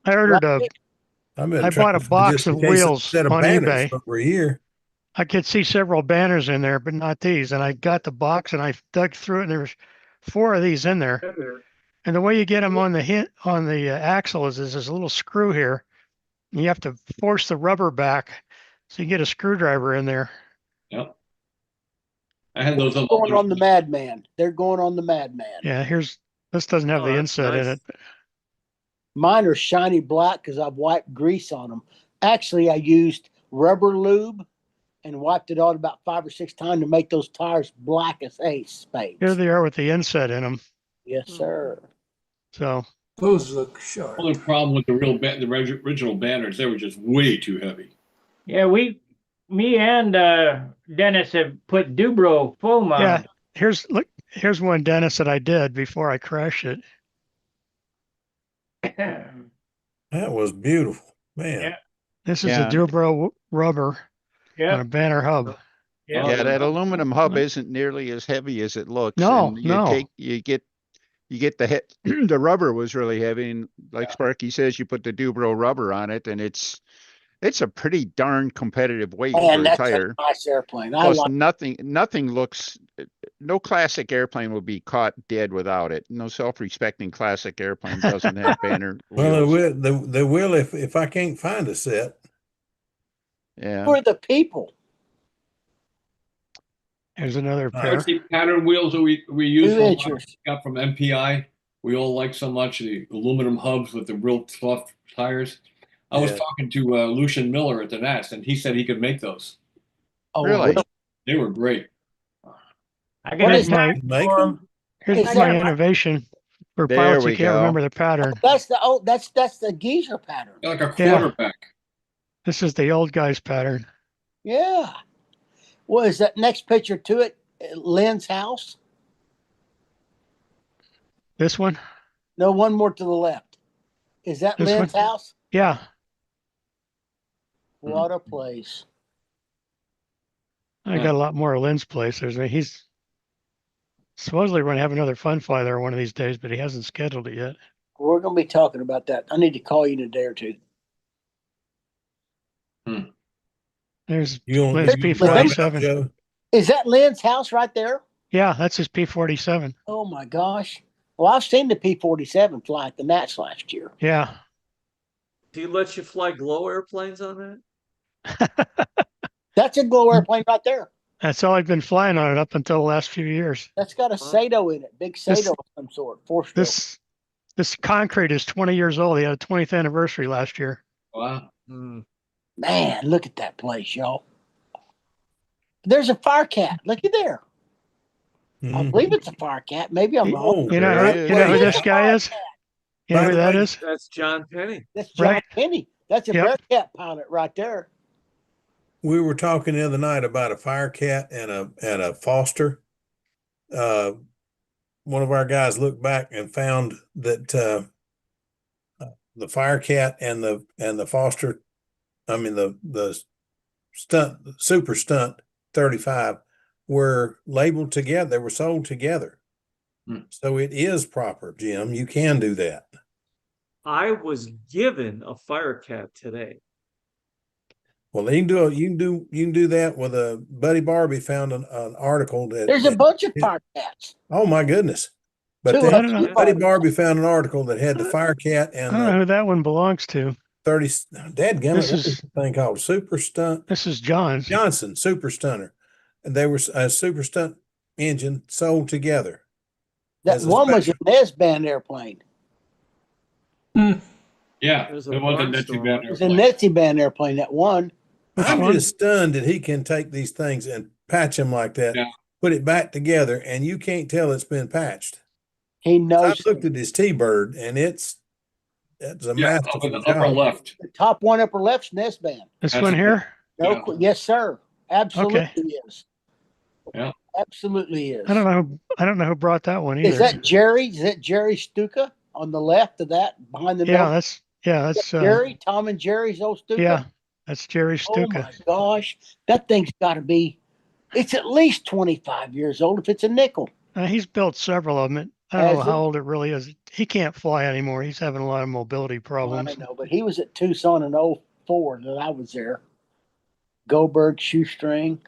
I ordered a. I've been I trying bought a to find box just a of case wheels set of on banners eBay. for over a year. I could see several banners in there, but not these. And I got the box and I dug through it, and there was 4 of these in there. And the way you get them on the axle is there's this little screw here. And you have to force the rubber back so you get a screwdriver in there. Yep. I had those. Going on the Madman. They're going on the Madman. Yeah, this doesn't have Oh, the that's inset in nice. it. Mine are shiny black because I've wiped grease on them. Actually, I used rubber lube and wiped it out about 5 or 6 times to make those tires black as spades. Here they are with the inset in them. Yes, sir. So Those look sharp. Only problem with the original banners, they were just way too heavy. Yeah, me and Dennis have put Dubro full mount. yeah, here's one, Dennis, that I did before I crashed it. That was beautiful, man. Yeah. This is Yeah. a Dubro rubber on a banner hub. Yeah. Yeah, that aluminum hub isn't nearly as heavy as it looks. No, and no. You get the the rubber was really heavy, and like Sparky says, you put the Dubro rubber on it, and it's a pretty darn competitive weight for And a that's tire. a nice airplane. I Plus, like nothing looks. No classic airplane will be caught dead without it. No self-respecting classic airplane doesn't have banner Well, wheels. they will if I can't find a set. Yeah. for the people. Here's another pair. What's the pattern wheels that we use 2 from, inches. got from MPI? We all like so much the aluminum hubs with the real soft tires. I was Yeah. talking to Lucian Miller at the Nats, and he said he could make those. Oh, Really? They were great. I What got a is my- tag Make for them? 'em. Here's Is my that- innovation for There pilots who we can't go. remember the pattern. That's the geezer pattern. Like a Yeah. quarterback. This is the old guy's pattern. Yeah. Well, is that next picture to it Lynn's house? This one? No, one more to the left. Is that This Lynn's one? house? Yeah. What a place. I got a lot more of Lynn's place. He's supposedly going to have another fun fly there one of these days, but he hasn't scheduled it yet. We're going to be talking about that. I need to call you in a day or two. There's You want Lynn's Lynn's P47. Joe? Is that Lynn's house right there? Yeah, that's his P47. Oh my gosh. Well, I've seen the P-47 fly at the Nats last year. Yeah. Do you let you fly glow airplanes on that? That's a glow airplane right there. That's all I've been flying on it up until the last few years. That's got a Sato in it, big Sato of some sort, 4-stroke. This concrete is 20 years old. He had a 20th anniversary last year. Wow. Man, look at that place, y'all. There's a Firecat. Looky there. I believe it's a Firecat. Maybe I'm wrong. You know, There you know who it this is. guy is? You know By who the that way, is? That's John Penny. That's John Right. Penny. That's a Yep. Bearcat pilot right there. We were talking the other night about a Firecat and a Foster. One of our guys looked back and found that the Firecat and the Foster, I mean the Super Stunt 35 were labeled together. They were sold together. So it is proper, Jim. You can do that. I was given a Firecat today. Well, you can do that with a Buddy Barbie found an article that There's a bunch of Firecats. Oh my goodness. But Two then of them. Buddy Barbie found an article that had the Firecat I and don't know the who that one belongs to. 30 dadgummit, This what's is- this thing called? Super Stunt This is John's. Johnson, Super Stunner. And they were a Super Stunt engine sold together. That As a one was a special. Nesband airplane. Yeah, There's it a wasn't that too Barnstormer. bad. It was a Nesband airplane, that one. I'm one? just stunned that he can take these things and patch them like that, Yeah. put it back together, and you can't tell it's been patched. He I knows looked at his T-bird, and that's a Yeah, up in masterful the upper job. left. the top one upper left's nest band. This That's one it. here? No, Yeah. yes, sir. Absolutely Okay. is. Yeah. Absolutely is. I don't know who brought that one Is either. that Jerry? Is that Jerry Stuka on the left of that behind the Yeah, nose? that's Jerry, Tom and Jerry's old Stuka. yeah, that's Jerry Oh Stuka. my gosh, that thing's got to be. It's at least 25 years old if it's a nickel. He's built several of them. I don't know Has how he? old it really is. He can't fly anymore. He's having a lot of mobility problems. I know, but he was at Tucson in 04 that I was there. Goldberg, Shoestring.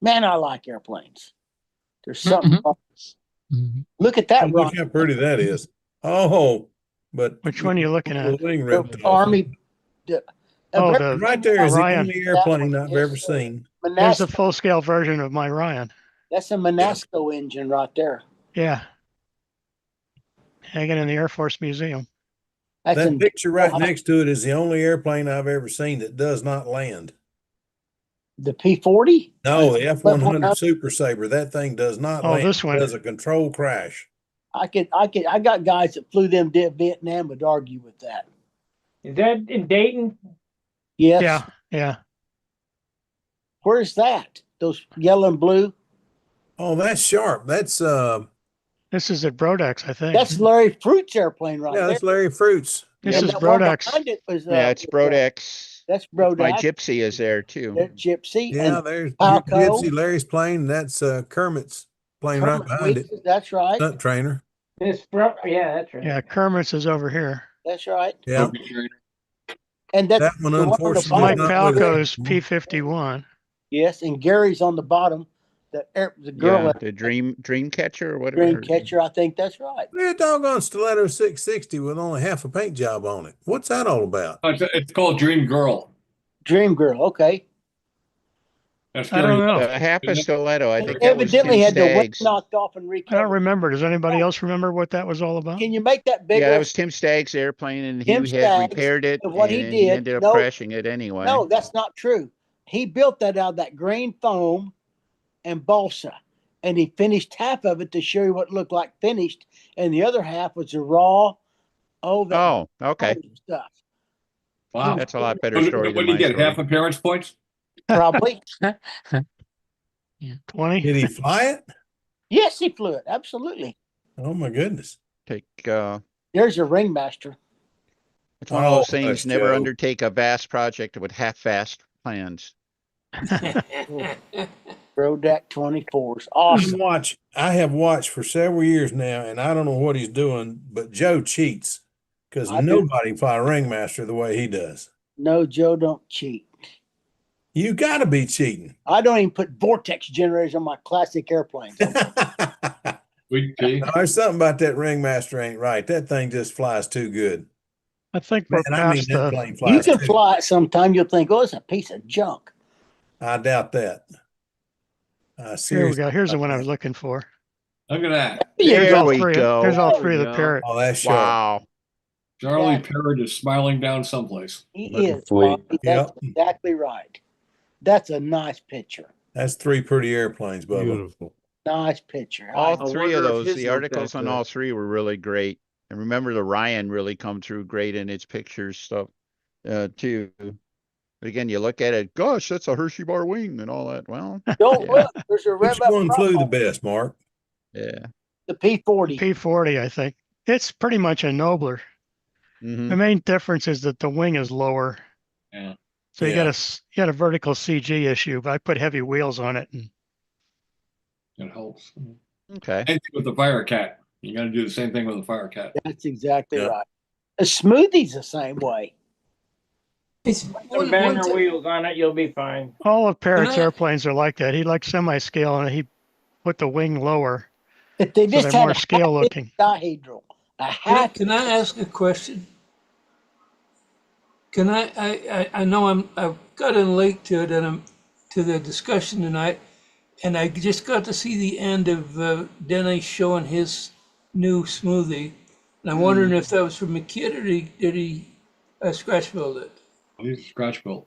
Man, I like airplanes. There's something. Look at that, Look how pretty that is. Oh, but Which one are you looking at? the wing ripped off. Army. Right there is the Orion. only airplane I've ever seen. There's a full scale version of my Ryan. That's a Monasco engine right there. Yeah. Hanging in the Air Force Museum. That picture right next to it is the only airplane I've ever seen that does not land. The P-40? No, the F-100 Super Sabre. That thing does not land. This one. It does a control crash. I got guys that flew them to Vietnam would argue with that. Is that in Dayton? Yes. Yeah, yeah. Where's that? Those yellow and blue? Oh, that's sharp. That's This is at Brodex, I think. That's Larry Fruit's airplane right there. that's Larry Fruit's. This And is that one Brodex. behind it was, Yeah, it's Brodex. That's Brodex. My Gypsy is there too. That Gypsy. Yeah, and there's Palco. Gypsy, Larry's plane. That's Kermit's plane right behind it. That's right. Stunt trainer. Yeah, that's right. Yeah, Kermit's is over here. That's right. Yeah. And that's That one, the on the unfortunately, Mike bottom. Palco's P-51. Yes, and Gary's on the bottom. The girl, Yeah, the dream catcher or whatever. Dream Catcher. I think that's right. They're a doggone Stiletto 660 with only half a paint job on it. What's that all about? It's called Dream Girl. Dream Girl. Okay. That's I don't know. Half a stiletto. I think that was Evidently Tim had the wing Staggs. knocked off and I recovered. don't remember. Does anybody else remember what that was all about? Can you make that bigger? Yeah, that was Tim Staggs' airplane, and Tim he had Staggs, repaired it, and what he and did- he ended up no, crashing it anyway. No, that's not true. He built that out of that green foam and balsa, and he finished half of it to show you what it looked like finished, and the other half was the raw. Oh, okay. Stuff. Wow. That's a lot better What story did than you my get? story. Half appearance points? Probably. 20? Did he fly it? Yes, he flew it. Absolutely. Oh my goodness. Take There's your ringmaster. it's one of Oh, those things. nice, Never Joe. undertake a vast project with half-assed plans. Brodeck 24s. Awesome. I have watched for several years now, and I don't know what he's doing, but Joe cheats because I do. nobody can fly a ringmaster the way he does. No, Joe, don't cheat. You got to be cheating. I don't even put vortex generators on my classic airplanes. No, there's something about that ringmaster ain't right. That thing just flies too good. I think we're Man, I mean, past that the. plane You flies can too. fly it sometime. You'll think, oh, it's a piece of junk. I doubt that. I Here we seriously go. Here's the doubt one I that. was looking for. Look at that. There all we three, go. There's all There three we of the go. parrot. Oh, that's sharp. Wow. Charlie Yeah. Parrott is smiling down someplace. He Looking is. sweet. Bobby. That's Yep. exactly right. That's a nice picture. That's three pretty airplanes, Bubba. Beautiful. Nice picture. All I three of wonder if those, his the went articles that on good. all three were really great. And remember, the Ryan really come through great in its pictures stuff too. But again, you look at it, gosh, that's a Hershey bar wing and all that. Well, Don't yeah. look. There's a Which rev up one front flew the on best, Mark? Yeah. the P-40. P-40, I think. It's pretty much a nobler. Hmm. The main difference is that the wing is lower. Yeah. So you Yeah. got a vertical CG issue, but I put heavy wheels on it. And It helps. Okay. Same thing with the Firecat. You got to do the same thing with the Firecat. That's exactly Yeah. right. A smoothie's the same way. It's Some banner wheels on it, you'll be fine. all of Parrot's I- airplanes are like that. He likes semi-scale and he put the wing lower. If they So just they're had more a scale looking. dihedral, a half. Can I ask a question? Can I know I've got in late to it and I'm to the discussion tonight, and I just got to see the end of Denny showing his new smoothie, and I'm wondering if that was from a kid or did he scratch build it? These are scratch built.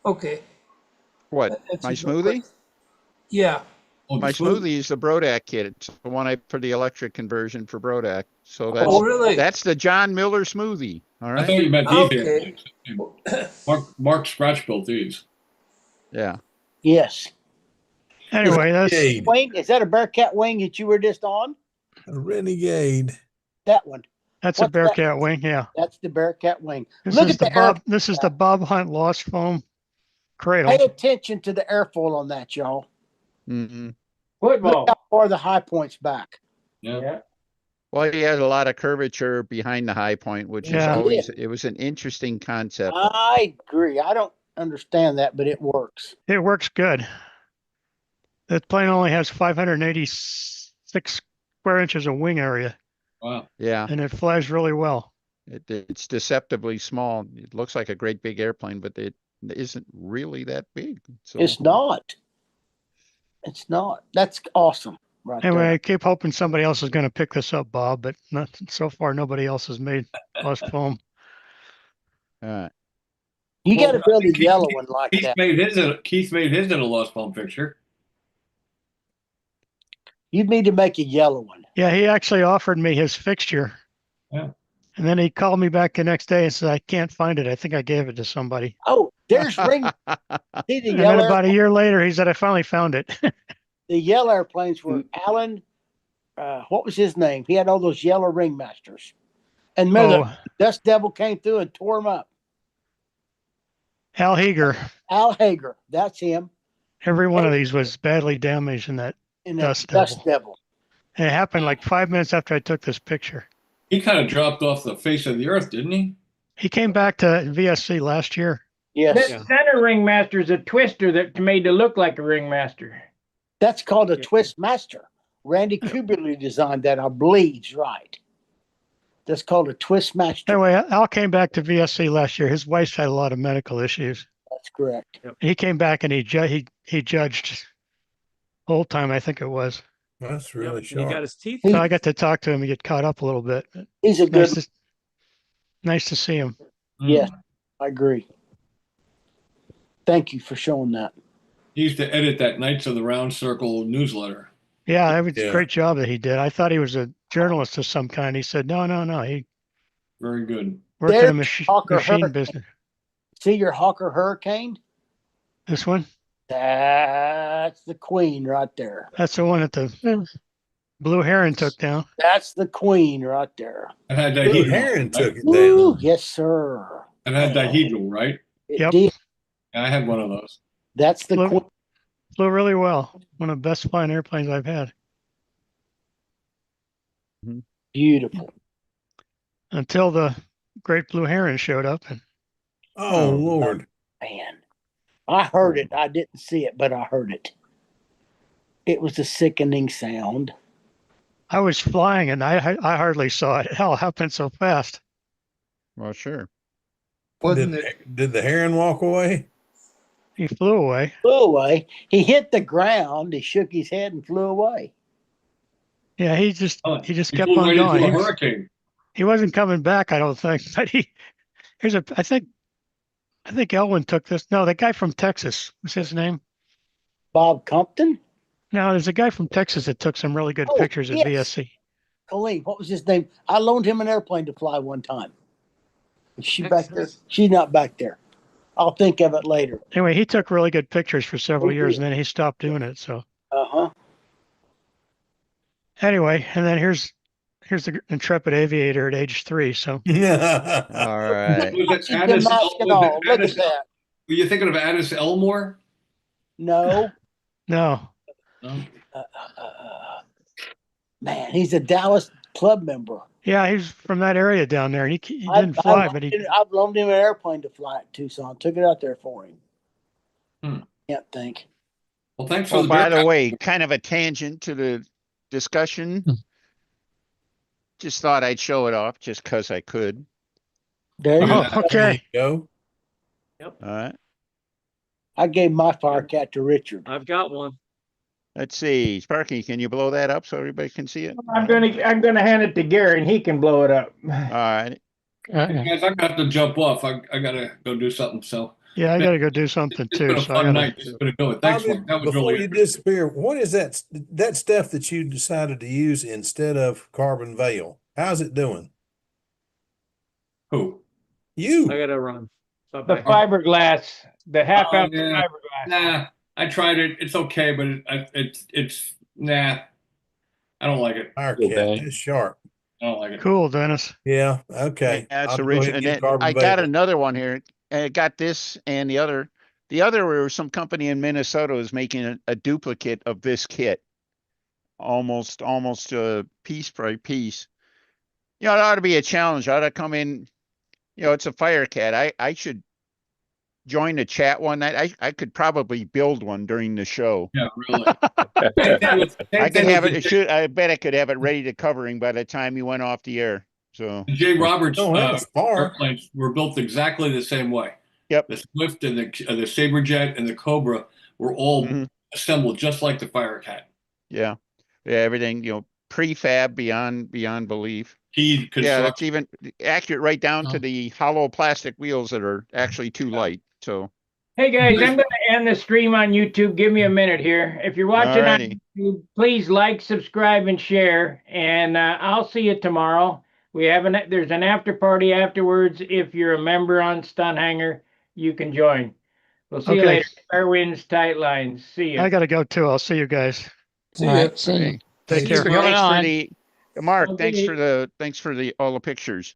Okay. What? That's My a good smoothie? question. Yeah. Oh, the My smooth- smoothie is the Brodak kit. It's the one I for the electric conversion for Brodak. So Oh, really? that's the John Miller smoothie. All I right. thought you meant these Okay. airplanes. Mark Scratch built these. Yeah. Yes. Anyway, that's Renegade. Wing, is that a Bearcat wing that you were just on? A Renegade. That one. that's What's a Bearcat wing. Yeah. That's the Bearcat wing. This Look is at the the air. Bob. This is the Bob Hunt Lost Foam cradle. Pay attention to the airfoil on that, y'all. Mm-hmm. Look Football. how far the high point's back. Yeah. Well, he has a lot of curvature behind the high point, which is Yeah. always, it was an interesting concept. I agree. I don't understand that, but it works. It works good. That plane only has 586 square inches of wing area, Wow. Yeah. and it flies really well. It's deceptively small. It looks like a great big airplane, but it isn't really that big. So It's not. It's not. That's awesome. Right Anyway, there. I keep hoping somebody else is going to pick this up, Bob, but not so far. Nobody else has made Lost Foam. all right. You got to Well, build a Keith- yellow one like Keith that. made his in a Lost Foam picture. You need to make a yellow one. Yeah, he actually offered me his fixture. Yeah. And then he called me back the next day and said, I can't find it. I think I gave it to somebody. Oh, there's ring. See the And then yellow. about a year later, he said, I finally found it. The yellow airplanes were Alan. What was his name? He had all those yellow ringmasters. And remember, Oh, the Dust Devil came through and tore them up. Al Hager. Al Hager, that's him. Every one of these was badly damaged in that. In that Dust Dust Devil. Devil. And it happened like 5 minutes after I took this picture. He kind of dropped off the face of the earth, didn't he? He came back to VSC last year. Yes. That center ringmaster is a twister that's made to look like a ringmaster. That's called a twist master. Randy Kuberly designed that, I believe, right. That's called a twist master. Anyway, Al came back to VSC last year. His wife had a lot of medical issues. That's correct. He came back and he judged old time, I think it was. That's really He sharp. got his teeth. So I got to talk to him and get caught up a little bit. He's a good. Nice to see him. Yes, I agree. Thank you for showing that. He used to edit that Knights of the Round Circle newsletter. Yeah, that was Yeah. a great job that he did. I thought he was a journalist of some kind. He said, no. He Very good. worked in There's a machine Hurricane. business. See your Hawker Hurricane? This one? That's the queen right there. That's the one that the Blue Heron took down. That's the queen right there. It had Blue dihedral. Heron Right? took it Ooh, down. yes, sir. It had dihedral, right? It Yep. did. Yeah, I had one of those. That's the Flew, queen. flew really well. One of the best flying airplanes I've had. Beautiful. Until the Great Blue Heron showed up. And Oh, Lord. Man, I heard it. I didn't see it, but I heard it. It was a sickening sound. I was flying and I hardly saw it. Hell, it happened so fast. Well, sure. Did the heron walk away? He flew away. Flew away. He hit the ground. He shook his head and flew away. Yeah, he just Oh, kept flew on right into going. a He was- hurricane. He wasn't coming back, I don't think. But I think Elwin took this. No, the guy from Texas. What's his name? Bob Compton? No, there's a guy from Texas that took some really good Oh, pictures at yes. VSC. Colleen, what was his name? I loaned him an airplane to fly one time. Is she back there? She's not back there. I'll think of it later. Anyway, he took really good pictures for several Oh, years yeah. and then he stopped doing it. So Uh-huh. anyway, and then here's the intrepid aviator at age 3. So All right. Was She it Addis, mask and all. was it Look Addis, at that. were you thinking of Addis Elmore? No. no, No. Man, he's a Dallas club member. yeah, he's from that area down there. And he I- didn't fly, I've but he I've loaned him an airplane to fly at Tucson. Took it out there for him. Hmm. Can't think. Well, thanks for Oh, the by the Bearcat. way, kind of a tangent to the discussion. Just thought I'd show it off just because I could. There you go. Oh, okay. Go. All right. I gave my Firecat to Richard. I've got one. Let's see. Sparky, can you blow that up so everybody can see it? I'm gonna hand it to Gary and he can blow it up. All right. Guys, I'm gonna have to jump off. I gotta go do something. So Yeah, I got to go do something It's been too. a So I fun got night. to. Just gonna do it. Thanks, Bobby, Mike. That was before really you interesting. disappear, what is that stuff that you decided to use instead of carbon veil? How's it doing? Who? I You. gotta run. The Bye-bye. fiberglass, the half Oh, ounce yeah. fiberglass. Nah, I tried it. It's okay, but it's nah. I don't like it. Our Cool, cat Benny. is sharp. I don't like it. Cool, Dennis. Yeah. Okay. Yeah, I'll it's go ahead original. and And get then carbon I got veil. another one here. I got this and the other. The other were some company in Minnesota is making a duplicate of this kit, almost piece by piece. You know, it ought to be a challenge. I ought to come in. You know, it's a fire cat. I should join the chat one night. I could probably build one during the show. Yeah, really. Same thing with, I same could thing have with it. It should. I bet I could have it ready to covering by the time you went off the air. So the J. Roberts Oh, that was far. airplanes were built exactly the same way. Yep. The Swift and the Saberjet and the Cobra were all Mhm. assembled just like the Firecat. Yeah. Yeah, everything, you know, prefab beyond belief. Keyed Yeah, that's construction. even accurate right down to Oh. the hollow plastic wheels that are actually too light. So Hey guys, I'm going to end the stream on YouTube. Give me a minute here. If you're watching on alrighty. YouTube, please like, subscribe, and share. And I'll see you tomorrow. There's an after party afterwards. If you're a member on Stunt Hangar, you can join. We'll see you Okay. later. Fair winds, tight lines. See you. I got to go too. I'll see you guys. See All ya. right. See you. Hey, Take Thanks care. for coming thanks on. for the Mark. Okay. Thanks for the all the pictures.